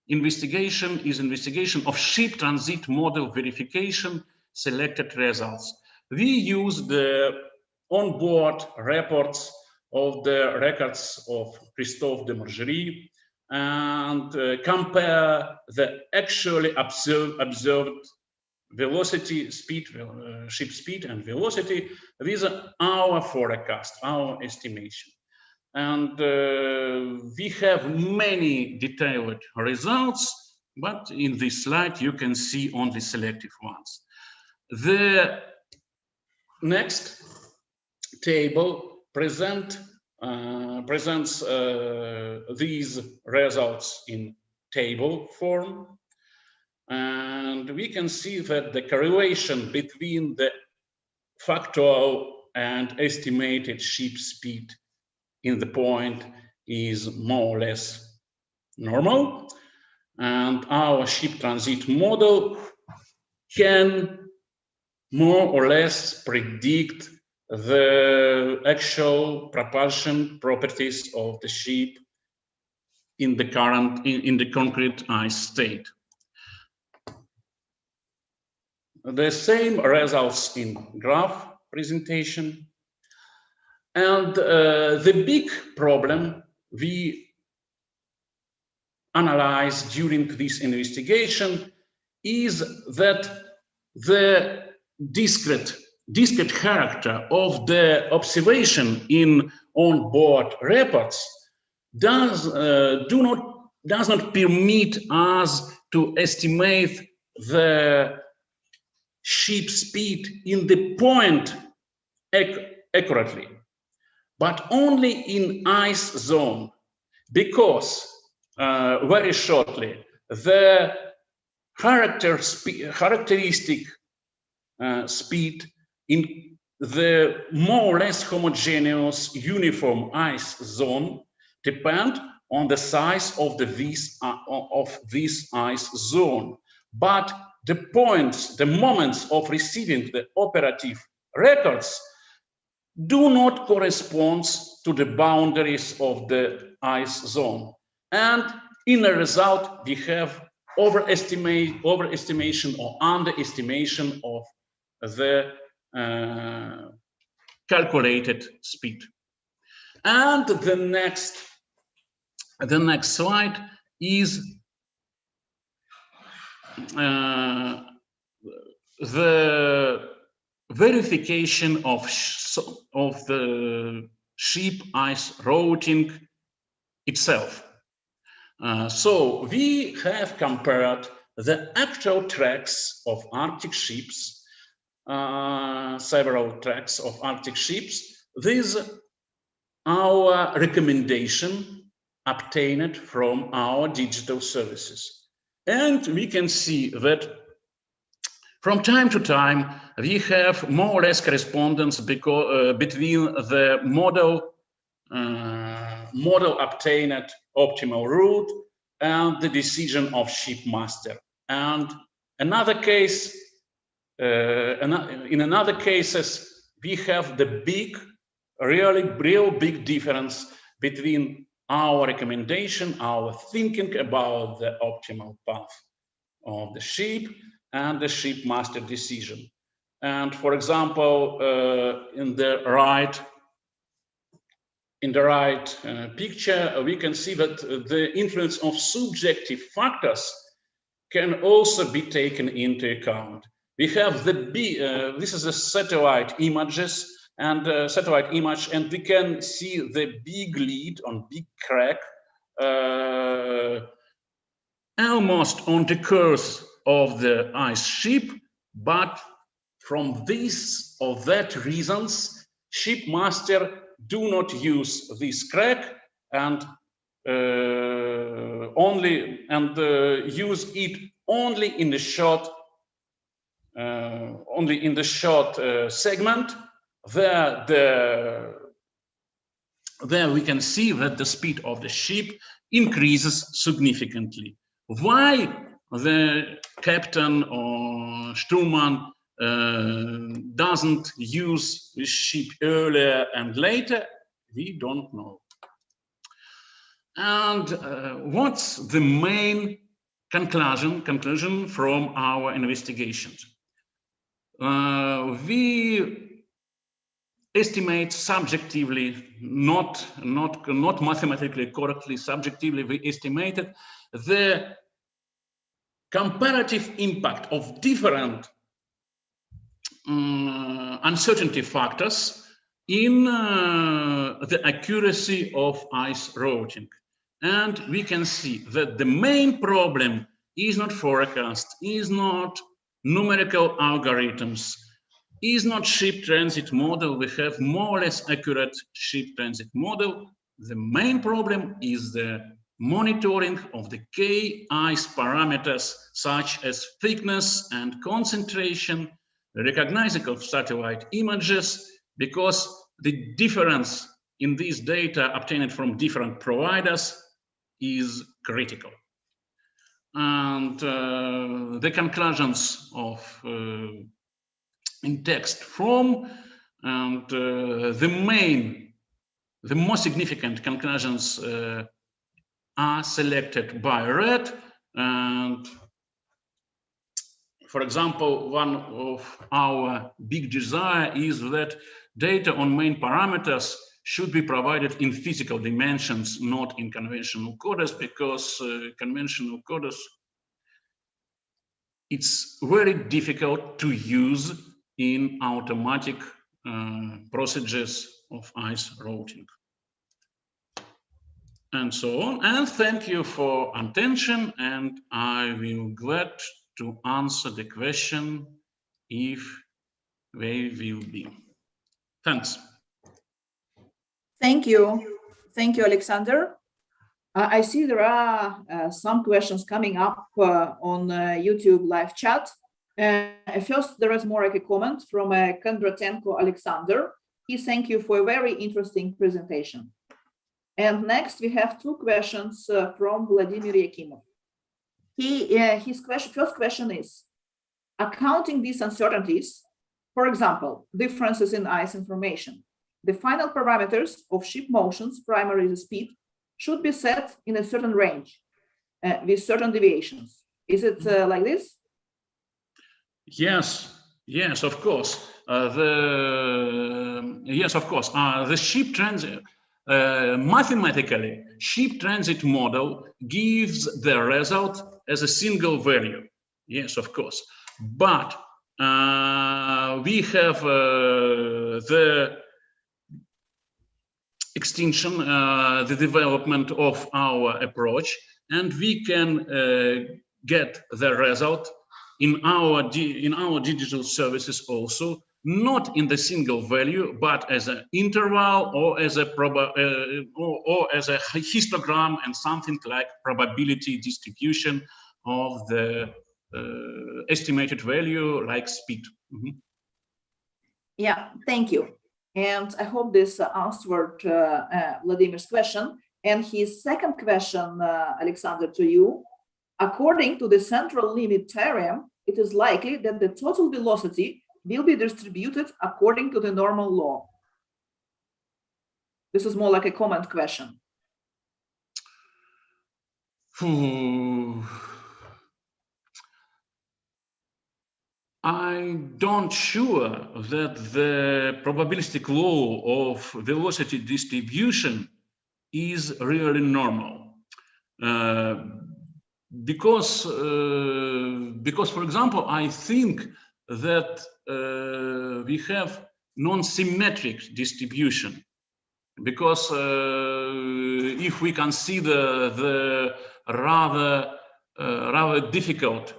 investigation is investigation of ship transit model verification selected results. We use the onboard reports of the records of Christophe de Margerie and compare the actually observed velocity, speed, ship speed and velocity with our forecast, our estimation. And we have many detailed results, but in this slide you can see only selective ones. The next table presents these results in table form, and we can see that the correlation between the factual and estimated ship speed in the point is more or less normal, and our ship transit model can more or less predict the actual propulsion properties of the ship in the concrete ice state. The same results in graph presentation. And the big problem we analyzed during this investigation is that the discrete character of the observation in onboard reports does not permit us to estimate the ship speed in the point accurately, but only in ice zone, because very shortly the characteristic speed in the more or less homogeneous uniform ice zone depend on the size of this ice zone. But the points, the moments of receiving the operative records do not correspond to the boundaries of the ice zone. And in the result, we have overestimation or underestimation of the calculated speed. And the next slide is the verification of the ship ice routing itself. So we have compared the actual tracks of Arctic ships, several tracks of Arctic ships, with our recommendation obtained from our digital services. And we can see that from time to time, we have more or less correspondence between the model obtained optimal route and the decision of shipmaster. And another case, in another cases, we have the real big difference between our recommendation, our thinking about the optimal path of the ship and the shipmaster decision. And for example, in the right picture, we can see that the influence of subjective factors can also be taken into account. We have this is a satellite images and satellite image, and we can see the big lead on big crack almost on the course of the ice ship, but from this or that reasons, shipmaster do not use this crack and use it only in the short segment. There we can see that the speed of the ship increases significantly. Why the captain or Sturman doesn't use the ship earlier and later, we don't know. And what's the main conclusion from our investigations? We estimate subjectively, not mathematically correctly, subjectively, we estimated the comparative impact of different uncertainty factors in the accuracy of ice routing. And we can see that the main problem is not forecast, is not numerical algorithms, is not ship transit model. We have more or less accurate ship transit model. The main problem is the monitoring of the key ice parameters such as thickness and concentration, recognizing of satellite images, because the difference in these data obtained from different providers is critical. And the conclusions of in text form, and the most significant conclusions are selected by red. And for example, one of our big desire is that data on main parameters should be provided in physical dimensions, not in conventional coders, because conventional coders, it's very difficult to use in automatic procedures of ice routing. And so on. And thank you for attention. And I will be glad to answer the question if they will be. Thanks. Thank you. Thank you, Alexander. I see there are some questions coming up on YouTube live chat. First, there is more like a comment from Kondratenko Alexander. He thank you for a very interesting presentation. And next, we have two questions from Vladimir Yakimov. His first question is, accounting these uncertainties, for example, differences in ice information, the final parameters of ship motions, primarily the speed, should be set in a certain range with certain deviations. Is it like this? Yes, of course. The ship transit, mathematically, ship transit model gives the result as a single value. Yes, of course. But we have the extension, the development of our approach, and we can get the result in our digital services also not in the single value, but as an interval or as a or as a histogram and something like probability distribution of the estimated value, like speed. Mm-hmm. Yeah, thank you. And I hope this answered Vladimir's question. And his second question, Alexander, to you. According to the central limit theorem, it is likely that the total velocity will be distributed according to the normal law. This is more like a comment question. I'm not sure that the probabilistic law of velocity distribution is really normal. Because, for example, I think that we have non-symmetric distribution. Because if we consider the rather difficult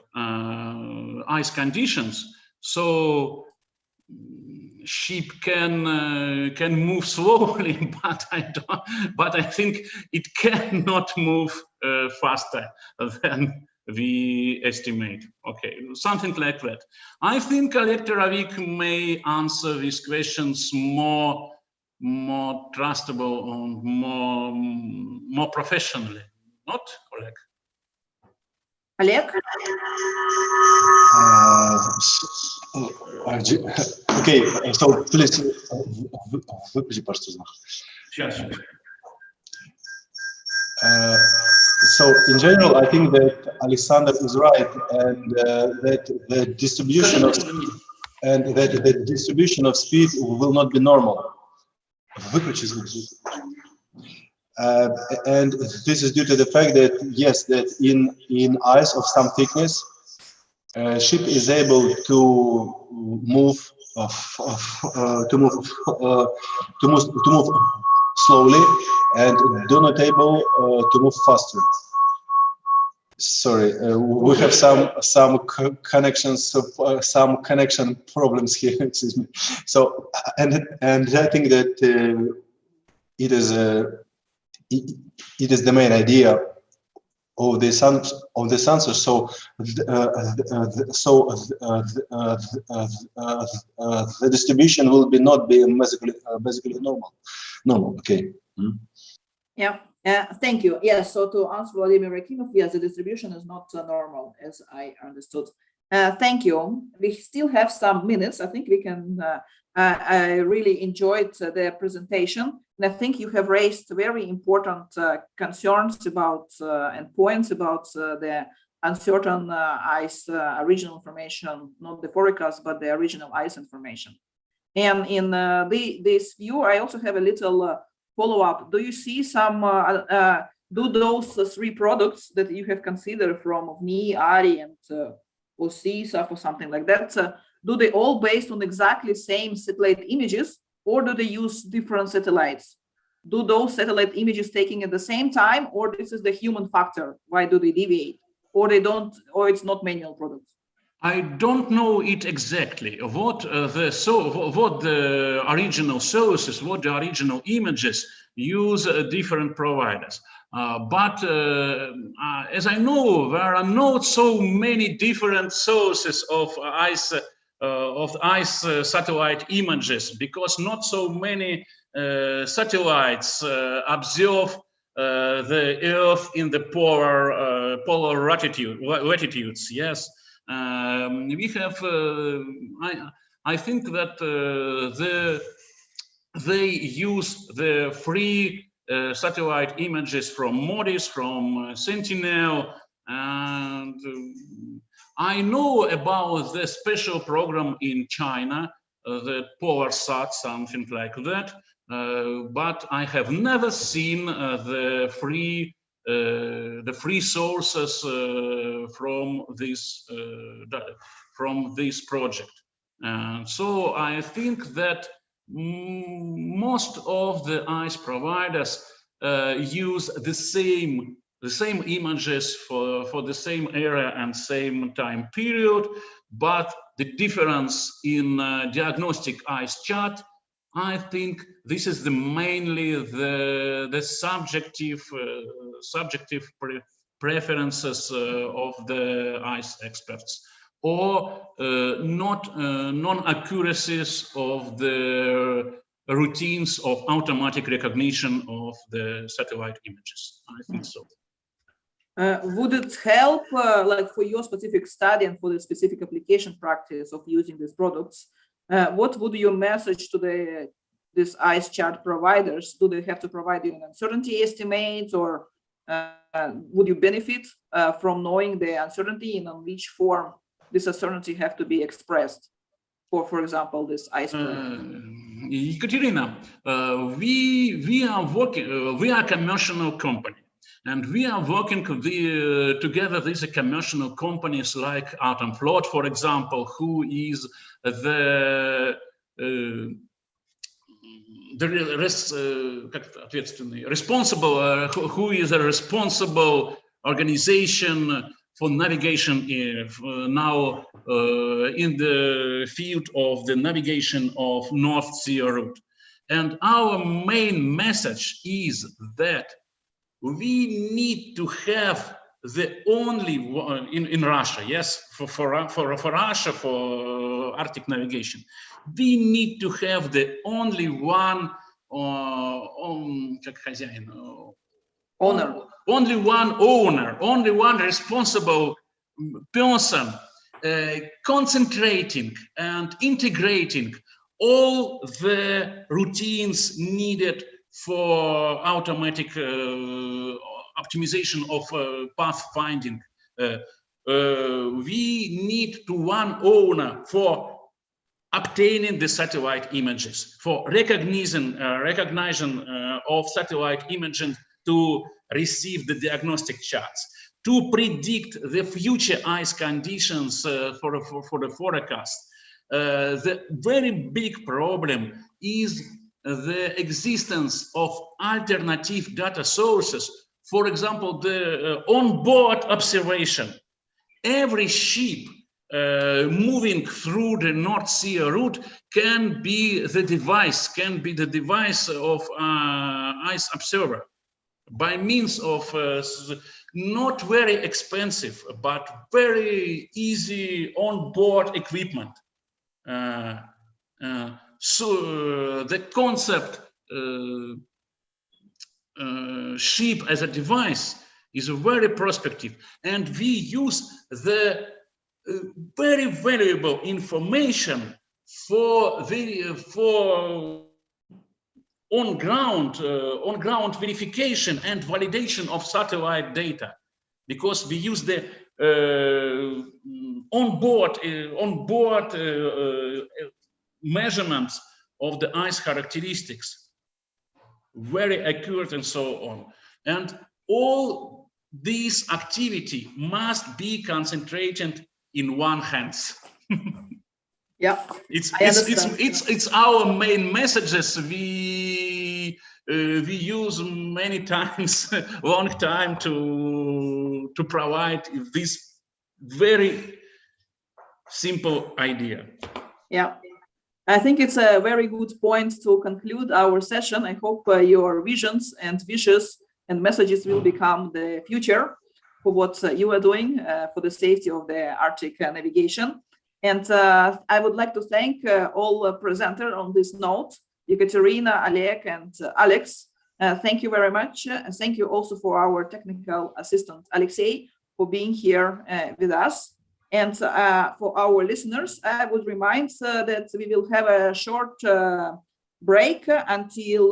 ice conditions, so ship can move slowly, but I think it cannot move faster than we estimate. Okay, something like that. I think Oleg Teravik may answer these questions more trustable and more professionally. Not Oleg? Oleg? Okay, so please, выпади, пожалуйста, знак. Сейчас. So in general, I think that Alexander is right, and that the distribution of speed will not be normal. And this is due to the fact that yes, that in ice of some thickness, ship is able to move slowly and do not able to move faster. Sorry, we have some connections, some connection problems here. Excuse me. So and I think that it is the main idea of this answer. So the distribution will not be basically normal. Okay. Mm-hmm. Yeah. Thank you. Yes. So to answer Vladimir Rakimov, yes, the distribution is not normal, as I understood. Thank you. We still have some minutes. I think we can. I really enjoyed the presentation, and I think you have raised very important concerns about and points about the uncertain ice original information, not the forecast, but the original ice information. And in this view, I also have a little follow-up. Do you see some, do those three products that you have considered from OVNI, ARI, and OSISA or something like that, do they all based on exactly same satellite images, or do they use different satellites? Do those satellite images taken at the same time, or this is the human factor? Why do they deviate? Or they don't, or it's not manual products? I don't know it exactly. What the original sources, what the original images use different providers. But as I know, there are not so many different sources of ice satellite images, because not so many satellites observe the Earth in the polar latitudes. Yes. We have, I think that they use the free satellite images from MODIS, from Sentinel, and I know about the special program in China, the PolarSat, something like that, but I have never seen the free sources from this project. So I think that most of the ice providers use the same images for the same area and same time period, but the difference in diagnostic ice chart, I think this is mainly the subjective preferences of the ice experts, or non-accuracies of the routines of automatic recognition of the satellite images. I think so. Would it help, like for your specific study and for the specific application practice of using these products? What would your message to these ice chart providers? Do they have to provide you an uncertainty estimate, or would you benefit from knowing the uncertainty and on which form this uncertainty have to be expressed? For example, this ice. Ekaterina, we are working. We are a commercial company. And we are working together with commercial companies like Atomflot, for example, who is a responsible organization for navigation now in the field of the navigation of North Sea route. And our main message is that we need to have the only one in Russia, yes, for Russia, for Arctic navigation. We need to have the only one owner, only one responsible person concentrating and integrating all the routines needed for automatic optimization of path finding. We need to one owner for obtaining the satellite images, for recognition of satellite images to receive the diagnostic charts, to predict the future ice conditions for the forecast. The very big problem is the existence of alternative data sources. For example, the onboard observation. Every ship moving through the North Sea route can be the device of ice observer by means of not very expensive but very easy onboard equipment. So the concept ship as a device is very prospective, and we use the very valuable information for on-ground verification and validation of satellite data, because we use the onboard measurements of the ice characteristics, very accurate and so on. And all this activity must be concentrated in one hands. Yeah, it's our main messages. We use many times, long time to provide this very simple idea. Yeah, I think it's a very good point to conclude our session. I hope your visions and wishes and messages will become the future for what you are doing for the safety of the Arctic navigation. And I would like to thank all presenters on this note, Ekaterina, Oleg, and Alex. Thank you very much. And thank you also for our technical assistant, Alexei, for being here with us. And for our listeners, I would remind that we will have a short break until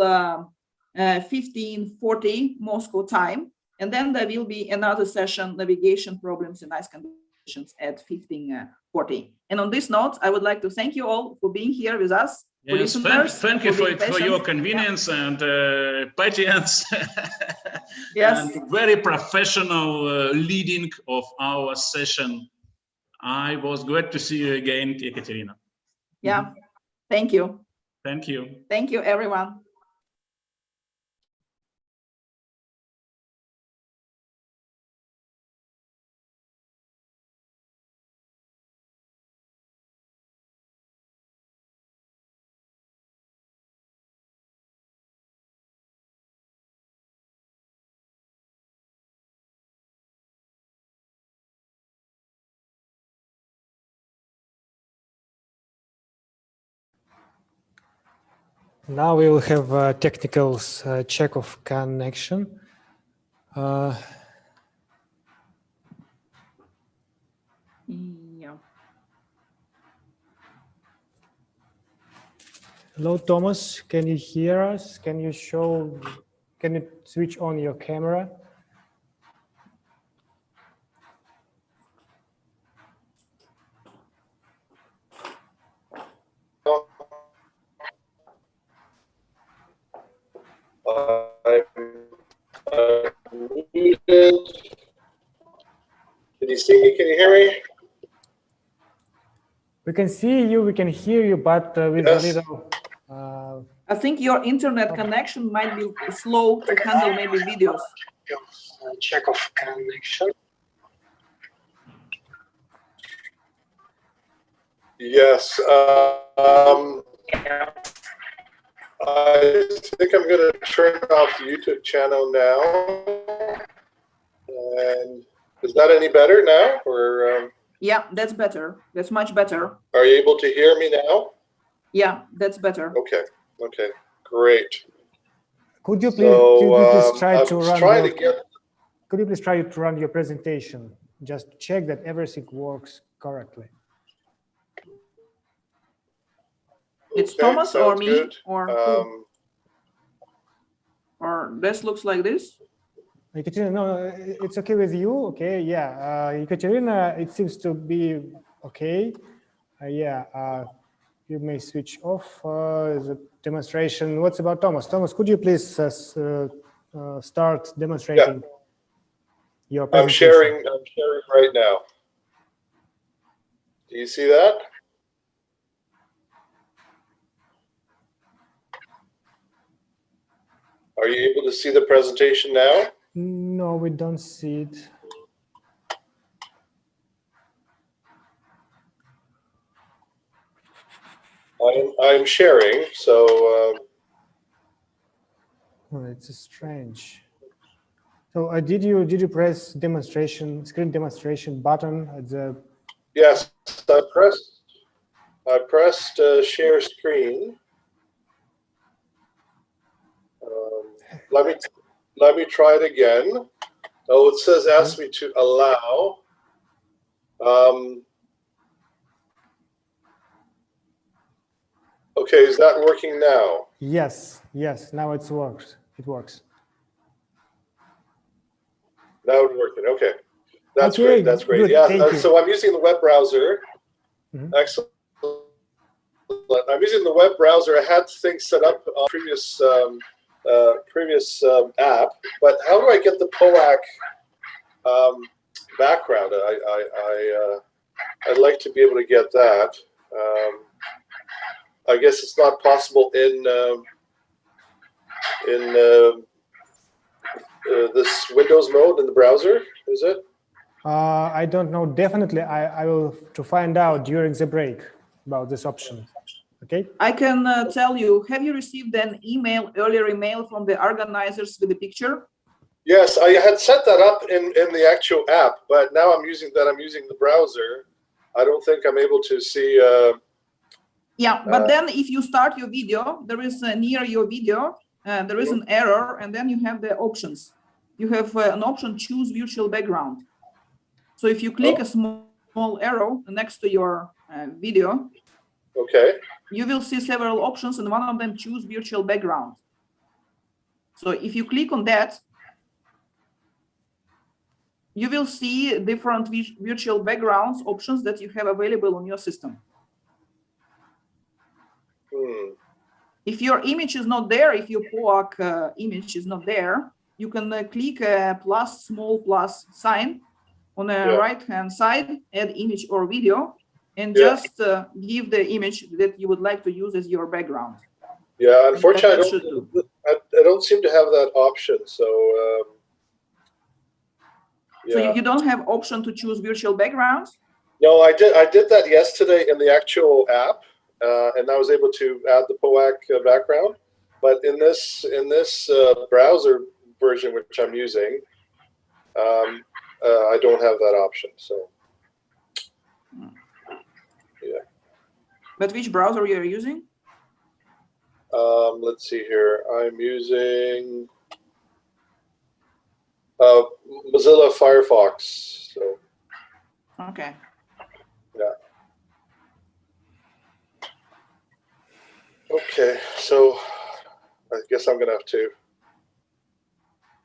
15:40 Moscow time. And then there will be another session, navigation problems in ice conditions, at 15:40. And on this note, I would like to thank you all for being here with us. Yes, thank you for your convenience and patience. Yes. And very professional leading of our session. I was glad to see you again, Ekaterina. Yeah, thank you. Thank you. Thank you, everyone. Now we will have a technical check of connection. Yeah. Hello, Thomas. Can you hear us? Can you switch on your camera? Can you see me? Can you hear me? We can see you, we can hear you, but with Yes. a little. I think your internet connection might be slow to handle maybe videos. Check of connection. Yes. I think I'm going to turn off the YouTube channel now. And is that any better now? Or Yeah, that's better. That's much better. are you able to hear me now? Yeah, that's better. Okay. Okay. Great. Could you please try to run? Trying to get. Could you please try to run your presentation? Just check that everything works correctly. It's Okay, Thomas or sounds me good. or who? Or this looks like this. Ekaterina, no, it's okay with you. Okay, yeah. Ekaterina, it seems to be okay. Yeah, you may switch off the demonstration. What's about Thomas? Thomas, could you please start demonstrating your presentation? I'm sharing right now. Do you see that? Are you able to see the presentation now? No, we don't see it. I'm sharing, so. Oh, it's strange. So did you press screen demonstration button at the? Yes, I pressed share screen. Let me try it again. Oh, it says ask me to allow. Okay, is that working now? Yes, now it works. It works. Now it's working. Okay, that's Okay, great. That's great. good, Yeah. So I'm using the web browser. Mm-hmm. Excellent. I'm using the web browser. I had things set up on previous app, but how do I get the POAC background? I'd like to be able to get that. I guess it's not possible in this Windows mode in the browser, is it? I don't know. Definitely, I will to find out during the break about this option. Okay. I can tell you, have you received an earlier email from the organizers with the picture? Yes, I had set that up in the actual app, but now I'm using the browser. I don't think I'm able to see. Yeah, but then if you start your video, there is near your video, there is an error, and then you have the options. You have an option, choose virtual background. So if you click a small arrow next to your video, okay, you will see several options, and one of them choose virtual background. So if you click on that, you will see different virtual backgrounds options that you have available on your system. If your image is not there, if your POAC image is not there, you can click a small plus sign on the right-hand side, add image or video, and just give the image that you would like to use as your background. Yeah, unfortunately, I don't seem to have that option. So, so you don't have option to choose virtual backgrounds? No, I did that yesterday in the actual app, and I was able to add the POAC background. But in this browser version, which I'm using, I don't have that option. So, yeah. But which browser you're using? let's see here. I'm using Mozilla Firefox. So Okay. yeah. Okay, so I guess I'm gonna have to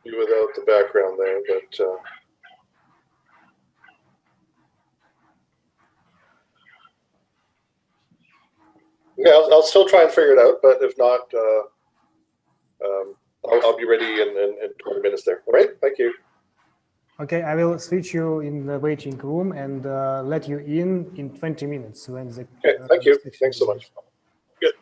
do without the background there, but yeah, I'll still try and figure it out. But if not, I'll be ready in 20 minutes there. All right, thank you. Okay, I will switch you in the waiting room and let you in 20 minutes when the. Okay, thank you. Thanks so much. Good.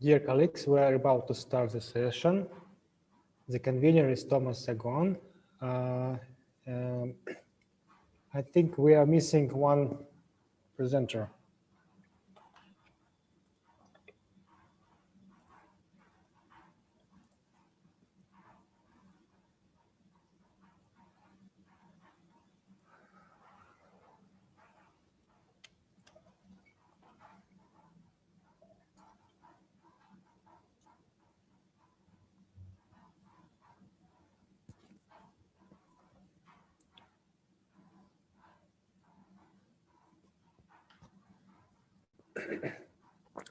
Dear colleagues, we are about to start the session. The convener is Thomas Sagon. I think we are missing one presenter.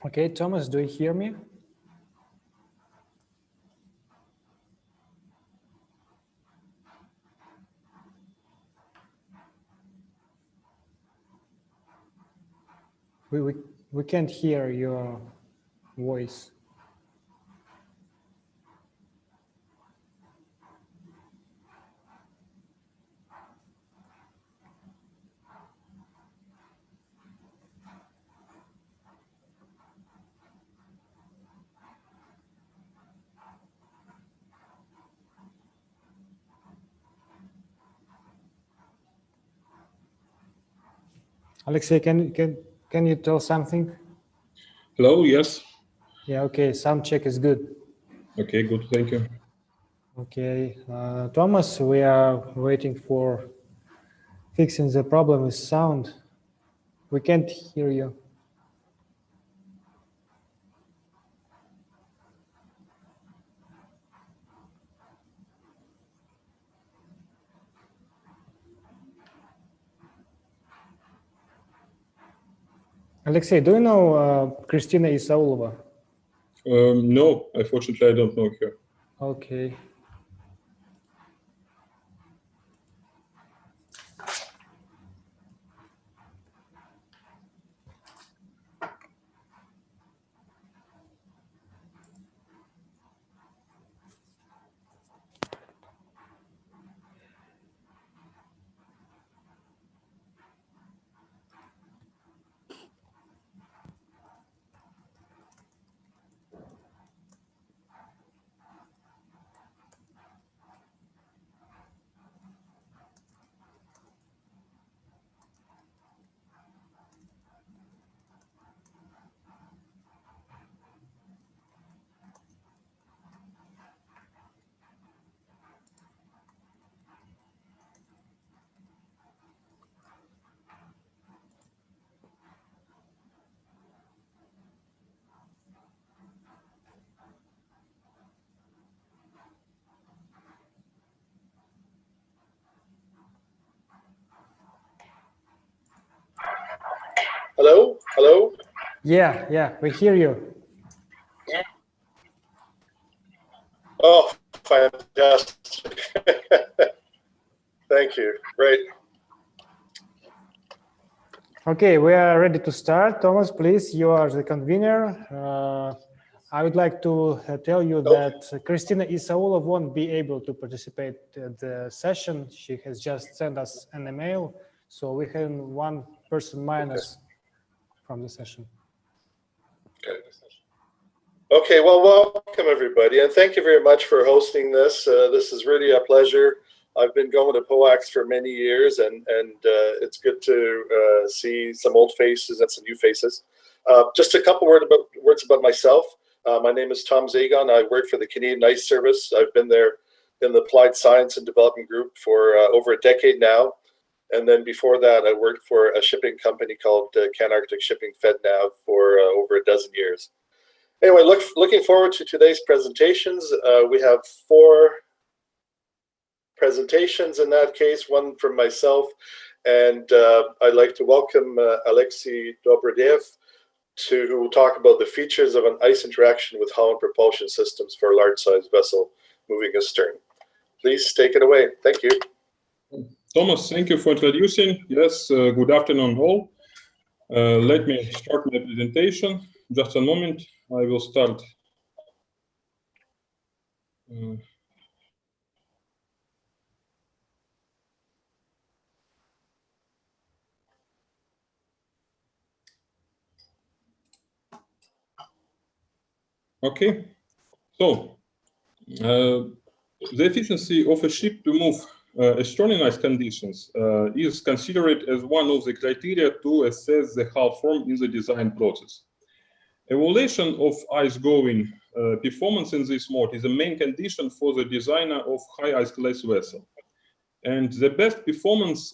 Okay, Thomas, do you hear me? We can't hear your voice. Alexei, can you tell something? Hello, yes. Yeah, okay, sound check is good. Okay, good, thank you. Okay, Thomas, we are waiting for fixing the problem with sound. We can't hear you. Alexei, do you know Kristina Isaulova? No, unfortunately, I don't know her. Okay. Hello? Hello? Yeah, we hear you. Oh, fantastic. Thank you. Great. Okay, we are ready to start. Thomas, please, you are the convener. I would like to tell you that Kristina Isaulova won't be able to participate at the session. She has just sent us an email, so we have one person minus from the session. Okay, well, welcome everybody, and thank you very much for hosting this. This is really a pleasure. I've been going to POACs for many years, and it's good to see some old faces and some new faces. Just a couple words about myself. My name is Tom Zagon. I work for the Canadian Ice Service. I've been there in the Applied Science and Development Group for over a decade now. And then before that, I worked for a shipping company called CanArctic Shipping FedNav for over a dozen years. Anyway, looking forward to today's presentations. We have 4 presentations in that case, one from myself, and I'd like to welcome Alexei Dobrodev, who will talk about the features of an ice interaction with hull and propulsion systems for a large-sized vessel moving astern. Please take it away. Thank you. Thomas, thank you for introducing. Yes, good afternoon all. Let me start my presentation. Just a moment, I will start. Okay, so the efficiency of a ship to move astern in ice conditions is considered as one of the criteria to assess the hull form in the design process. Evaluation of ice-going performance in this mode is the main condition for the designer of high ice class vessel. And the best performance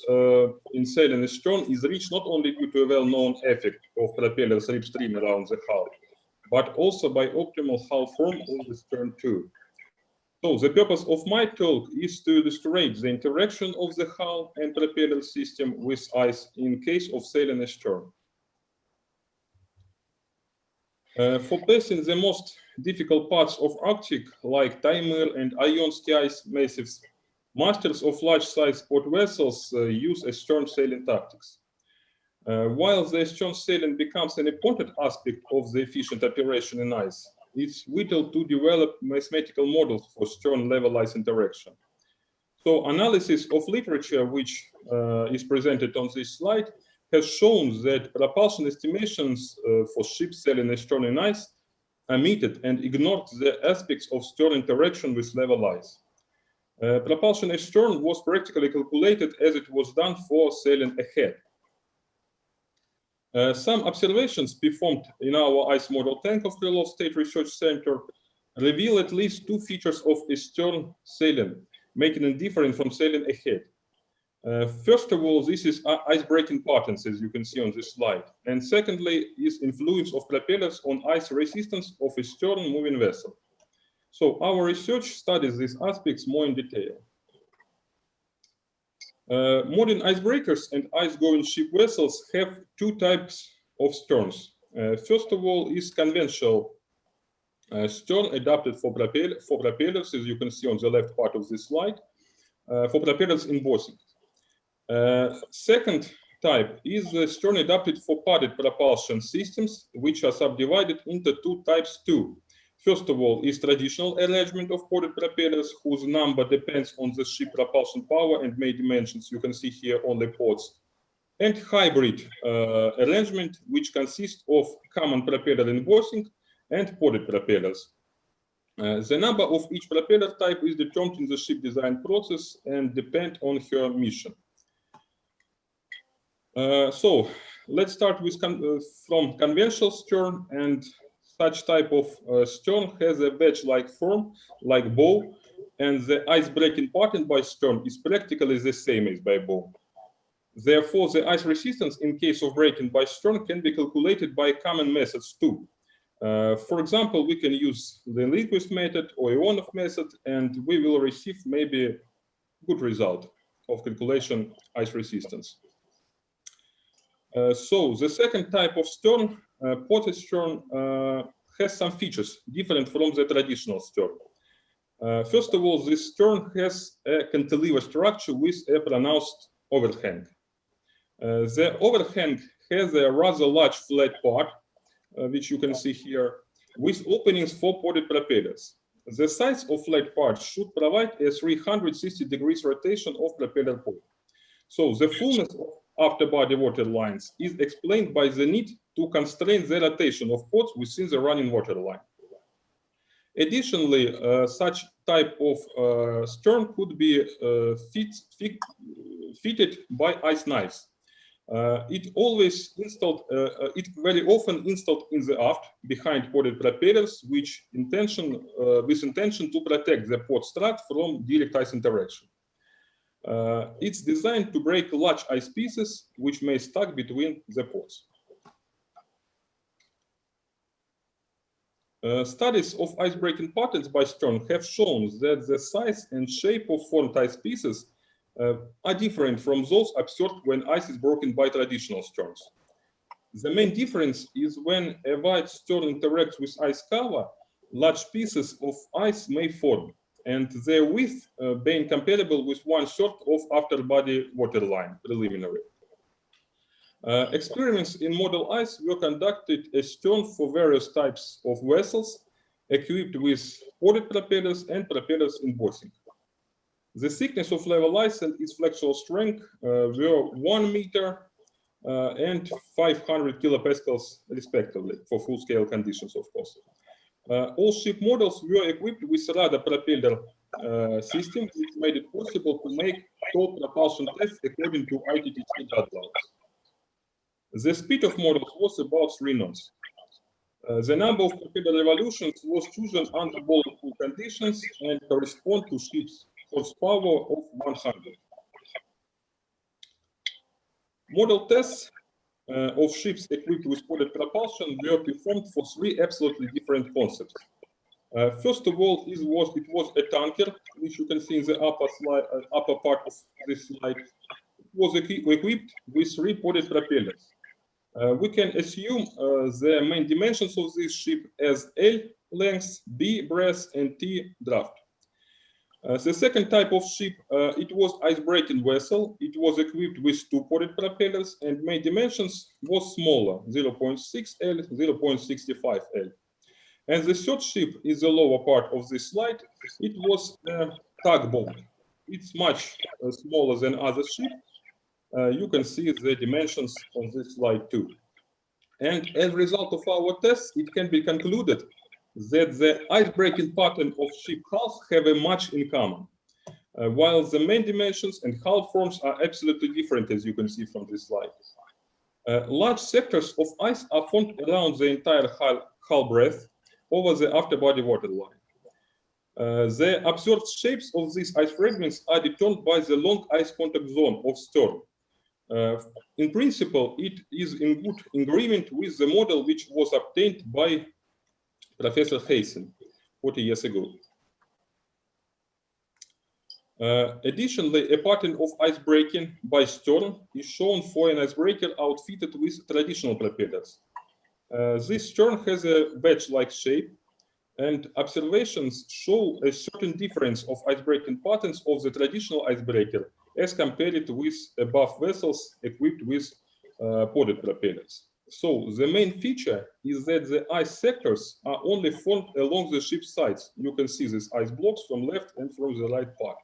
in sailing astern is reached not only due to a well-known effect of propeller slipstream around the hull, but also by optimal hull form of the stern too. So the purpose of my talk is to illustrate the interaction of the hull and propeller system with ice in case of sailing astern. For passing the most difficult parts of Arctic, like Taimyr and Ionsky ice massives, masters of large-size sport vessels use astern sailing tactics. While the astern sailing becomes an important aspect of the efficient operation in ice, it's vital to develop mathematical models for stern level ice interaction. So analysis of literature, which is presented on this slide, has shown that propulsion estimations for ships sailing astern in ice omitted and ignored the aspects of stern interaction with level ice. Propulsion astern was practically calculated as it was done for sailing ahead. Some observations performed in our ice model tank of Krylov State Research Center reveal at least two features of astern sailing, making it different from sailing ahead. First of all, this is ice-breaking patterns, as you can see on this slide. And secondly, is influence of propellers on ice resistance of a stern moving vessel. So our research studies these aspects more in detail. Modern icebreakers and ice-going ship vessels have two types of sterns. First of all is conventional stern adapted for propellers, as you can see on the left part of this slide, for propellers in bossing. Second type is the stern adapted for padded propulsion systems, which are subdivided into two types too. First of all is traditional arrangement of padded propellers, whose number depends on the ship propulsion power and main dimensions. You can see here only ports. And hybrid arrangement, which consists of common propeller in bossing and padded propellers. The number of each propeller type is determined in the ship design process and depend on her mission. So let's start with from conventional stern, and such type of stern has a wedge-like form, like bow, and the ice-breaking pattern by stern is practically the same as by bow. Therefore, the ice resistance in case of breaking by stern can be calculated by common methods too. For example, we can use the Lindquist method or Ionov method, and we will receive maybe good result of calculation ice resistance. So the second type of stern, potted stern, has some features different from the traditional stern. First of all, this stern has a cantilever structure with a pronounced overhang. The overhang has a rather large flat part, which you can see here, with openings for potted propellers. The size of flat part should provide a 360 degrees rotation of propeller port. So the fullness of afterbody water lines is explained by the need to constrain the rotation of ports within the running water line. Additionally, such type of stern could be fitted by ice knives. It very often installed in the aft behind potted propellers, with intention to protect the port strut from direct ice interaction. It's designed to break large ice pieces which may stuck between the ports. Studies of ice-breaking patterns by stern have shown that the size and shape of formed ice pieces are different from those observed when ice is broken by traditional sterns. The main difference is when a wide stern interacts with ice cover, large pieces of ice may form, and their width being comparable with 1/3 of afterbody water line preliminary. Experiments in model ice were conducted astern for various types of vessels equipped with potted propellers and propellers in bossing. The thickness of level ice and its flexural strength were 1 meter and 500 kilopascals respectively for full-scale conditions, of course. All ship models were equipped with rudder propeller system, which made it possible to make towed propulsion tests according to ITTC guidelines. The speed of models was about 3 knots. The number of propeller revolutions was chosen under ball-and-pull conditions and correspond to ship's horsepower of 100. Model tests of ships equipped with powered propulsion were performed for 3 absolutely different concepts. First of all, it was a tanker, which you can see in the upper part of this slide. It was equipped with 3 powered propellers. We can assume the main dimensions of this ship as L length, B breadth, and T draft. The second type of ship, it was ice-breaking vessel. It was equipped with 2 powered propellers, and main dimensions was smaller, 0.6 L, 0.65 L. And the third ship is the lower part of this slide. It was a tugboat. It's much smaller than other ships. You can see the dimensions on this slide too. And as a result of our tests, it can be concluded that the ice-breaking pattern of ship hulls have a much in common, while the main dimensions and hull forms are absolutely different, as you can see from this slide. Large sectors of ice are formed around the entire hull breadth over the afterbody waterline. The observed shapes of these ice fragments are determined by the long ice contact zone of stern. In principle, it is in good agreement with the model which was obtained by Professor Haysen 40 years ago. Additionally, a pattern of ice breaking by stern is shown for an icebreaker outfitted with traditional propellers. This stern has a wedge-like shape, and observations show a certain difference of ice-breaking patterns of the traditional icebreaker as compared with above vessels equipped with powered propellers. So the main feature is that the ice sectors are only formed along the ship's sides. You can see these ice blocks from left and from the right part.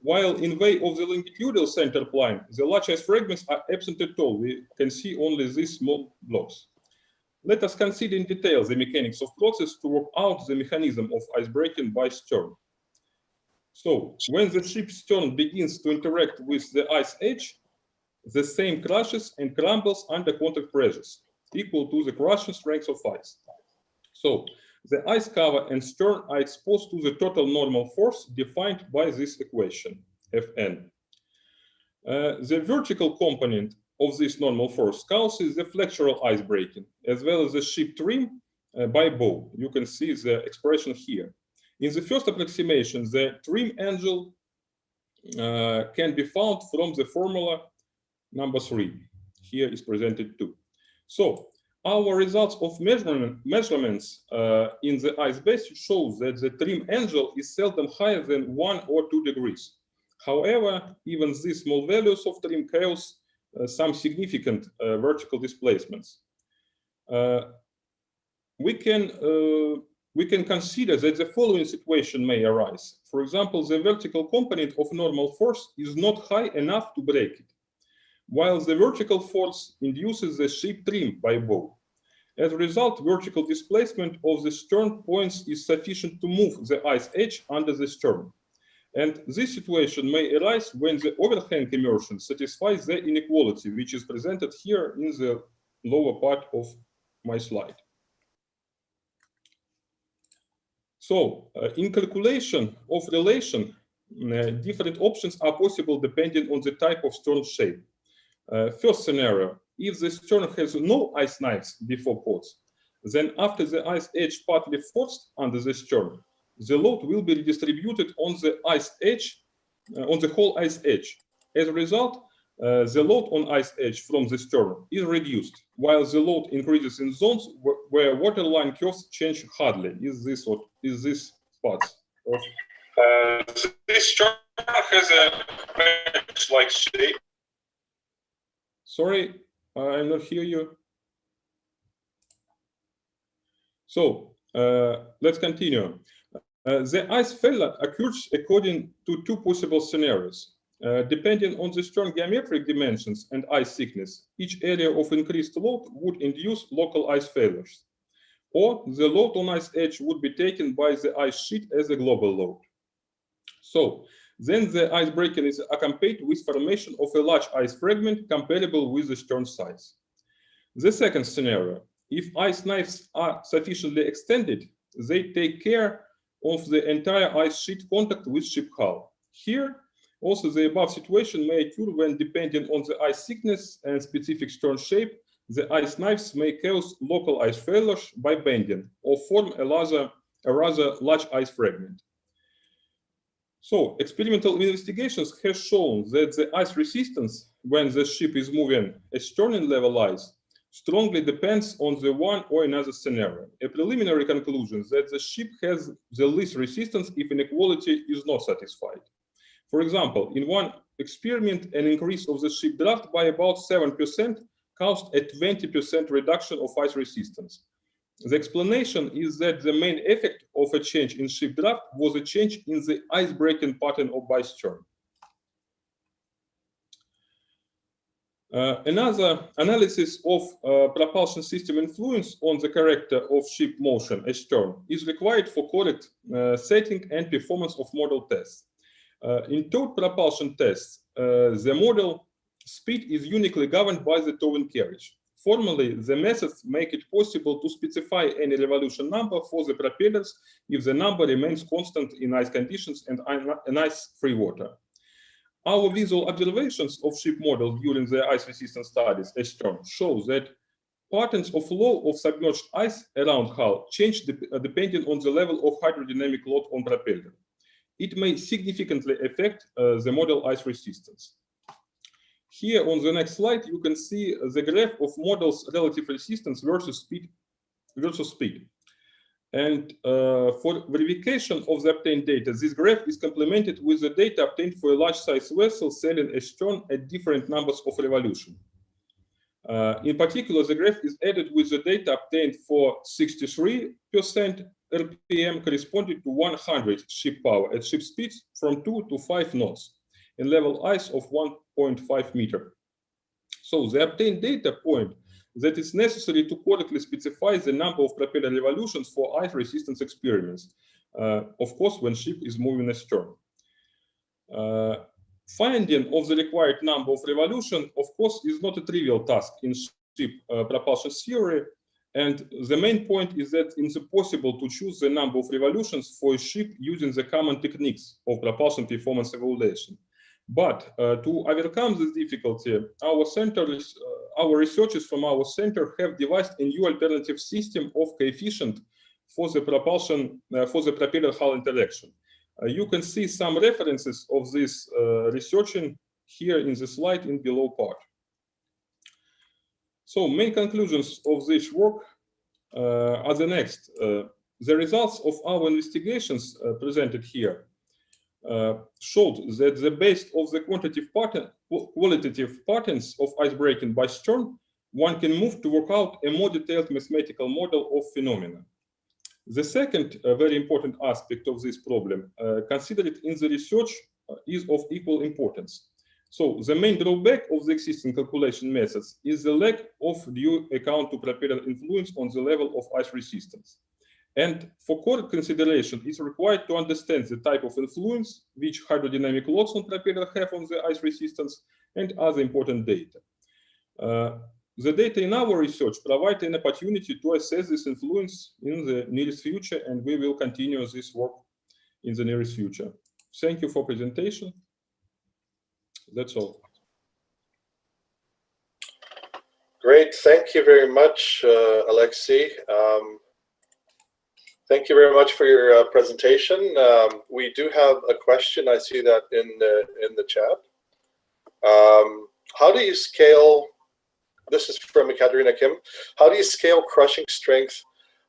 While in way of the longitudinal center line, the large ice fragments are absent at all. We can see only these small blocks. Let us consider in detail the mechanics of process to work out the mechanism of ice breaking by stern. So when the ship's stern begins to interact with the ice edge, the same crushes and crumbles under contact pressures equal to the crushing strength of ice. So the ice cover and stern are exposed to the total normal force defined by this equation, Fn. The vertical component of this normal force causes the flexural ice breaking, as well as the ship trim by bow. You can see the expression here. In the first approximation, the trim angle can be found from the formula number 3. Here is presented too. So our results of measurements in the ice basin shows that the trim angle is seldom higher than 1 or 2 degrees. However, even these small values of trim cause some significant vertical displacements. We can consider that the following situation may arise. For example, the vertical component of normal force is not high enough to break it, while the vertical force induces the ship trim by bow. As a result, vertical displacement of the stern points is sufficient to move the ice edge under the stern. And this situation may arise when the overhang immersion satisfies the inequality, which is presented here in the lower part of my slide. So, in calculation of relation, different options are possible depending on the type of stern shape. First scenario, if the stern has no ice knives before ports, then after the ice edge partly forced under the stern, the load will be redistributed on the ice edge, on the whole ice edge. As a result, the load on ice edge from the stern is reduced, while the load increases in zones where waterline curves change hardly. Is this part of this stern has a wedge-like shape? Sorry, I not hear you. So let's continue. The ice failure occurs according to 2 possible scenarios. Depending on the stern geometric dimensions and ice thickness, each area of increased load would induce local ice failures. or the load on ice edge would be taken by the ice sheet as a global load. So then the ice breaking is accompanied with formation of a large ice fragment comparable with the stern size. The second scenario, if ice knives are sufficiently extended, they take care of the entire ice sheet contact with ship hull. Here, also the above situation may occur when, depending on the ice thickness and specific stern shape, the ice knives may cause local ice failures by bending or form a rather large ice fragment. So, experimental investigations have shown that the ice resistance when the ship is moving astern in level ice strongly depends on the one or another scenario. A preliminary conclusion that the ship has the least resistance if inequality is not satisfied. For example, in one experiment, an increase of the ship draft by about 7% caused a 20% reduction of ice resistance. The explanation is that the main effect of a change in ship draft was a change in the ice breaking pattern of by stern. Another analysis of propulsion system influence on the character of ship motion astern is required for correct setting and performance of model tests. In towed propulsion tests, the model speed is uniquely governed by the towing carriage. Formally, the methods make it possible to specify any revolution number for the propellers if the number remains constant in ice conditions and in ice-free water. Our visual observations of ship models during the ice resistance studies astern show that patterns of flow of submerged ice around hull change depending on the level of hydrodynamic load on propeller. It may significantly affect the model ice resistance. Here on the next slide, you can see the graph of models relative resistance versus speed. And for verification of the obtained data, this graph is complemented with the data obtained for a large size vessel sailing astern at different numbers of revolution. In particular, the graph is added with the data obtained for 63% RPM corresponding to 100 ship power at ship speeds from 2 to 5 knots in level ice of 1.5 meter. So the obtained data point that it's necessary to correctly specify the number of propeller revolutions for ice resistance experiments, of course, when ship is moving astern. Finding of the required number of revolution, of course, is not a trivial task in ship propulsion theory, and the main point is that it's impossible to choose the number of revolutions for a ship using the common techniques of propulsion performance evaluation. But to overcome this difficulty, our researchers from our center have devised a new alternative system of coefficient for the propulsion, for the propeller hull interaction. You can see some references of this researching here in the slide in below part. So main conclusions of this work are the next. The results of our investigations presented here showed that the base of the qualitative patterns of ice breaking by stern, one can move to work out a more detailed mathematical model of phenomena. The second very important aspect of this problem, considered in the research, is of equal importance. So the main drawback of the existing calculation methods is the lack of due account to propeller influence on the level of ice resistance. And for correct consideration, it's required to understand the type of influence which hydrodynamic loads on propeller have on the ice resistance and other important data. The data in our research provide an opportunity to assess this influence in the nearest future, and we will continue this work in the nearest future. Thank you for presentation. That's all. Great, thank you very much, Alexei. Thank you very much for your presentation. We do have a question. I see that in the chat. How do you scale? This is from Katerina Kim. How do you scale crushing strength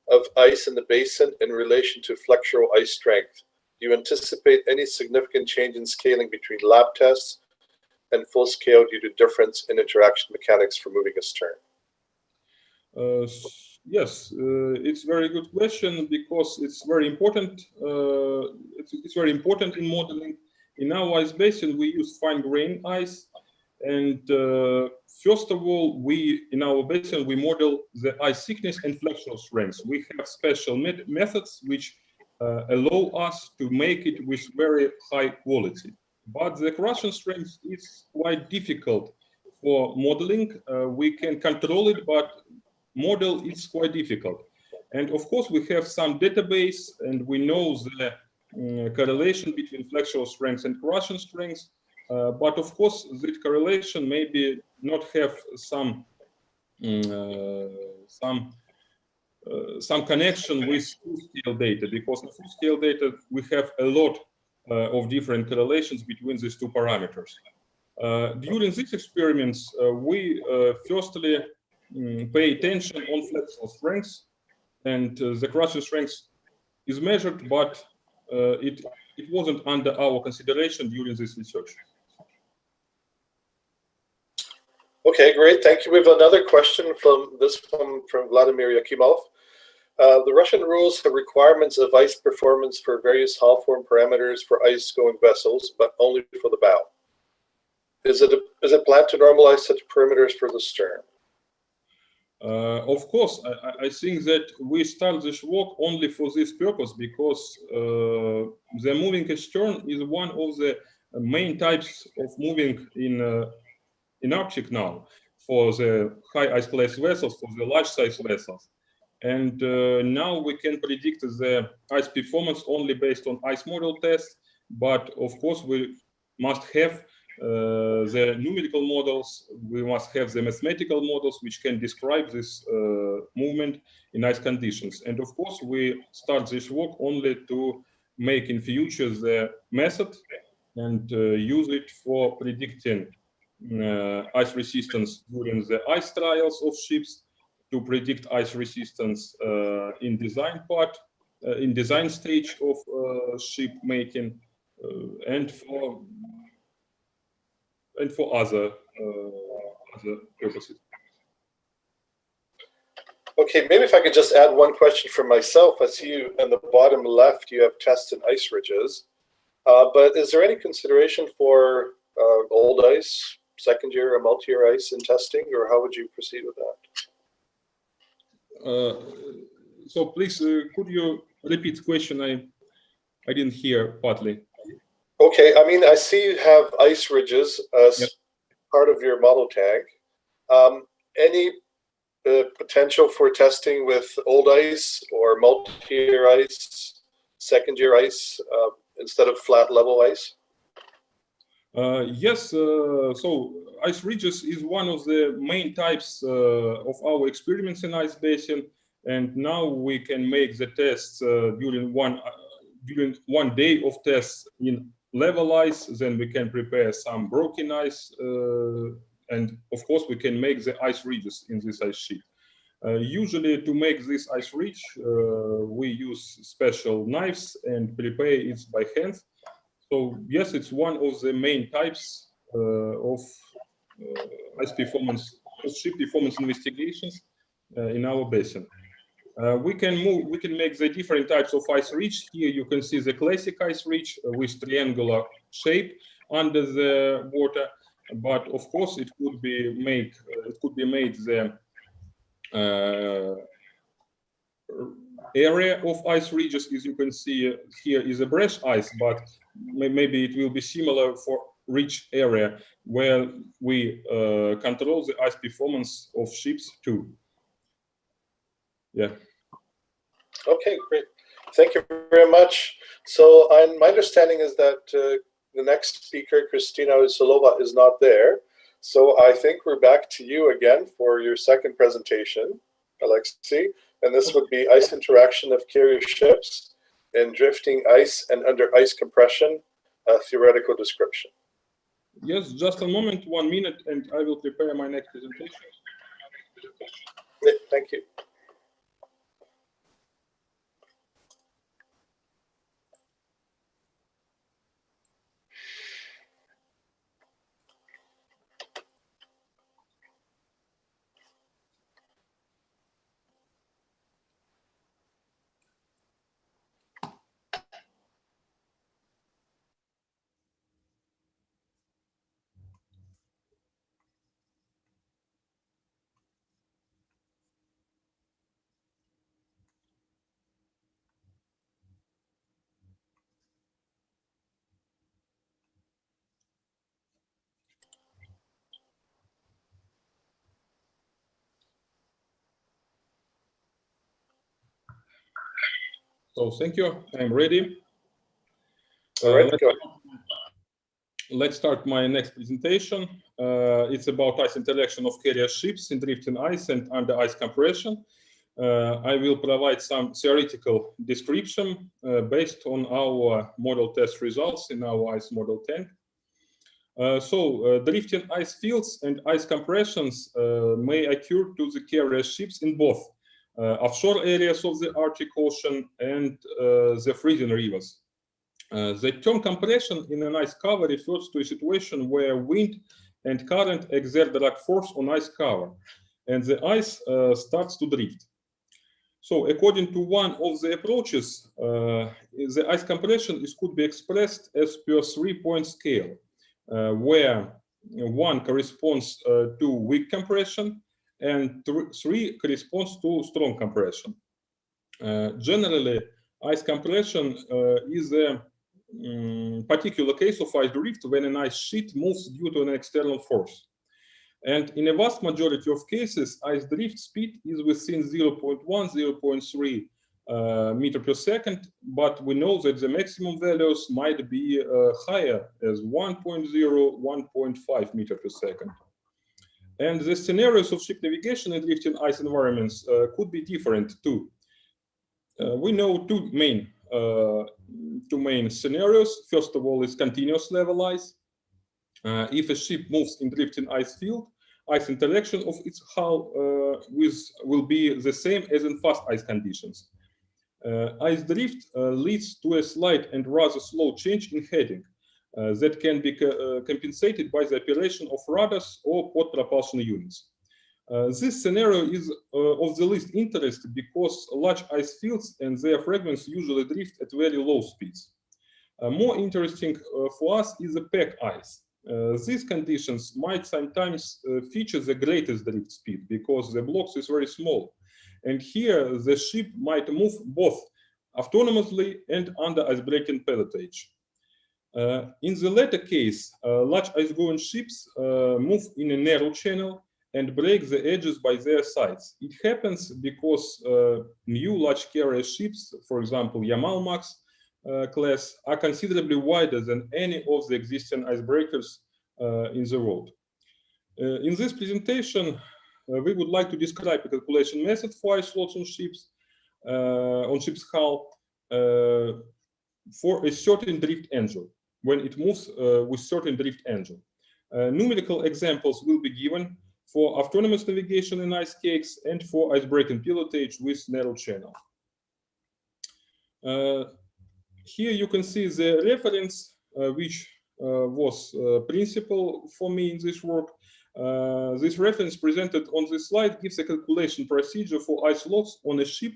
of ice in the basin in relation to flexural ice strength? Do you anticipate any significant change in scaling between lab tests and full scale due to difference in interaction mechanics for moving astern? Yes, it's a very good question because it's very important. It's very important in modeling. In our ice basin, we use fine grain ice, And first of all, we in our basin we model the ice thickness and flexural strength. We have special methods which allow us to make it with very high quality. But the corrosion strength is quite difficult for modeling. We can control it, but model is quite difficult. And of course, we have some database, and we know the correlation between flexural strength and corrosion strength. But of course, that correlation maybe not have some connection with full-scale data, because in full-scale data we have a lot of different correlations between these two parameters. During these experiments, we firstly pay attention on flexural strength, and the corrosion strength is measured, but it wasn't under our consideration during this research. Okay, great. Thank you. We have another question from Vladimir Yakimov. The Russian rules have requirements of ice performance for various hull form parameters for ice-going vessels, but only for the bow. Is it planned to normalize such parameters for the stern? Of course, I think that we start this work only for this purpose, because the moving astern is one of the main types of moving in Arctic now, for the high ice class vessels, for the large size vessels. And now we can predict the ice performance only based on ice model tests, but of course we must have the numerical models, we must have the mathematical models which can describe this movement in ice conditions. And of course we start this work only to make in future the method and use it for predicting ice resistance during the ice trials of ships, to predict ice resistance in design part, in design stage of ship making, and for other purposes. Okay, maybe if I could just add one question for myself. I see you in the bottom left, you have tested ice ridges, but is there any consideration for old ice, second year or multi-year ice in testing, or how would you proceed with that? So please, could you repeat the question? I didn't hear partly. Okay, I mean, I see you have ice ridges as part of your model tag. Any potential for testing with old ice or multi-year ice, second year ice, instead of flat level ice? Yes, so ice ridges is one of the main types of our experiments in ice basin, and now we can make the tests during one day of tests in level ice. Then we can prepare some broken ice, and of course we can make the ice ridges in this ice sheet. Usually to make this ice ridge, we use special knives and prepare it by hand. So yes, it's one of the main types of ice performance, ship performance investigations in our basin. We can make the different types of ice ridge. Here you can see the classic ice ridge with triangular shape under the water, but of course it could be made the area of ice ridges, as you can see here, is a brash ice, but maybe it will be similar for ridge area where we control the ice performance of ships too. Yeah. Okay, great. Thank you very much. So my understanding is that the next speaker, Kristina Usilova, is not there. So I think we're back to you again for your second presentation, Alexei. And this would be ice interaction of carrier ships in drifting ice and under ice compression, a theoretical description. Yes, just a moment, 1 minute, and I will prepare my next presentation. Thank you. So thank you. I'm ready. All right, go. Let's start my next presentation. It's about ice interaction of carrier ships in drifting ice and under ice compression. I will provide some theoretical description based on our model test results in our ice model tank. Drifting ice fields and ice compressions may occur to the carrier ships in both offshore areas of the Arctic Ocean and the freezing rivers. The term compression in an ice cover refers to a situation where wind and current exert drag force on ice cover, and the ice starts to drift. So according to one of the approaches, the ice compression could be expressed as per 3-point scale, where 1 corresponds to weak compression and 3 corresponds to strong compression. Generally, ice compression is a particular case of ice drift when an ice sheet moves due to an external force. And in a vast majority of cases, ice drift speed is within 0.1, 0.3 meter per second, but we know that the maximum values might be higher as 1.0, 1.5 meter per second. And the scenarios of ship navigation in drifting ice environments could be different too. We know two main scenarios. First of all is continuous level ice. If a ship moves in drifting ice field, ice interaction of its hull will be the same as in fast ice conditions. Ice drift leads to a slight and rather slow change in heading that can be compensated by the operation of radars or pod propulsion units. This scenario is of the least interest because large ice fields and their fragments usually drift at very low speeds. More interesting for us is the pack ice. These conditions might sometimes feature the greatest drift speed because the blocks is very small. And here the ship might move both autonomously and under icebreaking pilotage. In the latter case, large ice-going ships move in a narrow channel and break the edges by their sides. It happens because new large carrier ships, for example, Yamal Max class, are considerably wider than any of the existing icebreakers in the world. In this presentation, we would like to describe a calculation method for ice slots on ships hull for a certain drift angle when it moves with certain drift angle. Numerical examples will be given for autonomous navigation in ice cakes and for icebreaking pilotage with narrow channel. Here you can see the reference which was principal for me in this work. This reference presented on this slide gives a calculation procedure for ice lots on a ship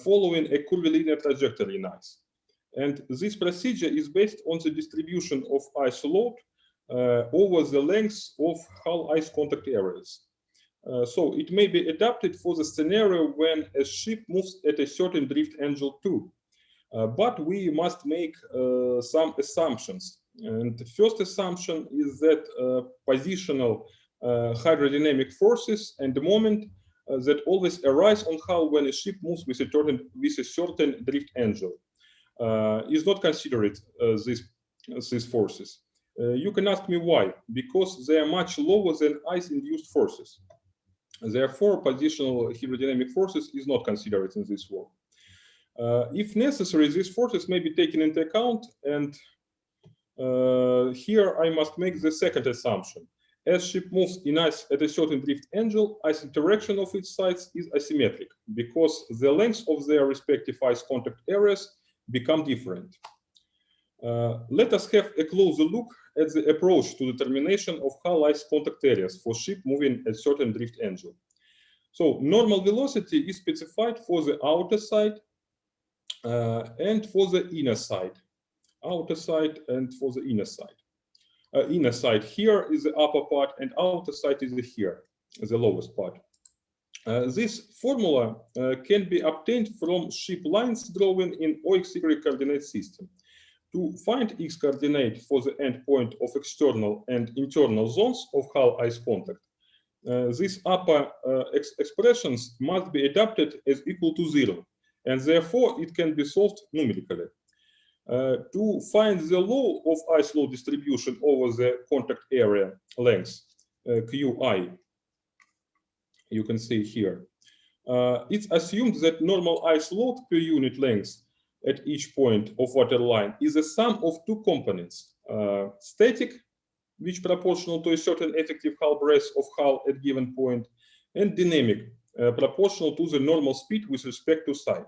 following a curvilinear trajectory in ice. And this procedure is based on the distribution of ice load over the length of hull ice contact areas. So it may be adapted for the scenario when a ship moves at a certain drift angle too. But we must make some assumptions. And the first assumption is that positional hydrodynamic forces and the moment that always arise on hull when a ship moves with a certain drift angle is not considered these forces. You can ask me why, because they are much lower than ice-induced forces. Therefore, positional hydrodynamic forces is not considered in this work. If necessary, these forces may be taken into account, and here I must make the second assumption. As ship moves in ice at a certain drift angle, ice interaction of its sides is asymmetric because the lengths of their respective ice contact areas become different. Let us have a closer look at the approach to determination of hull ice contact areas for ship moving at certain drift angle. So normal velocity is specified for the outer side and for the inner side. Outer side and for the inner side. Inner side here is the upper part and outer side is here, the lowest part. This formula can be obtained from ship lines drawing in OXY coordinate system. To find X coordinate for the endpoint of external and internal zones of hull ice contact, these upper expressions must be adapted as equal to 0 and therefore it can be solved numerically. To find the law of ice load distribution over the contact area length, Qi, you can see here, it's assumed that normal ice load per unit length at each point of water line is the sum of two components, static, which proportional to a certain effective hull breadth of hull at given point, and dynamic, proportional to the normal speed with respect to side.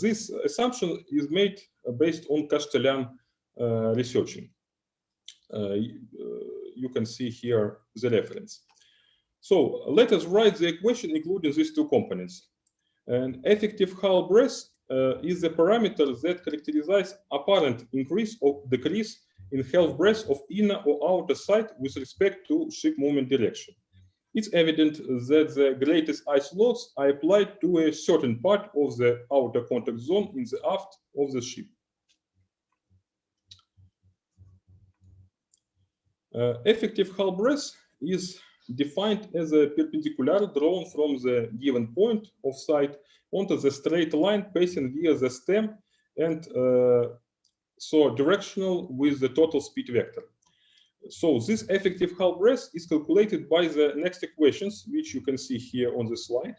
This assumption is made based on Castellan researching. You can see here the reference. So let us write the equation including these two components. And effective hull breadth is the parameter that characterizes apparent increase or decrease in hull breadth of inner or outer side with respect to ship movement direction. It's evident that the greatest ice loads are applied to a certain part of the outer contact zone in the aft of the ship. Effective hull breadth is defined as a perpendicular drawn from the given point of sight onto the straight line passing via the stem and so directional with the total speed vector. So this effective hull breadth is calculated by the next equations, which you can see here on the slide.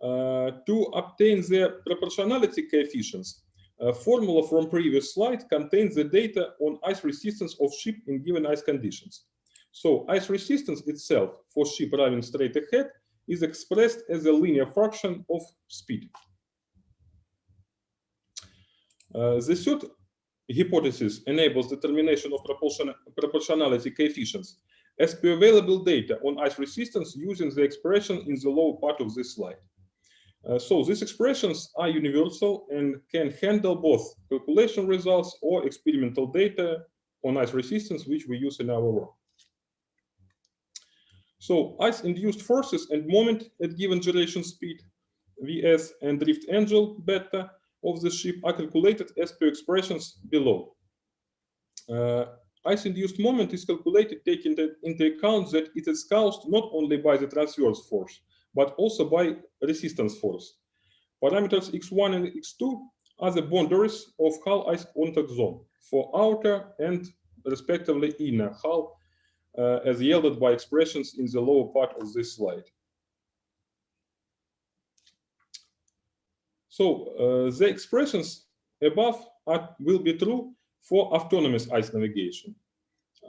To obtain the proportionality coefficients, a formula from previous slide contains the data on ice resistance of ship in given ice conditions. So ice resistance itself for ship running straight ahead is expressed as a linear function of speed. The third hypothesis enables determination of proportionality coefficients as per available data on ice resistance using the expression in the lower part of this slide. So these expressions are universal and can handle both calculation results or experimental data on ice resistance, which we use in our work. So ice-induced forces and moment at given gyration speed, Vs, and drift angle, beta, of the ship are calculated as per expressions below. Ice-induced moment is calculated taking into account that it is caused not only by the transverse force, but also by resistance force. Parameters x1 and x2 are the boundaries of hull ice contact zone for outer and respectively inner hull, as yielded by expressions in the lower part of this slide. So the expressions above will be true for autonomous ice navigation.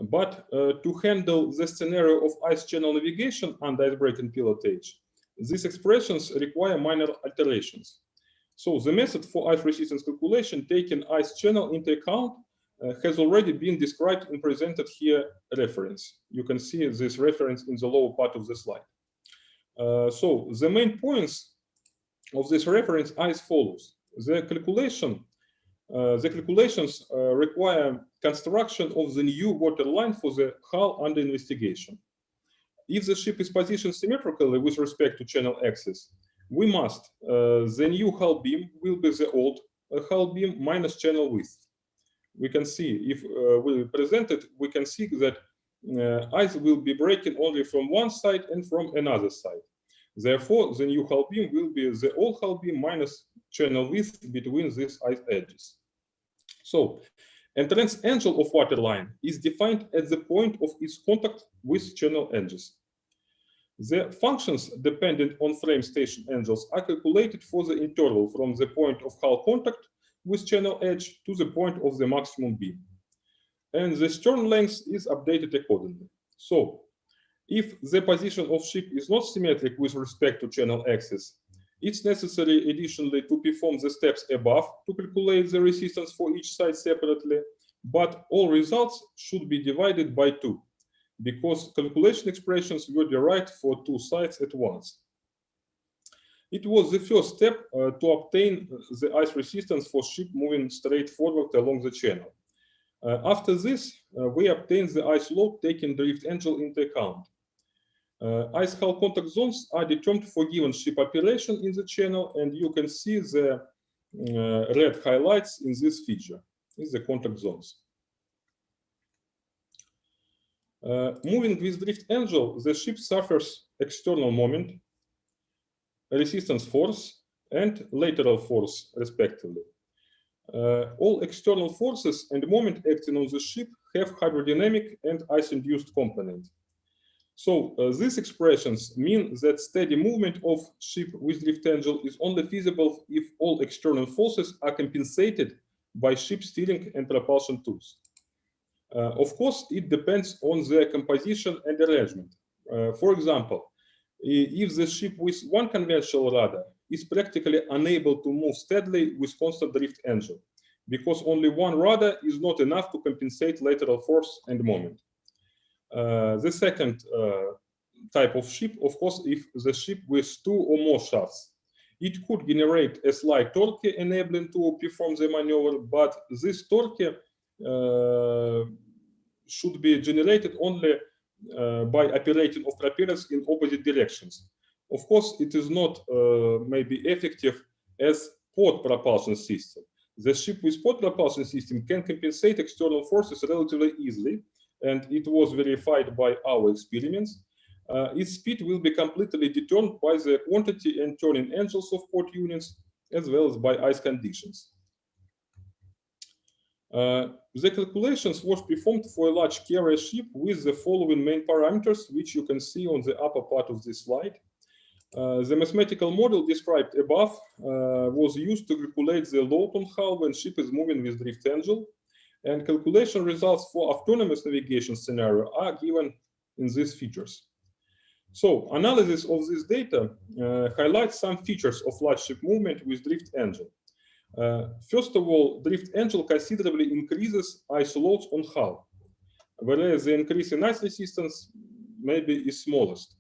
But to handle the scenario of ice channel navigation under icebreak and pilotage, these expressions require minor alterations. So the method for ice resistance calculation taking ice channel into account has already been described and presented here reference. You can see this reference in the lower part of the slide. So the main points of this reference are as follows. The calculations require construction of the new water line for the hull under investigation. If the ship is positioned symmetrically with respect to channel axis, we must, the new hull beam will be the old hull beam minus channel width. We can see, if we present it, we can see that ice will be breaking only from one side and from another side. Therefore, the new hull beam will be the old hull beam minus channel width between these ice edges. So, entrance angle of water line is defined at the point of its contact with channel edges. The functions dependent on frame station angles are calculated for the interval from the point of hull contact with channel edge to the point of the maximum beam. And the stern length is updated accordingly. So, if the position of ship is not symmetric with respect to channel axis, it's necessary additionally to perform the steps above to calculate the resistance for each side separately, but all results should be divided by 2, because calculation expressions were derived for 2 sides at once. It was the first step to obtain the ice resistance for ship moving straight forward along the channel. After this, we obtained the ice load taking drift angle into account. Ice hull contact zones are determined for given ship operation in the channel, and you can see the red highlights in this feature, is the contact zones. Moving with drift angle, the ship suffers external moment, resistance force, and lateral force, respectively. All external forces and moment acting on the ship have hydrodynamic and ice-induced component. So these expressions mean that steady movement of ship with drift angle is only feasible if all external forces are compensated by ship steering and propulsion tools. Of course, it depends on the composition and arrangement. For example, if the ship with one conventional rudder is practically unable to move steadily with constant drift angle, because only one rudder is not enough to compensate lateral force and moment. The second type of ship, of course, if the ship with two or more shafts, it could generate a slight torque enabling to perform the maneuver, but this torque should be generated only by operating of propellers in opposite directions. Of course, it is not maybe effective as pod propulsion system. The ship with pod propulsion system can compensate external forces relatively easily, and it was verified by our experiments. Its speed will be completely determined by the quantity and turning angles of pod units, as well as by ice conditions. The calculations was performed for a large carrier ship with the following main parameters, which you can see on the upper part of this slide. The mathematical model described above was used to calculate the load on hull when ship is moving with drift angle, and calculation results for autonomous navigation scenario are given in these figures. So analysis of this data highlights some features of large ship movement with drift angle. First of all, drift angle considerably increases ice loads on hull, whereas the increase in ice resistance maybe is smallest.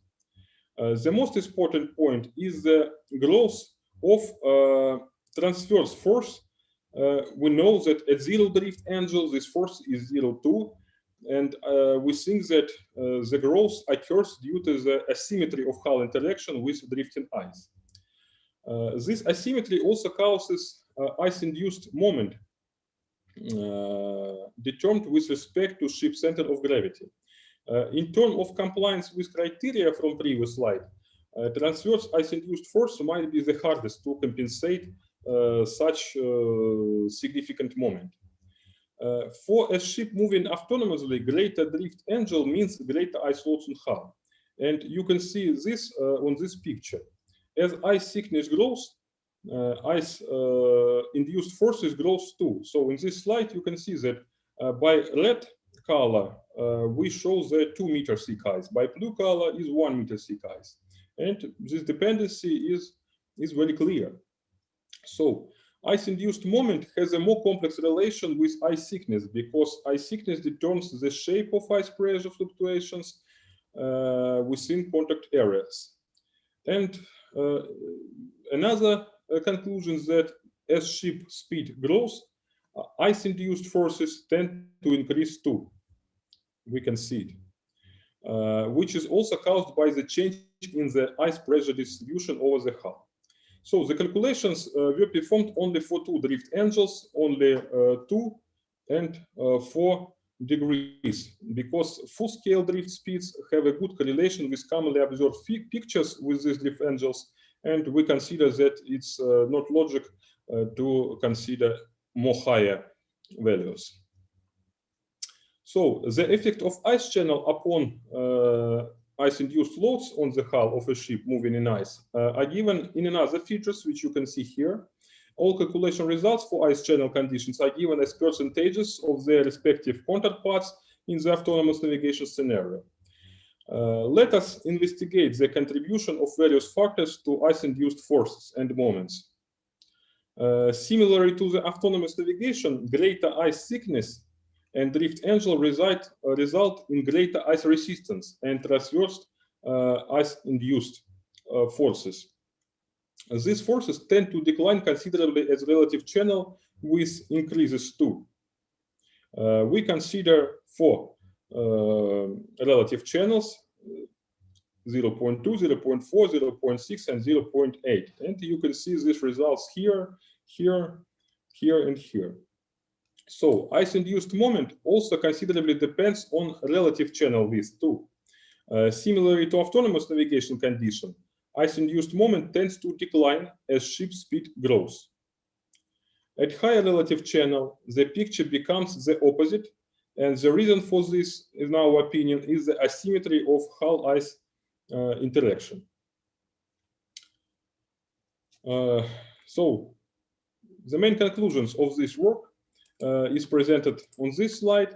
The most important point is the growth of transverse force. We know that at zero drift angle, this force is 0.2, and we think that the growth occurs due to the asymmetry of hull interaction with drifting ice. This asymmetry also causes ice-induced moment determined with respect to ship center of gravity. In terms of compliance with criteria from previous slide, transverse ice-induced force might be the hardest to compensate such significant moment. For a ship moving autonomously, greater drift angle means greater ice loads on hull. And you can see this on this picture. As ice thickness grows, ice-induced forces grows too. So in this slide, you can see that by red color, we show the 2 meter thick ice. By blue color is 1 meter thick ice. And this dependency is very clear. So ice-induced moment has a more complex relation with ice thickness, because ice thickness determines the shape of ice pressure fluctuations within contact areas. And another conclusion is that as ship speed grows, ice-induced forces tend to increase too. We can see it, which is also caused by the change in the ice pressure distribution over the hull. So the calculations were performed only for 2 drift angles, only 2 and 4 degrees, because full-scale drift speeds have a good correlation with commonly observed pictures with these drift angles, and we consider that it's not logic to consider more higher values. So the effect of ice channel upon ice-induced loads on the hull of a ship moving in ice are given in another features, which you can see here. All calculation results for ice channel conditions are given as percentages of their respective counterparts in the autonomous navigation scenario. Let us investigate the contribution of various factors to ice-induced forces and moments. Similarly to the autonomous navigation, greater ice thickness and drift angle result in greater ice resistance and transverse ice-induced forces. These forces tend to decline considerably as relative channel with increases too. We consider 4 relative channels, 0.2, 0.4, 0.6, and 0.8. And you can see these results here, here, here, and here. So ice-induced moment also considerably depends on relative channel width too. Similarly to autonomous navigation condition, ice-induced moment tends to decline as ship speed grows. At higher relative channel, the picture becomes the opposite, and the reason for this, in our opinion, is the asymmetry of hull-ice interaction. So, the main conclusions of this work is presented on this slide.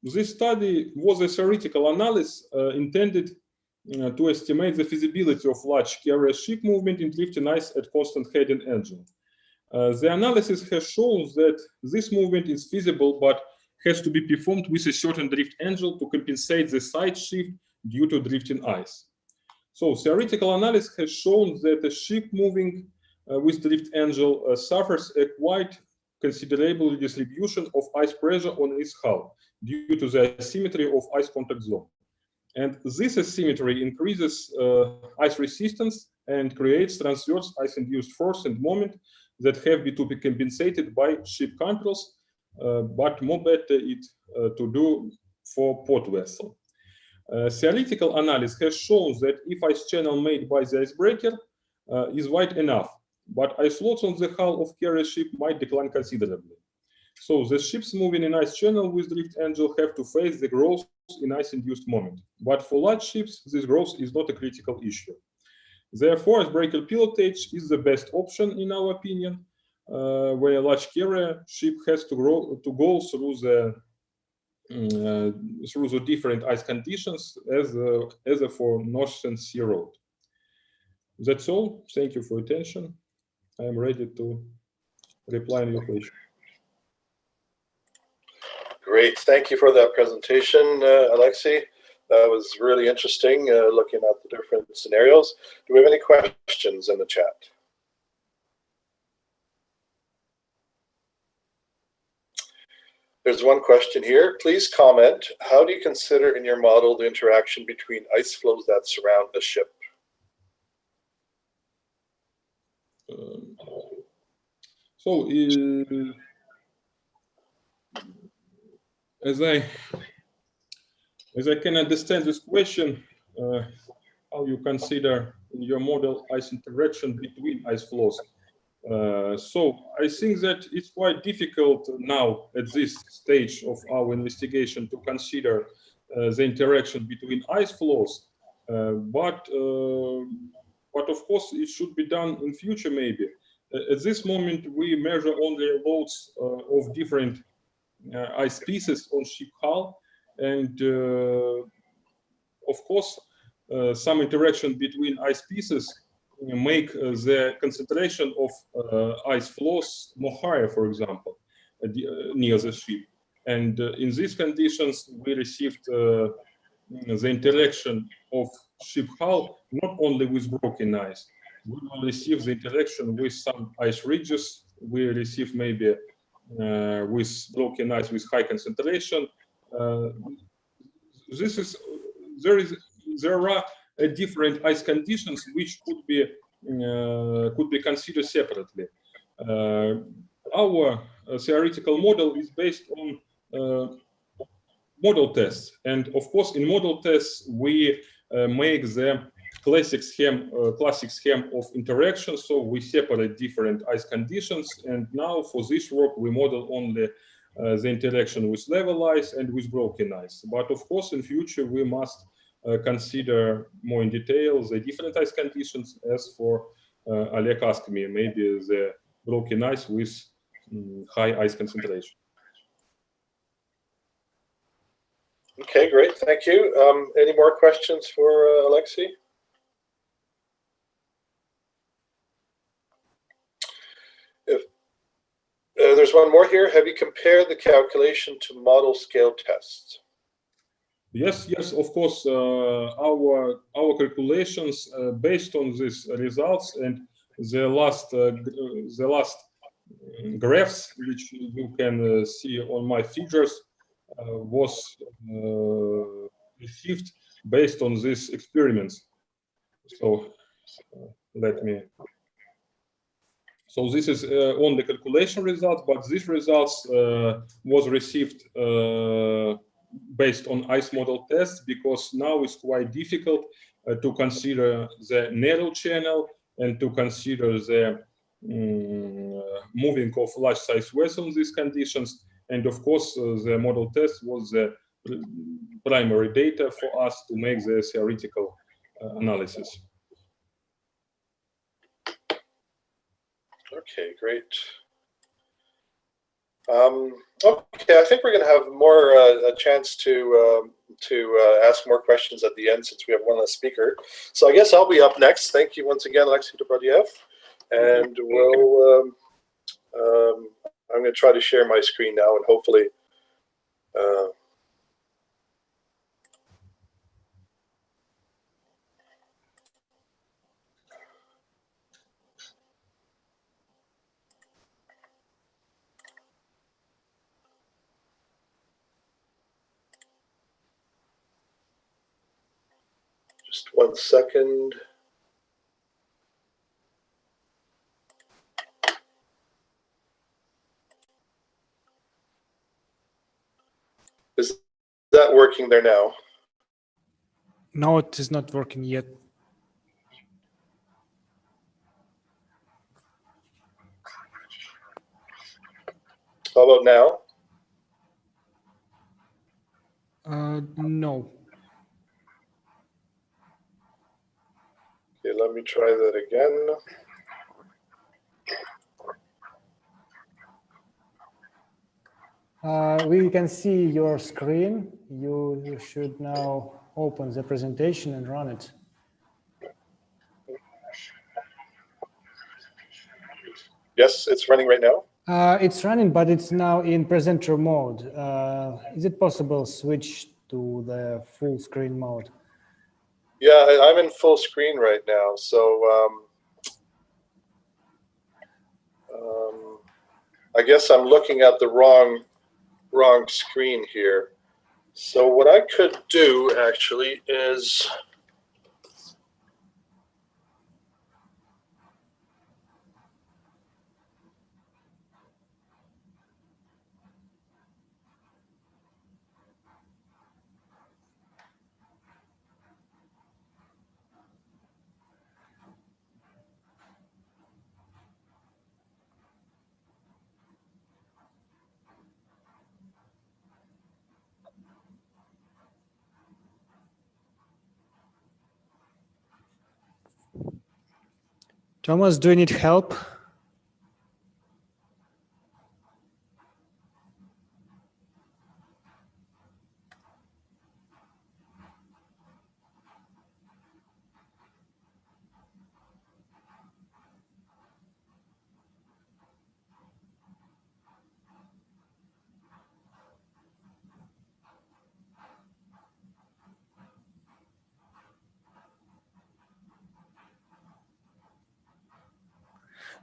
This study was a theoretical analysis intended to estimate the feasibility of large carrier ship movement in drifting ice at constant heading angle. The analysis has shown that this movement is feasible, but has to be performed with a certain drift angle to compensate the side shift due to drifting ice. So theoretical analysis has shown that a ship moving with drift angle suffers a quite considerable distribution of ice pressure on its hull due to the asymmetry of ice contact zone. And this asymmetry increases ice resistance and creates transverse ice-induced force and moment that have to be compensated by ship controls, but more better it to do for port vessel. Theoretical analysis has shown that if ice channel made by the icebreaker is wide enough, but ice loads on the hull of carrier ship might decline considerably. So the ships moving in ice channel with drift angle have to face the growth in ice-induced moment. But for large ships, this growth is not a critical issue. Therefore, icebreaker pilotage is the best option in our opinion, where a large carrier ship has to go through the different ice conditions as for Northern Sea Road. That's all. Thank you for attention. I am ready to reply on your question. Great, thank you for that presentation, Alexei. That was really interesting, looking at the different scenarios. Do we have any questions in the chat? There's one question here. Please comment, how do you consider in your model the interaction between ice flows that surround the ship? As I can understand this question, how you consider in your model ice interaction between ice flows. So I think that it's quite difficult now at this stage of our investigation to consider the interaction between ice flows, but of course it should be done in future maybe. At this moment we measure only loads of different ice pieces on ship hull, and of course some interaction between ice pieces make the concentration of ice flows more higher, for example, near the ship. And in these conditions, we received the interaction of ship hull not only with broken ice. We will receive the interaction with some ice ridges. We receive maybe with broken ice with high concentration. There are different ice conditions which could be considered separately. Our theoretical model is based on model tests, and of course in model tests we make the classic scheme of interaction, so we separate different ice conditions, and now for this work we model only the interaction with level ice and with broken ice. But of course in future we must consider more in detail the different ice conditions, as for Oleg asked me, maybe the broken ice with high ice concentration. Okay, great, thank you. Any more questions for Alexei? There's one more here. Have you compared the calculation to model scale tests? Yes, of course. Our calculations based on these results and the last graphs, which you can see on my figures, was received based on these experiments. So let me. So this is only calculation results, but these results was received based on ice model tests, because now it's quite difficult to consider the narrow channel and to consider the moving of large size vessel in these conditions. And of course, the model test was the primary data for us to make the theoretical analysis. Okay, great. Okay, I think we're going to have more a chance to ask more questions at the end since we have one less speaker. So I guess I'll be up next. Thank you once again, Alexey Dobrodiev. And we'll I'm going to try to share my screen now and hopefully just 1 second. Is that working there now? No, it is not working yet. How about now? No. Okay, let me try that again. We can see your screen. You should now open the presentation and run it. Yes, it's running right now. It's running, but it's now in presenter mode. Is it possible switch to the full screen mode? Yeah, I'm in full screen right now. So I guess I'm looking at the wrong screen here. So what I could do actually is Thomas, do you need help?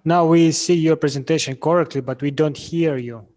Now we see your presentation correctly, but we don't hear you.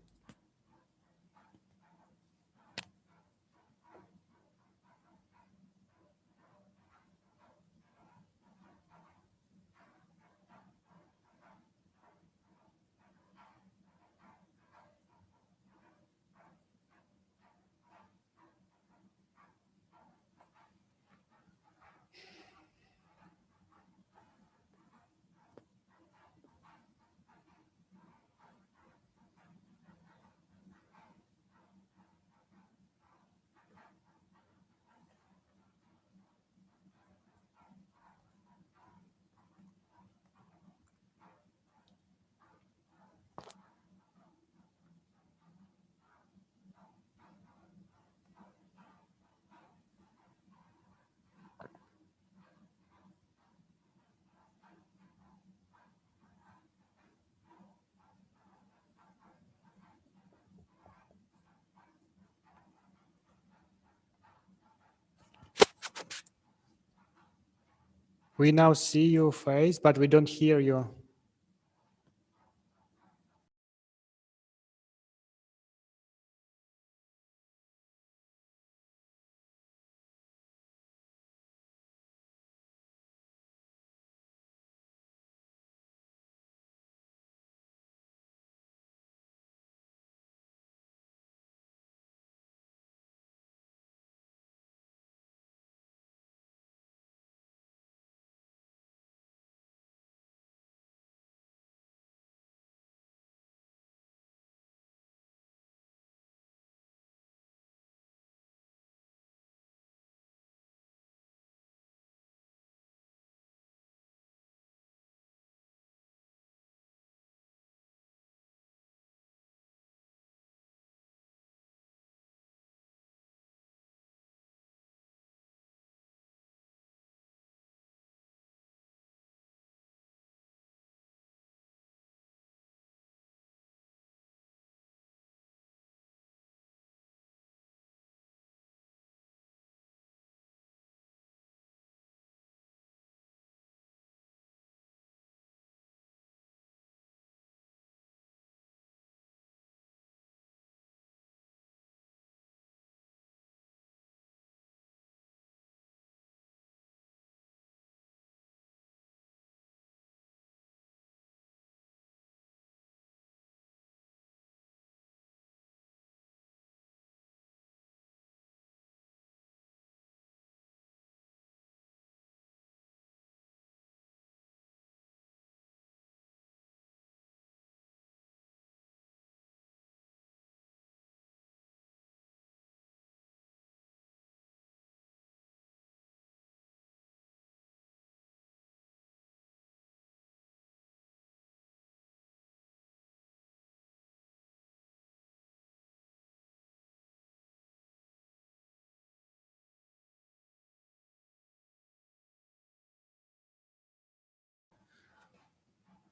We now see your face, but we don't hear you.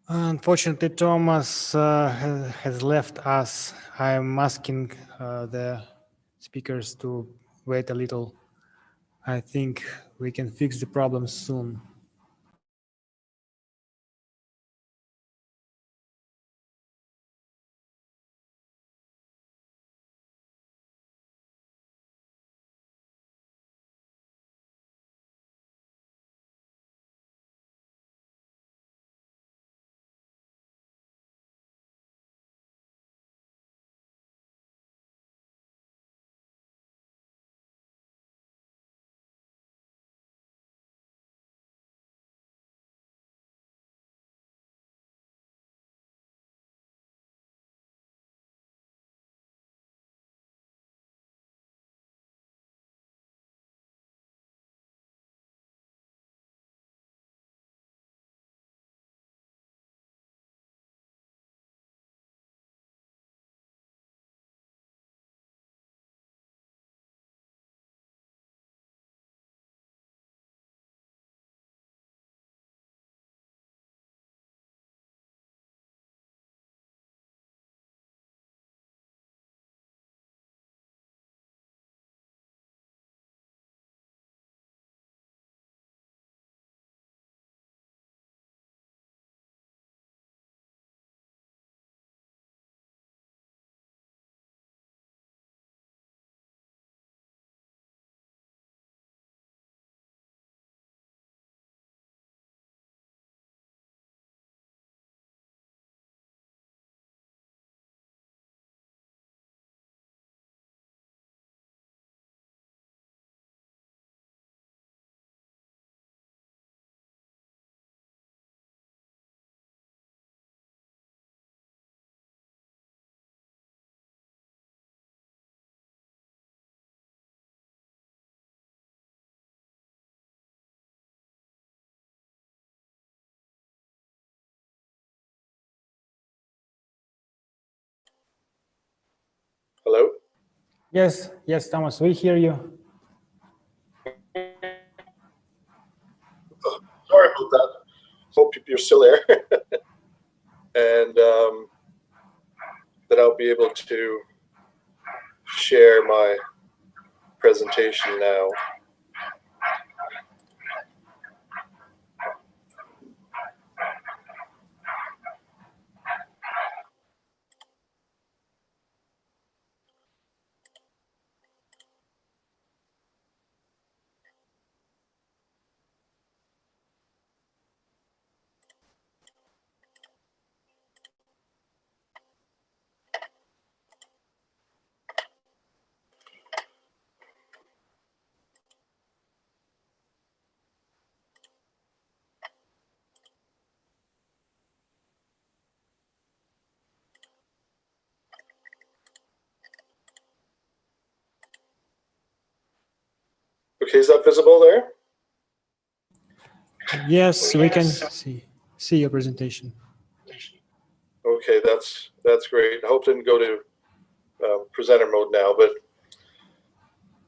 Unfortunately, Thomas has left us. I'm asking the speakers to wait a little. I think we can fix the problem soon. Hello? Yes, yes, Thomas, we hear you. Sorry about that. Hope you're still there. And that I'll be able to share my presentation now. Okay, is that visible there? Yes, we can see your presentation. Okay, that's great. I hope it didn't go to presenter mode now, but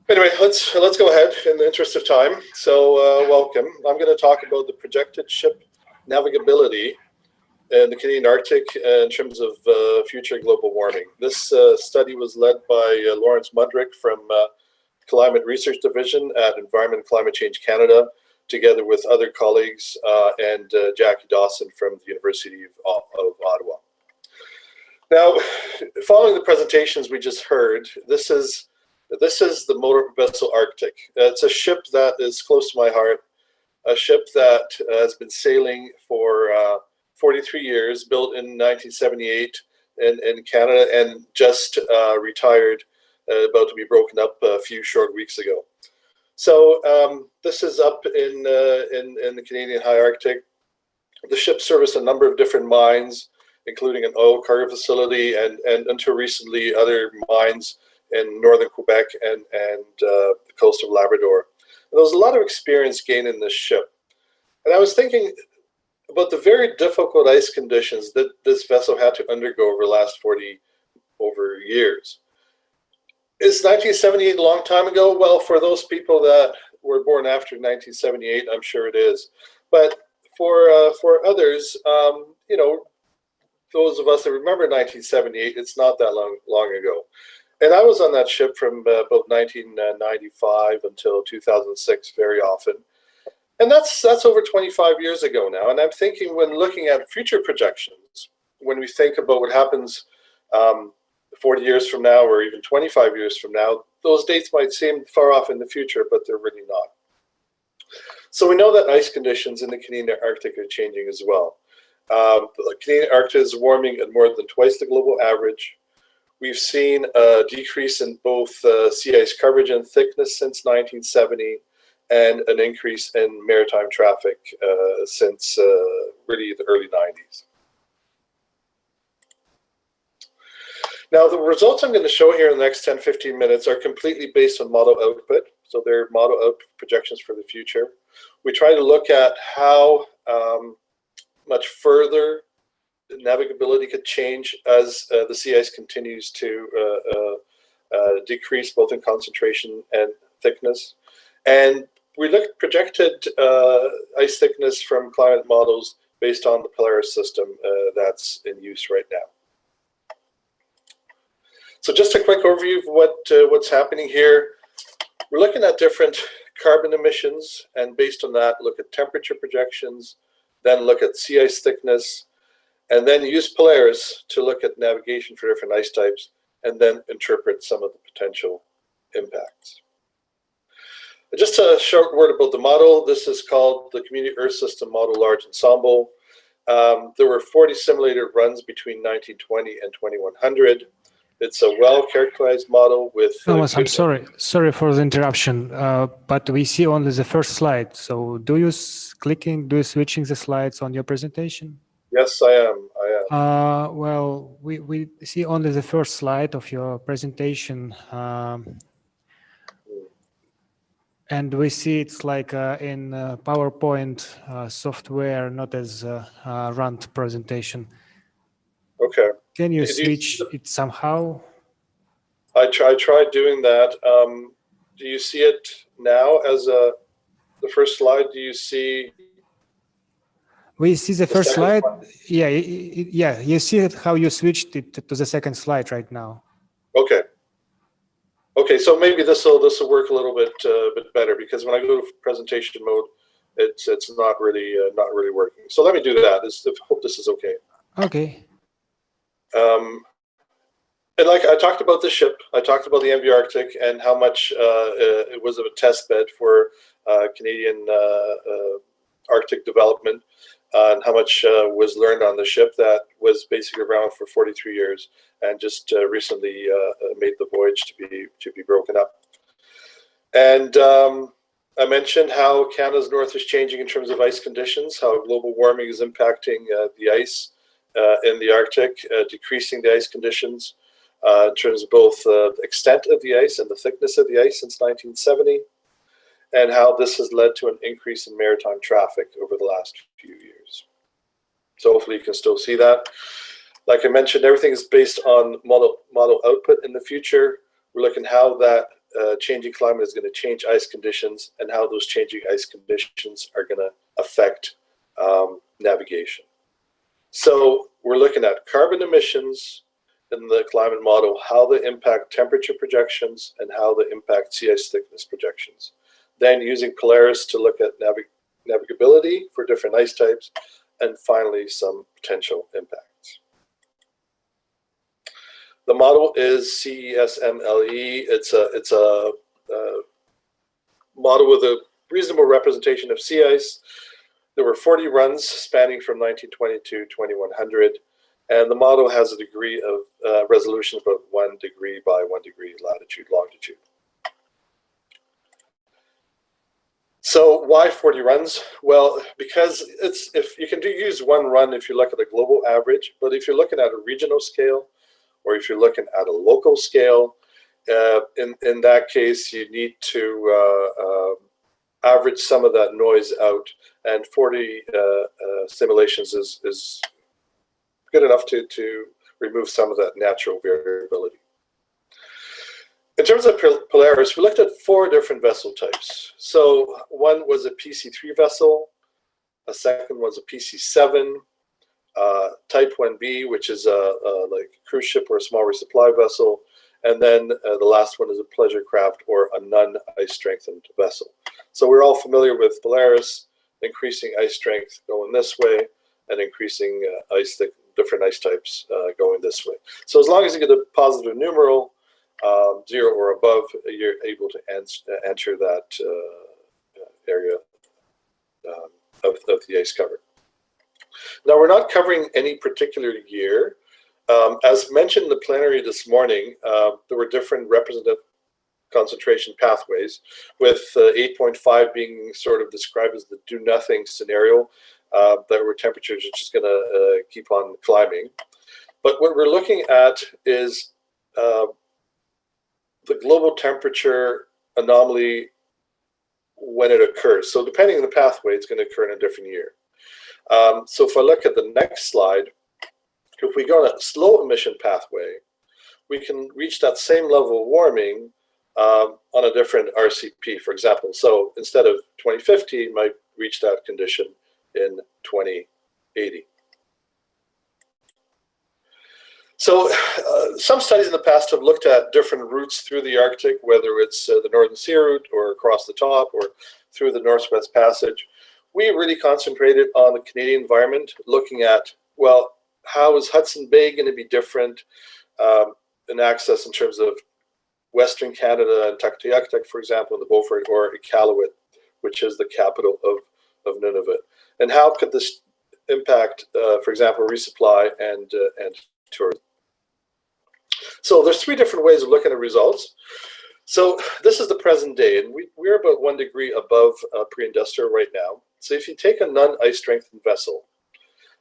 anyway, let's go ahead in the interest of time. So welcome. I'm going to talk about the projected ship navigability in the Canadian Arctic in terms of future global warming. This study was led by Lawrence Mudrick from Climate Research Division at Environment and Climate Change Canada, together with other colleagues and Jackie Dawson from the University of Ottawa. Now, following the presentations we just heard, this is the motor vessel Arctic. It's a ship that is close to my heart, a ship that has been sailing for 43 years, built in 1978 in Canada, and just retired, about to be broken up a few short weeks ago. So this is up in the Canadian High Arctic. The ship serviced a number of different mines, including an oil cargo facility and until recently other mines in northern Quebec and the coast of Labrador. And there was a lot of experience gained in this ship. And I was thinking about the very difficult ice conditions that this vessel had to undergo over the last 40 years. Is 1978 a long time ago? Well, for those people that were born after 1978, I'm sure it is. But for others, those of us that remember 1978, it's not that long ago. And I was on that ship from about 1995 until 2006 very often. And that's over 25 years ago now. And I'm thinking, when looking at future projections, when we think about what happens 40 years from now or even 25 years from now, those dates might seem far off in the future, but they're really not. So we know that ice conditions in the Canadian Arctic are changing as well. The Canadian Arctic is warming at more than twice the global average. We've seen a decrease in both sea ice coverage and thickness since 1970, and an increase in maritime traffic since really the early 90s. Now, the results I'm going to show here in the next 10-15 minutes are completely based on model output. So they're model output projections for the future. We try to look at how much further navigability could change as the sea ice continues to decrease both in concentration and thickness. And we looked at projected ice thickness from climate models based on the Polaris system that's in use right now. So just a quick overview of what's happening here. We're looking at different carbon emissions, and based on that, look at temperature projections, then look at sea ice thickness, and then use Polaris to look at navigation for different ice types, and then interpret some of the potential impacts. Just a short word about the model. This is called the Community Earth System Model Large Ensemble. There were 40 simulated runs between 1920 and 2100. It's a well-characterized model with... Thomas, I'm sorry for the interruption, but we see only the first slide. So do you switching the slides on your presentation? Yes, I am. Well, we see only the first slide of your presentation. And we see it's like in PowerPoint software, not as a run presentation. Okay. Can you switch it somehow? I tried doing that. Do you see it now as the first slide? Do you see? We see the first slide. Yeah, yeah. You see it, how you switched it to the second slide right now. Okay. Okay, so maybe this will work a little bit better, because when I go to presentation mode, it's not really working. So let me do that. I hope this is okay. Okay. And like I talked about the ship, I talked about the MV Arctic and how much it was a test bed for Canadian Arctic development, and how much was learned on the ship that was basically around for 43 years and just recently made the voyage to be broken up. And I mentioned how Canada's north is changing in terms of ice conditions, how global warming is impacting the ice in the Arctic, decreasing the ice conditions in terms of both the extent of the ice and the thickness of the ice since 1970, and how this has led to an increase in maritime traffic over the last few years. So hopefully you can still see that. Like I mentioned, everything is based on model output in the future. We're looking how that changing climate is going to change ice conditions, and how those changing ice conditions are going to affect navigation. So we're looking at carbon emissions in the climate model, how they impact temperature projections, and how they impact sea ice thickness projections. Then using Polaris to look at navigability for different ice types, and finally some potential impacts. The model is CESMLE. It's a model with a reasonable representation of sea ice. There were 40 runs spanning from 1920 to 2100, and the model has a degree of resolution of about 1 degree by 1 degree latitude, longitude. So why 40 runs? Well, because if you can use one run if you look at a global average, but if you're looking at a regional scale, or if you're looking at a local scale, in that case, you need to average some of that noise out, and 40 simulations is good enough to remove some of that natural variability. In terms of Polaris, we looked at 4 different vessel types. So one was a PC3 vessel, a second was a PC7, Type 1B, which is like a cruise ship or a small resupply vessel. And then the last one is a pleasure craft or a non-ice strengthened vessel. So we're all familiar with Polaris, increasing ice strength going this way and increasing different ice types going this way. So as long as you get a positive numeral, 0 or above, you're able to enter that area of the ice cover. Now, we're not covering any particular year. As mentioned in the plenary this morning, there were different representative concentration pathways, with 8.5 being sort of described as the do-nothing scenario, that where temperatures are just going to keep on climbing. But what we're looking at is the global temperature anomaly when it occurs. So depending on the pathway, it's going to occur in a different year. So if I look at the next slide, if we go on a slow emission pathway, we can reach that same level of warming on a different RCP, for example. So instead of 2050, you might reach that condition in 2080. So some studies in the past have looked at different routes through the Arctic, whether it's the Northern Sea route or across the top or through the Northwest Passage. We really concentrated on the Canadian environment, looking at, well, how is Hudson Bay going to be different in access in terms of Western Canada and Tuktoyaktuk, for example, in the Beaufort, or Iqaluit, which is the capital of Nunavut. And how could this impact, for example, resupply and tourism? So there's 3 different ways of looking at results. So this is the present day, and we're about 1 degree above pre-industrial right now. So if you take a non-ice strengthened vessel,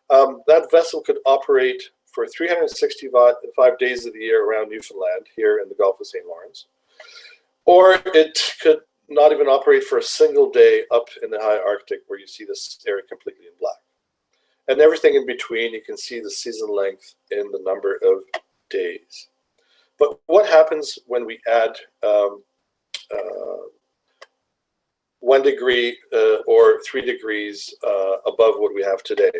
that vessel could operate for 365 days of the year around Newfoundland, here in the Gulf of St. Lawrence. Or it could not even operate for a single day up in the high Arctic, where you see this area completely in black. And everything in between, you can see the season length in the number of days. But what happens when we add 1 degree or 3 degrees above what we have today?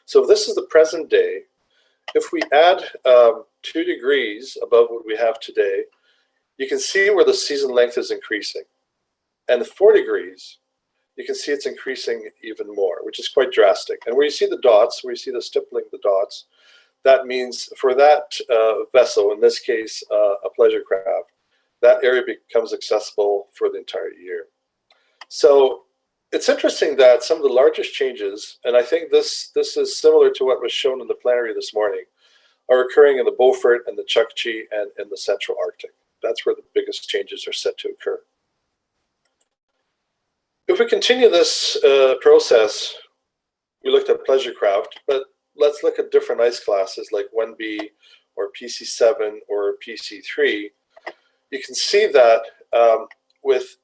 So if this is the present day, if we add 2 degrees above what we have today, you can see where the season length is increasing. And the 4 degrees, you can see it's increasing even more, which is quite drastic. And where you see the dots, where you see the stippling the dots, that means for that vessel, in this case, a pleasure craft, that area becomes accessible for the entire year. So it's interesting that some of the largest changes, and I think this is similar to what was shown in the plenary this morning, are occurring in the Beaufort and the Chukchi and in the Central Arctic. That's where the biggest changes are set to occur. If we continue this process, we looked at pleasure craft, but let's look at different ice classes like 1B or PC7 or PC3. You can see that with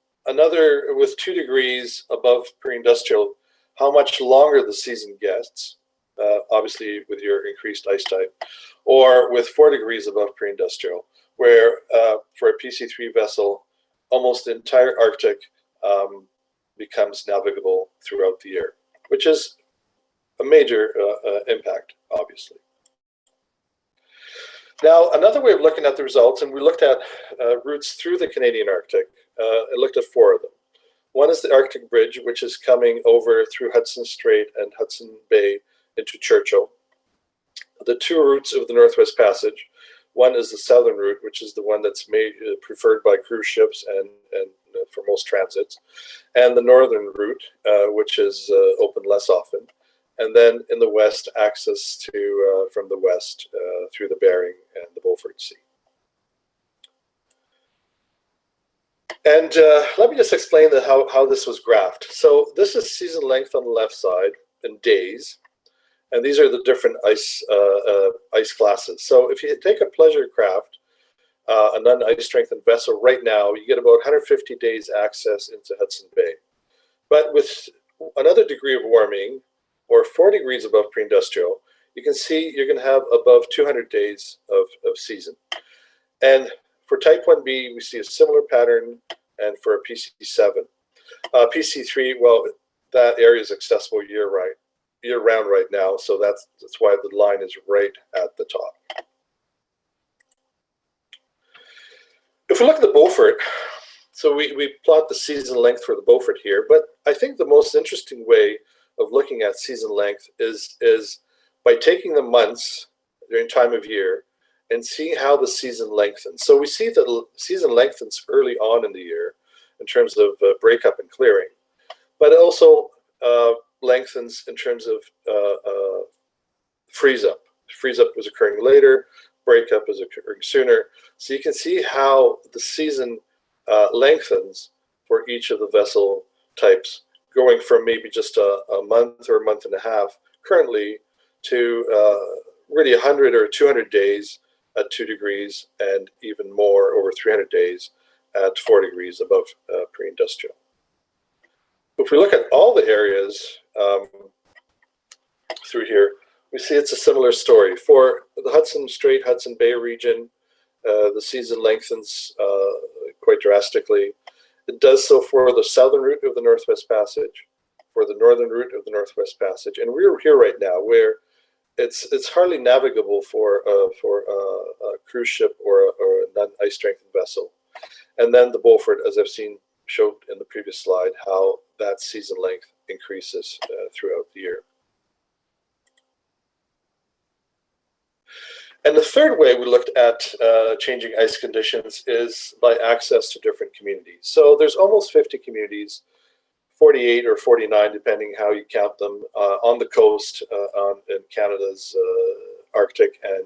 2 degrees above pre-industrial, how much longer the season gets, obviously with your increased ice type, or with 4 degrees above pre-industrial, where for a PC3 vessel, almost the entire Arctic becomes navigable throughout the year, which is a major impact, obviously. Now, another way of looking at the results, and we looked at routes through the Canadian Arctic. I looked at 4 of them. One is the Arctic Bridge, which is coming over through Hudson Strait and Hudson Bay into Churchill. The 2 routes of the Northwest Passage. One is the southern route, which is the one that's preferred by cruise ships and for most transits, and the northern route, which is open less often. And then in the west, access to from the west through the Bering and the Beaufort Sea. And let me just explain how this was graphed. So this is season length on the left side in days, and these are the different ice classes. So if you take a pleasure craft, a non-ice strengthened vessel right now, you get about 150 days access into Hudson Bay. But with another degree of warming, or 4 degrees above pre-industrial, you can see you're going to have above 200 days of season. And for type 1B, we see a similar pattern, and for a PC7. PC3, well, that area is accessible year-round. year round right now. So that's why the line is right at the top. If we look at the Beaufort, so we plot the season length for the Beaufort here, but I think the most interesting way of looking at season length is by taking the months during time of year and seeing how the season lengthens. So we see that the season lengthens early on in the year in terms of breakup and clearing, but it also lengthens in terms of freeze up. Freeze up was occurring later, breakup is occurring sooner. So you can see how the season lengthens for each of the vessel types, going from maybe just a month or a month and a half currently to really 100 or 200 days at 2 degrees and even more, over 300 days at 4 degrees above pre-industrial. If we look at all the areas through here, we see it's a similar story. For the Hudson Strait, Hudson Bay region, the season lengthens quite drastically. It does so for the southern route of the Northwest Passage, for the northern route of the Northwest Passage, and we're here right now where it's hardly navigable for a cruise ship or a non-ice strengthened vessel. And then the Beaufort, as I've showed in the previous slide, how that season length increases throughout the year. And the third way we looked at changing ice conditions is by access to different communities. So there's almost 50 communities, 48 or 49, depending how you count them, on the coast in Canada's Arctic and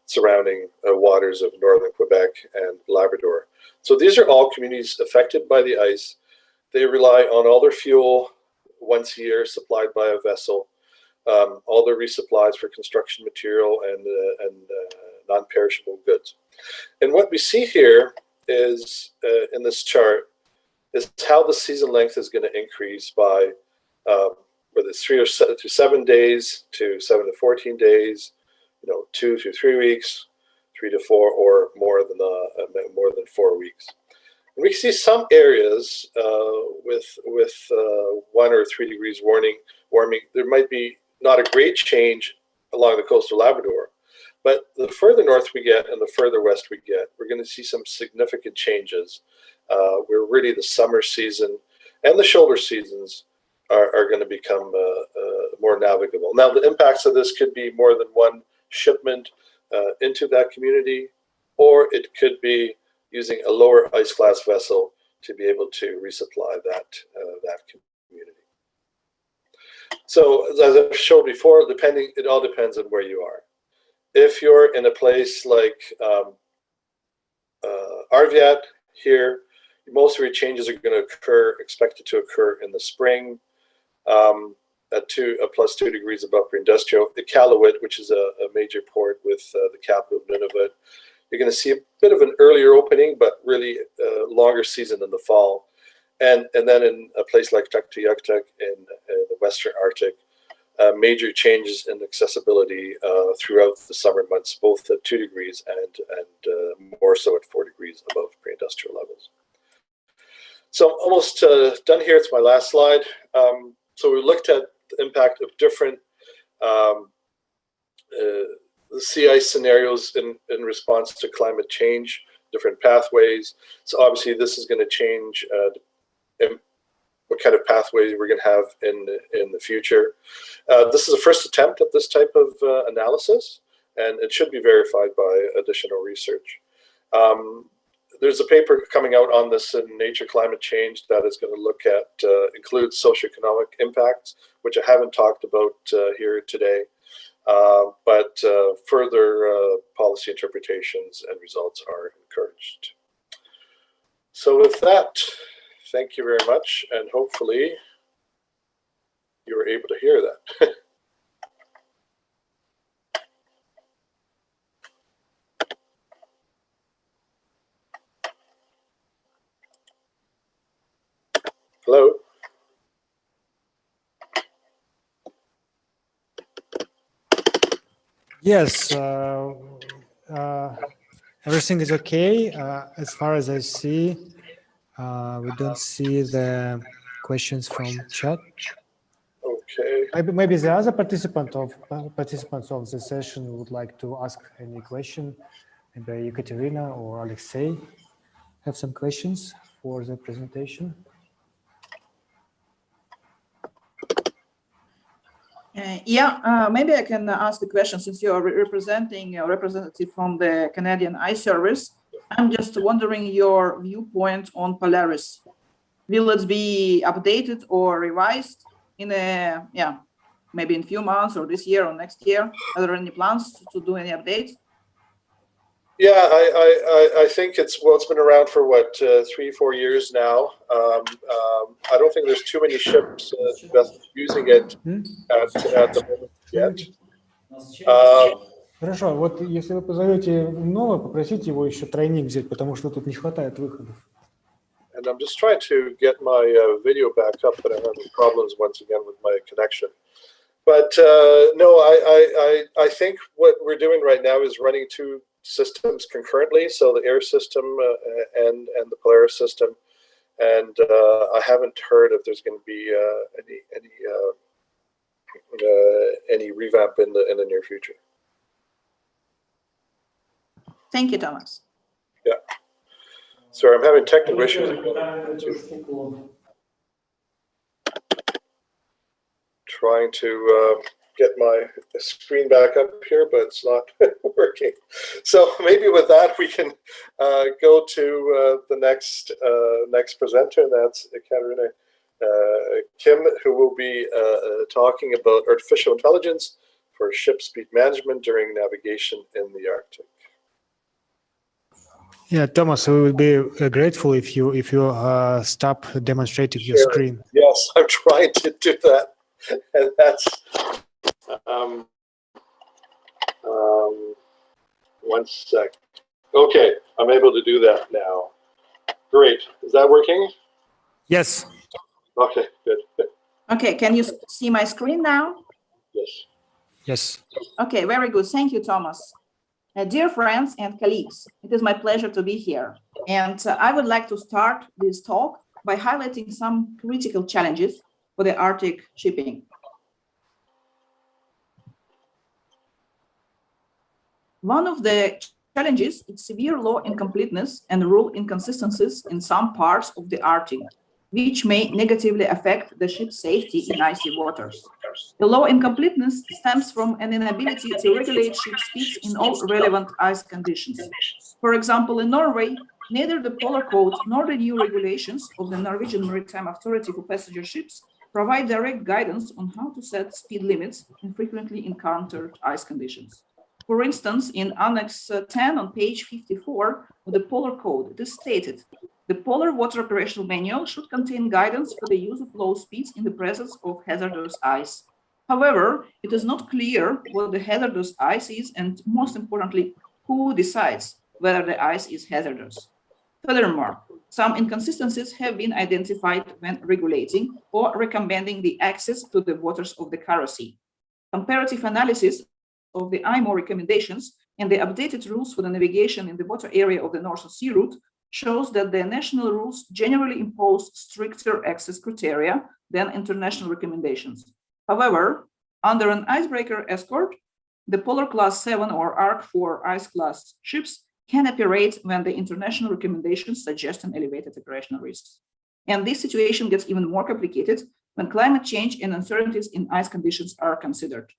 surrounding waters of northern Quebec and Labrador. So these are all communities affected by the ice. They rely on all their fuel once a year supplied by a vessel, all their resupplies for construction material and non-perishable goods. And what we see here is, in this chart, is how the season length is going to increase by whether it's 3 to 7 days to 7 to 14 days, 2 to 3 weeks, 3 to 4, or more than 4 weeks. And we see some areas with 1 or 3 degrees warming. There might be not a great change along the coast of Labrador, but the further north we get and the further west we get, we're going to see some significant changes where really the summer season and the shoulder seasons are going to become more navigable. Now, the impacts of this could be more than one shipment into that community, or it could be using a lower ice class vessel to be able to resupply that community. So as I've showed before, it all depends on where you are. If you're in a place like Arviat here, most of your changes are going to expected to occur in the spring at +2 degrees above pre-industrial. Iqaluit, which is a major port with the capital of Nunavut, you're going to see a bit of an earlier opening, but really longer season in the fall. And then in a place like Tuktoyaktuk in the Western Arctic, major changes in accessibility throughout the summer months, both at 2 degrees and more so at 4 degrees above pre-industrial levels. So I'm almost done here. It's my last slide. So we looked at the impact of different the sea ice scenarios in response to climate change, different pathways. So obviously this is going to change what kind of pathways we're going to have in the future. This is the first attempt at this type of analysis, and it should be verified by additional research. There's a paper coming out on this in Nature Climate Change that is going to look at, include socioeconomic impacts, which I haven't talked about here today, but further policy interpretations and results are encouraged. So with that, thank you very much, and hopefully you were able to hear that. Hello? Yes, everything is okay. As far as I see, we don't see the questions from chat. Okay. Maybe the other participants of the session would like to ask any question. Maybe Ekaterina or Alexei have some questions for the presentation. Maybe I can ask a question since you are representing a representative from the Canadian Ice Service. I'm just wondering your viewpoint on Polaris. Will it be updated or revised in maybe in a few months or this year or next year? Are there any plans to do any updates? Yeah, I think it's been around for what 3-4 years now. I don't think there's too many ships using it at the moment yet. Хорошо, вот если вы позовете нового, попросите его еще тройник взять, потому что тут не хватает выходов. And I'm just trying to get my video back up, but I'm having problems once again with my connection. But no, I think what we're doing right now is running two systems concurrently, so the air system and the Polaris system, and I haven't heard if there's going to be any revamp in the near future. Thank you, Thomas. Yeah. Sorry, I'm having technical issues. Trying to get my screen back up here, but it's not working. So maybe with that we can go to the next presenter, and that's Ekaterina Kim, who will be talking about artificial intelligence for ship speed management during navigation in the Arctic. Yeah, Thomas, we would be grateful if you stop demonstrating your screen. Yes, I'm trying to do that, and that's 1 sec. Okay, I'm able to do that now. Great. Is that working? Yes. Okay, good. Okay, can you see my screen now? Yes. Yes. Okay, very good. Thank you, Thomas. Dear friends and colleagues, it is my pleasure to be here. And I would like to start this talk by highlighting some critical challenges for the Arctic shipping. One of the challenges is severe law incompleteness and rule inconsistencies in some parts of the Arctic, which may negatively affect the ship's safety in icy waters. The law incompleteness stems from an inability to regulate ship speeds in all relevant ice conditions. For example, in Norway, neither the Polar Code nor the new regulations of the Norwegian Maritime Authority for passenger ships provide direct guidance on how to set speed limits in frequently encountered ice conditions. For instance, in Annex 10 on page 54 of the Polar Code, it is stated, the Polar Water Operational Manual should contain guidance for the use of low speeds in the presence of hazardous ice. However, it is not clear what the hazardous ice is, and most importantly, who decides whether the ice is hazardous. Furthermore, some inconsistencies have been identified when regulating or recommending the access to the waters of the Kara Sea. Comparative analysis of the IMO recommendations and the updated rules for the navigation in the water area of the North Sea route shows that the national rules generally impose stricter access criteria than international recommendations. However, under an icebreaker escort, the Polar Class 7 or ARC 4 ice class ships can operate when the international recommendations suggest an elevated operational risk. And this situation gets even more complicated when climate change and uncertainties in ice conditions are considered.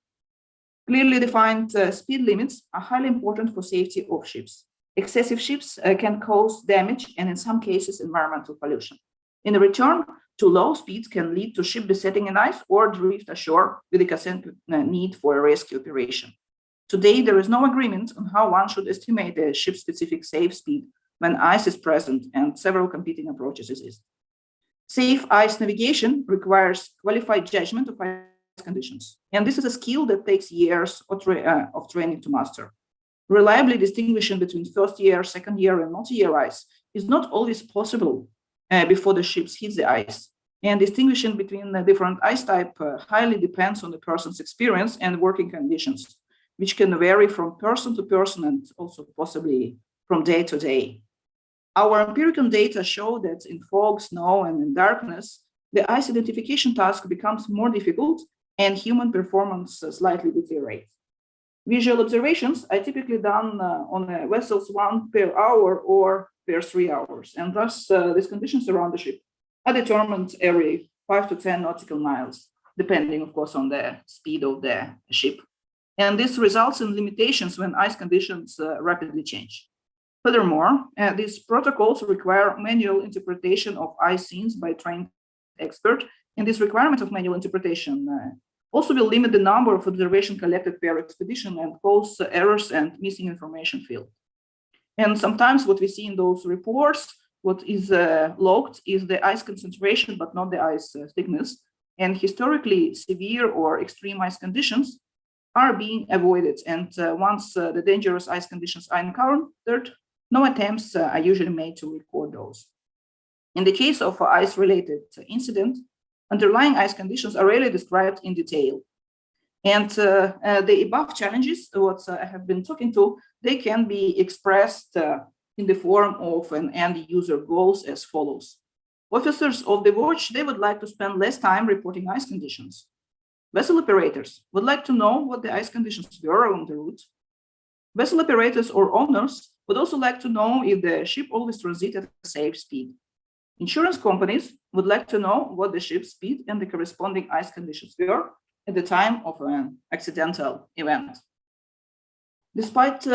Clearly defined speed limits are highly important for safety of ships. Excessive ships can cause damage and in some cases environmental pollution. In return, too low speeds can lead to ship besetting in ice or drift ashore with the consequent need for a rescue operation. Today, there is no agreement on how one should estimate the ship-specific safe speed when ice is present, and several competing approaches exist. Safe ice navigation requires qualified judgment of ice conditions, and this is a skill that takes years of training to master. Reliably distinguishing between first year, second year, and multi-year ice is not always possible before the ships hit the ice. And distinguishing between the different ice type highly depends on the person's experience and working conditions, which can vary from person to person and also possibly from day to day. Our empirical data show that in fog, snow, and in darkness, the ice identification task becomes more difficult and human performance slightly deteriorates. Visual observations are typically done on vessels 1 per hour or per 3 hours, and thus these conditions around the ship are determined every 5 to 10 nautical miles, depending, of course, on the speed of the ship. And this results in limitations when ice conditions rapidly change. Furthermore, these protocols require manual interpretation of ice scenes by trained experts, and this requirement of manual interpretation also will limit the number of observations collected per expedition and cause errors and missing information field. And sometimes what we see in those reports, what is logged is the ice concentration, but not the ice thickness. And historically, severe or extreme ice conditions are being avoided. And once the dangerous ice conditions are encountered, no attempts are usually made to record those. In the case of an ice-related incident, underlying ice conditions are rarely described in detail. And the above challenges, what I have been talking to, they can be expressed in the form of an end-user goals as follows. Officers of the watch, they would like to spend less time reporting ice conditions. Vessel operators would like to know what the ice conditions were on the route. Vessel operators or owners would also like to know if the ship always transits at a safe speed. Insurance companies would like to know what the ship's speed and the corresponding ice conditions were at the time of an accidental event. Despite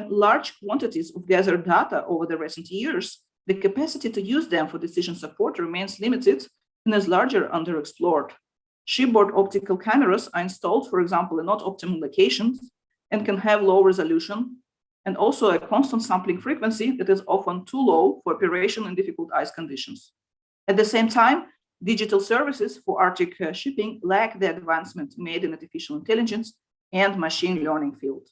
large quantities of gathered data over the recent years, the capacity to use them for decision support remains limited and is larger underexplored. Shipboard optical cameras are installed, for example, in not optimal locations and can have low resolution and also a constant sampling frequency that is often too low for operation in difficult ice conditions. At the same time, digital services for Arctic shipping lack the advancement made in artificial intelligence and machine learning field.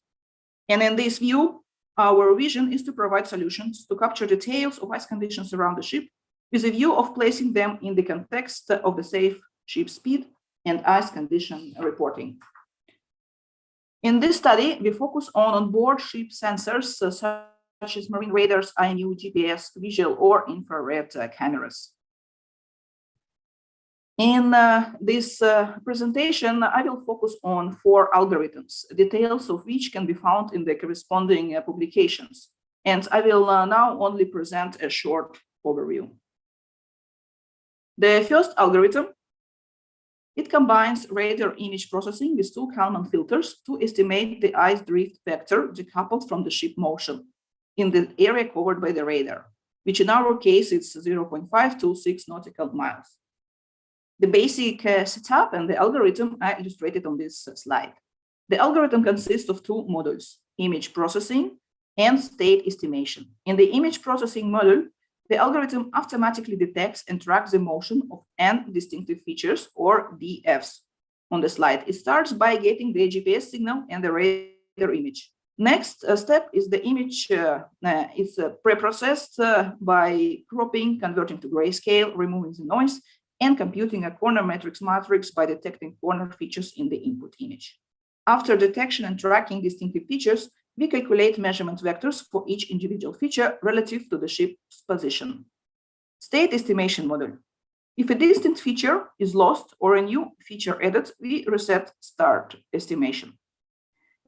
And in this view, our vision is to provide solutions to capture details of ice conditions around the ship with a view of placing them in the context of the safe ship speed and ice condition reporting. In this study, we focus on onboard ship sensors such as marine radars, IMU, GPS, visual or infrared cameras. In this presentation, I will focus on 4 algorithms, details of which can be found in the corresponding publications. And I will now only present a short overview. The first algorithm, it combines radar image processing with 2 Kalman filters to estimate the ice drift vector decoupled from the ship motion in the area covered by the radar, which in our case is 0.5 to 6 nautical miles. The basic setup and the algorithm are illustrated on this slide. The algorithm consists of 2 modules, image processing and state estimation. In the image processing module, the algorithm automatically detects and tracks the motion of n distinctive features, or DFs. On the slide, it starts by getting the GPS signal and the radar image. Next step is the image is pre-processed by cropping, converting to grayscale, removing the noise, and computing a corner matrix by detecting corner features in the input image. After detection and tracking distinctive features, we calculate measurement vectors for each individual feature relative to the ship's position. State estimation model. If a distinct feature is lost or a new feature added, we reset start estimation.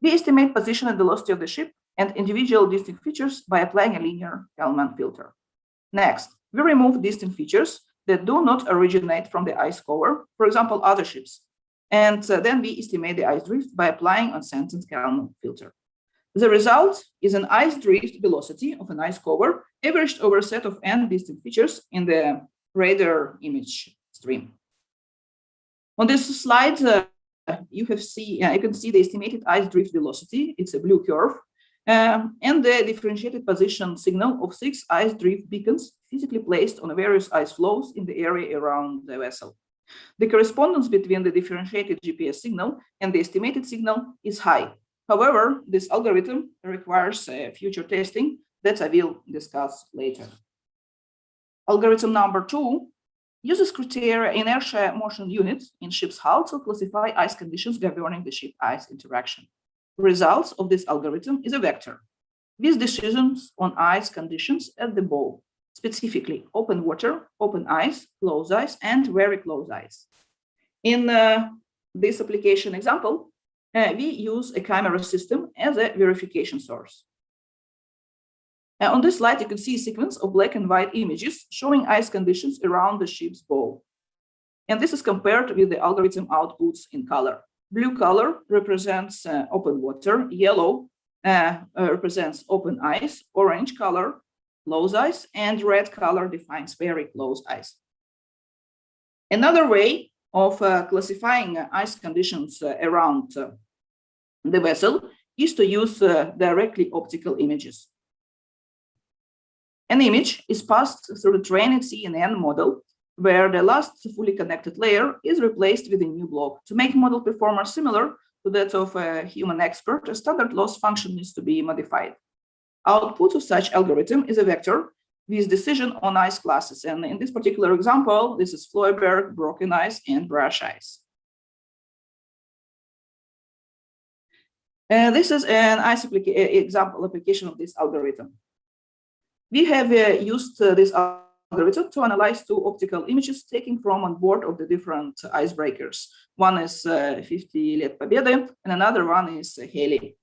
We estimate position and velocity of the ship and individual distinct features by applying a linear Kalman filter. Next, we remove distinct features that do not originate from the ice cover, for example, other ships. And then we estimate the ice drift by applying a sentence Kalman filter. The result is an ice drift velocity of an ice cover averaged over a set of n distinct features in the radar image stream. On this slide, you can see the estimated ice drift velocity. It's a blue curve, and the differentiated position signal of 6 ice drift beacons physically placed on various ice floes in the area around the vessel. The correspondence between the differentiated GPS signal and the estimated signal is high. However, this algorithm requires future testing that I will discuss later. Algorithm number 2 uses criteria inertia motion units in ship's hull to classify ice conditions governing the ship-ice interaction. The result of this algorithm is a vector with decisions on ice conditions at the bow, specifically open water, open ice, close ice, and very close ice. In this application example, we use a camera system as a verification source. On this slide, you can see a sequence of black and white images showing ice conditions around the ship's bow. And this is compared with the algorithm outputs in color. Blue color represents open water, yellow represents open ice, orange color, closed ice, and red color defines very closed ice. Another way of classifying ice conditions around the vessel is to use directly optical images. An image is passed through the trained CNN model, where the last fully connected layer is replaced with a new block. To make model performance similar to that of a human expert, a standard loss function needs to be modified. Output of such algorithm is a vector with decision on ice classes. And in this particular example, this is Fleuberg, broken ice, and brush ice. This is an ice example application of this algorithm. We have used this algorithm to analyze two optical images taken from on board of the different icebreakers. One is 50 Let Победы, and another one is Heli.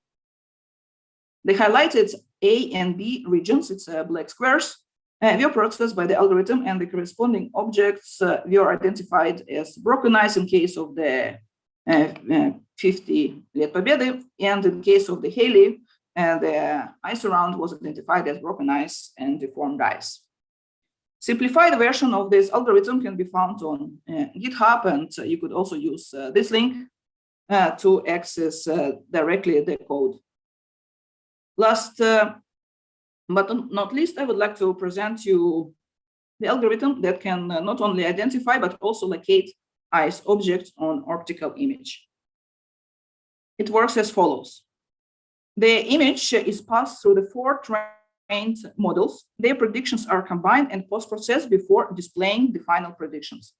The highlighted A and B regions, it's black squares, were processed by the algorithm, and the corresponding objects were identified as broken ice in case of the 50 Let Победы, and in case of the Heli, the ice around was identified as broken ice and deformed ice. Simplified version of this algorithm can be found on GitHub, and you could also use this link to access directly the code. Last but not least, I would like to present you the algorithm that can not only identify but also locate ice objects on optical image. It works as follows. The image is passed through the 4 trained models. Their predictions are combined and post-processed before displaying the final predictions.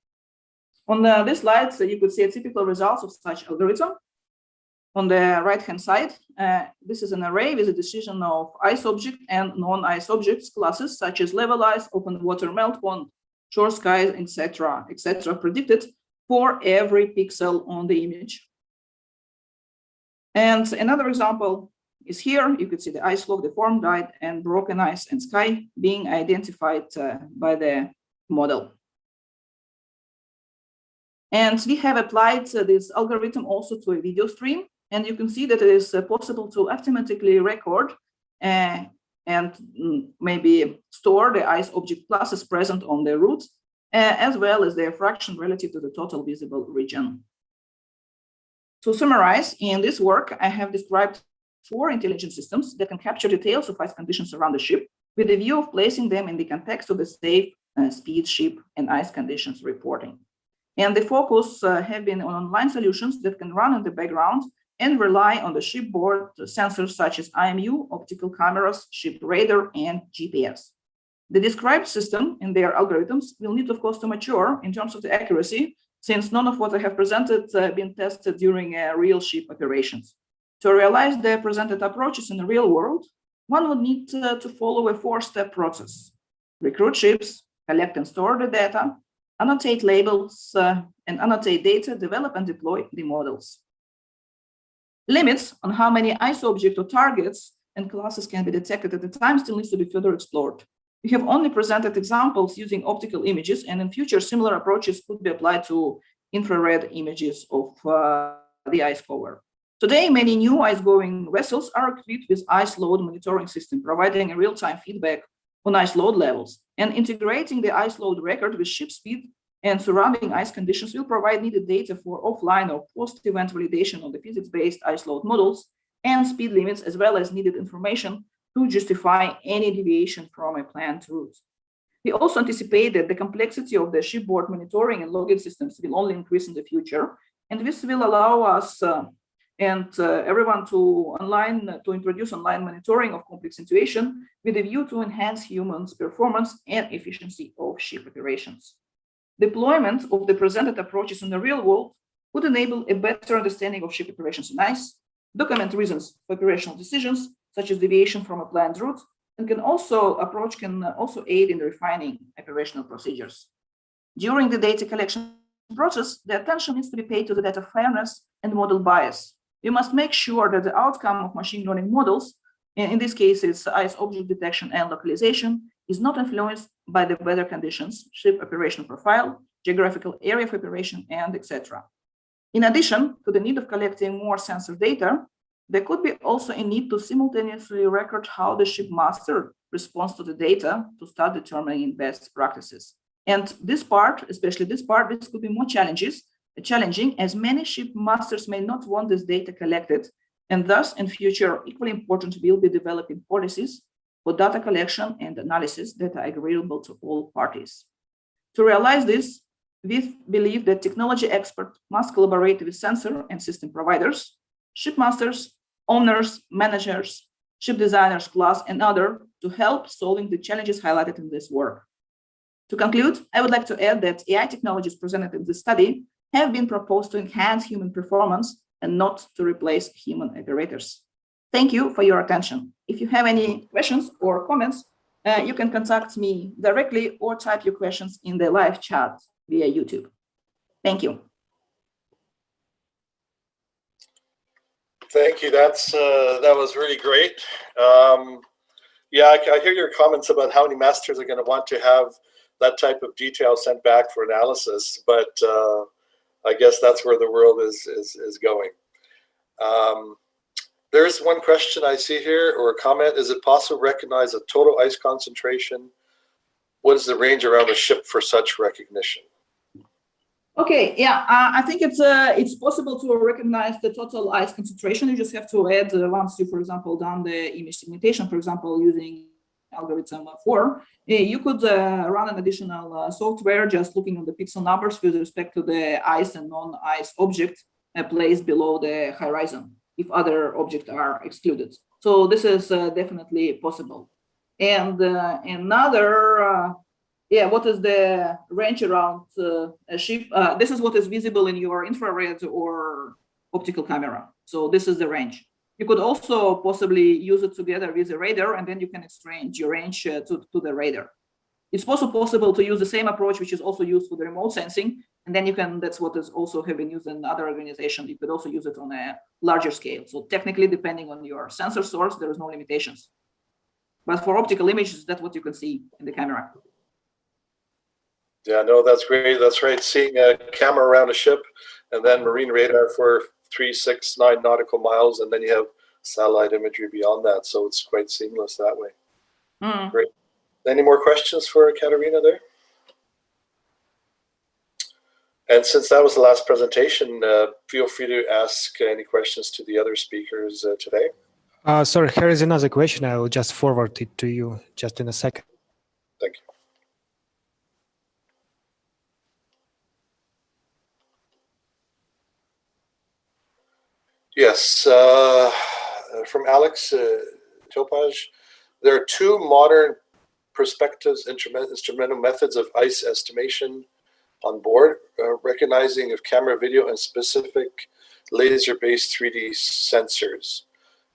On this slide, you could see a typical results of such algorithm. On the right-hand side, this is an array with a decision of ice object and non-ice objects classes, such as level ice, open water, melt pond, shore skies, etc., predicted for every pixel on the image. And another example is here. You could see the ice flow, deformed ice, and broken ice and sky being identified by the model. And we have applied this algorithm also to a video stream. And you can see that it is possible to automatically record and maybe store the ice object classes present on the route, as well as their fraction relative to the total visible region. To summarize, in this work, I have described 4 intelligent systems that can capture details of ice conditions around the ship with a view of placing them in the context of the safe speed, ship, and ice conditions reporting. And the focus have been on online solutions that can run in the background and rely on the shipboard sensors such as IMU, optical cameras, ship radar, and GPS. The described system and their algorithms will need, of course, to mature in terms of the accuracy, since none of what I have presented been tested during real ship operations. To realize the presented approaches in the real world, one would need to follow a 4-step process: recruit ships, collect and store the data, annotate labels, and annotate data, develop and deploy the models. Limits on how many ice objects or targets and classes can be detected at the time still needs to be further explored. We have only presented examples using optical images, and in future, similar approaches could be applied to infrared images of the ice cover. Today, many new ice-going vessels are equipped with ice load monitoring system, providing a real-time feedback on ice load levels, and integrating the ice load record with ship speed and surrounding ice conditions will provide needed data for offline or post-event validation of the physics-based ice load models and speed limits, as well as needed information to justify any deviation from a planned route. We also anticipate that the complexity of the shipboard monitoring and logging systems will only increase in the future, and this will allow us everyone to introduce online monitoring of complex situation with a view to enhance humans' performance and efficiency of ship operations. Deployment of the presented approaches in the real world would enable a better understanding of ship operations in ice, document reasons for operational decisions, such as deviation from a planned route, and can also aid in refining operational procedures. During the data collection process, the attention needs to be paid to the data fairness and model bias. You must make sure that the outcome of machine learning models, in this case it's ice object detection and localization, is not influenced by the weather conditions, ship operation profile, geographical area of operation, and etc. In addition to the need of collecting more sensor data, there could be also a need to simultaneously record how the ship master responds to the data to start determining best practices. And this part, especially this part, this could be more challenging as many ship masters may not want this data collected, and thus in future equally important will be developing policies for data collection and analysis that are agreeable to all parties. To realize this, we believe that technology experts must collaborate with sensor and system providers, ship masters, owners, managers, ship designers, class, and others to help solving the challenges highlighted in this work. To conclude, I would like to add that AI technologies presented in this study have been proposed to enhance human performance and not to replace human operators. Thank you for your attention. If you have any questions or comments, you can contact me directly or type your questions in the live chat via YouTube. Thank you. Thank you. That was really great. Yeah, I hear your comments about how many masters are going to want to have that type of detail sent back for analysis, but I guess that's where the world is going. There's one question I see here, or a comment. Is it possible to recognize a total ice concentration? What is the range around a ship for such recognition? Okay, yeah, I think it's possible to recognize the total ice concentration. You just have to add, once you, for example, done the image segmentation, for example, using algorithm 4, you could run an additional software just looking at the pixel numbers with respect to the ice and non-ice object placed below the horizon if other objects are excluded. So this is definitely possible. And another, yeah, what is the range around a ship? This is what is visible in your infrared or optical camera. So this is the range. You could also possibly use it together with a radar, and then you can exchange your range to the radar. It's also possible to use the same approach, which is also used for the remote sensing, and then you can, that's what is also have been used in other organizations. You could also use it on a larger scale. So technically, depending on your sensor source, there is no limitations. But for optical images, that's what you can see in the camera. Yeah, no, that's great. That's right. Seeing a camera around a ship and then marine radar for 3, 6, 9 nautical miles, and then you have satellite imagery beyond that. So it's quite seamless that way. Great. Any more questions for Katerina there? And since that was the last presentation, feel free to ask any questions to the other speakers today. Sorry, here is another question. I will just forward it to you just in a second. Thank you. Yes, from Alex Topaj, there are 2 modern perspectives, instrumental methods of ice estimation on board, recognizing of camera, video, and specific laser-based 3D sensors.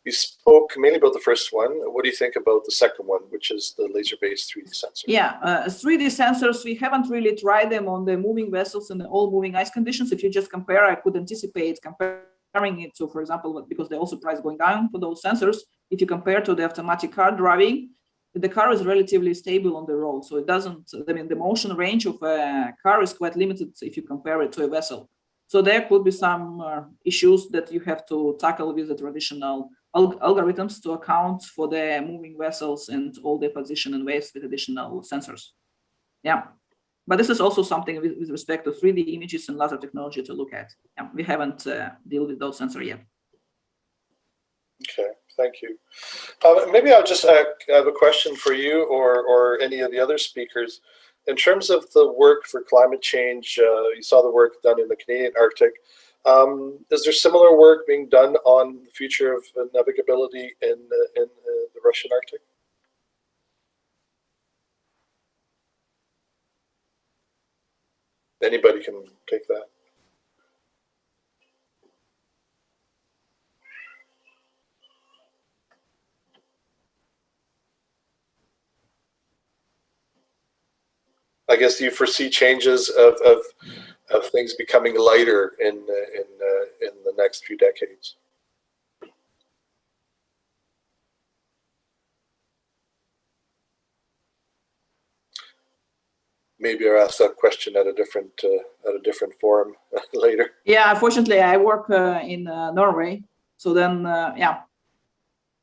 You spoke mainly about the first one. What do you think about the second one, which is the laser-based 3D sensor? Yeah, 3D sensors, we haven't really tried them on the moving vessels and all moving ice conditions. If you just compare, I could anticipate comparing it to, for example, because the also price going down for those sensors, if you compare to the automatic car driving, the car is relatively stable on the road. So it doesn't, I mean, the motion range of a car is quite limited if you compare it to a vessel. So there could be some issues that you have to tackle with the traditional algorithms to account for the moving vessels and all the position and waves with additional sensors. Yeah, but this is also something with respect to 3D images and laser technology to look at. Yeah, we haven't dealt with those sensors yet. Okay, thank you. Maybe I'll just have a question for you or any of the other speakers. In terms of the work for climate change, you saw the work done in the Canadian Arctic. Is there similar work being done on the future of navigability in the Russian Arctic? Anybody can take that. I guess, do you foresee changes of things becoming lighter in the next few decades. Maybe I'll ask that question at a different forum later. Yeah, unfortunately, I work in Norway, so then yeah.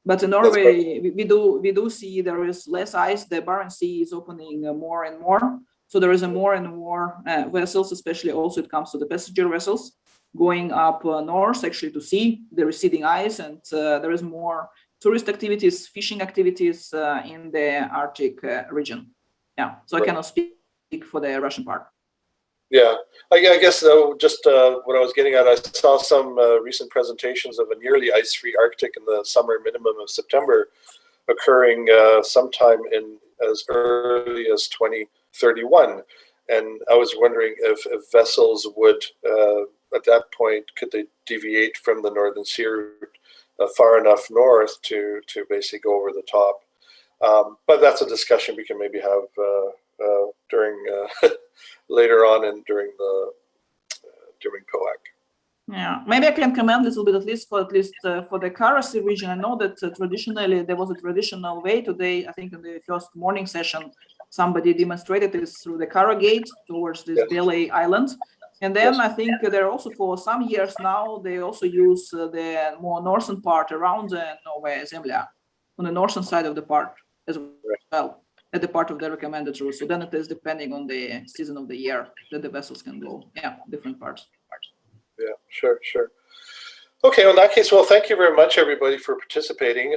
But in Norway, we do see there is less ice. The Barents Sea is opening more and more, so there is a more and more vessels, especially also it comes to the passenger vessels going up north, actually to see the receding ice, and there is more tourist activities, fishing activities in the Arctic region. Yeah, so I cannot speak for the Russian part. Yeah, I guess just what I was getting at, I saw some recent presentations of a nearly ice-free Arctic in the summer minimum of September occurring sometime in as early as 2031. And I was wondering if vessels would, at that point, could they deviate from the Northern Sea route far enough north to basically go over the top. But that's a discussion we can maybe have during later on and during POAC. Yeah, maybe I can comment a little bit, at least for the Kara Sea region. I know that traditionally there was a traditional way. Today, I think in the first morning session, somebody demonstrated this through the Kara Gate towards this Belay Island. And then I think there also for some years now, they also use the more northern part around Norway Zemlya, on the northern side of the part as well, at the part of the recommended route. So then it is depending on the season of the year that the vessels can go, yeah, different parts. Yeah, sure. Okay, in that case, well, thank you very much, everybody, for participating.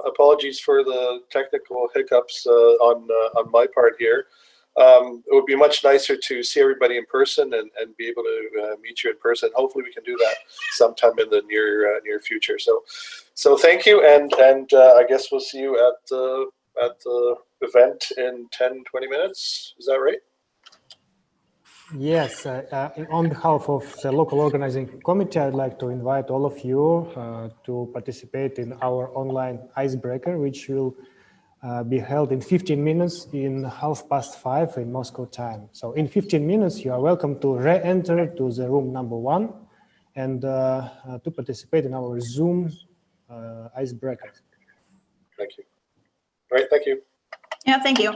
Apologies for the technical hiccups on my part here. It would be much nicer to see everybody in person and be able to meet you in person. Hopefully, we can do that sometime in the near future. So thank you, and I guess we'll see you at the event in 10-20 minutes. Is that right? Yes, on behalf of the local organizing committee, I'd like to invite all of you to participate in our online icebreaker, which will be held in 15 minutes in 5:30 in Moscow time. So in 15 minutes, you are welcome to re-enter to the room number 1 and to participate in our Zoom icebreaker. Thank you. All right, thank you. Yeah, thank you.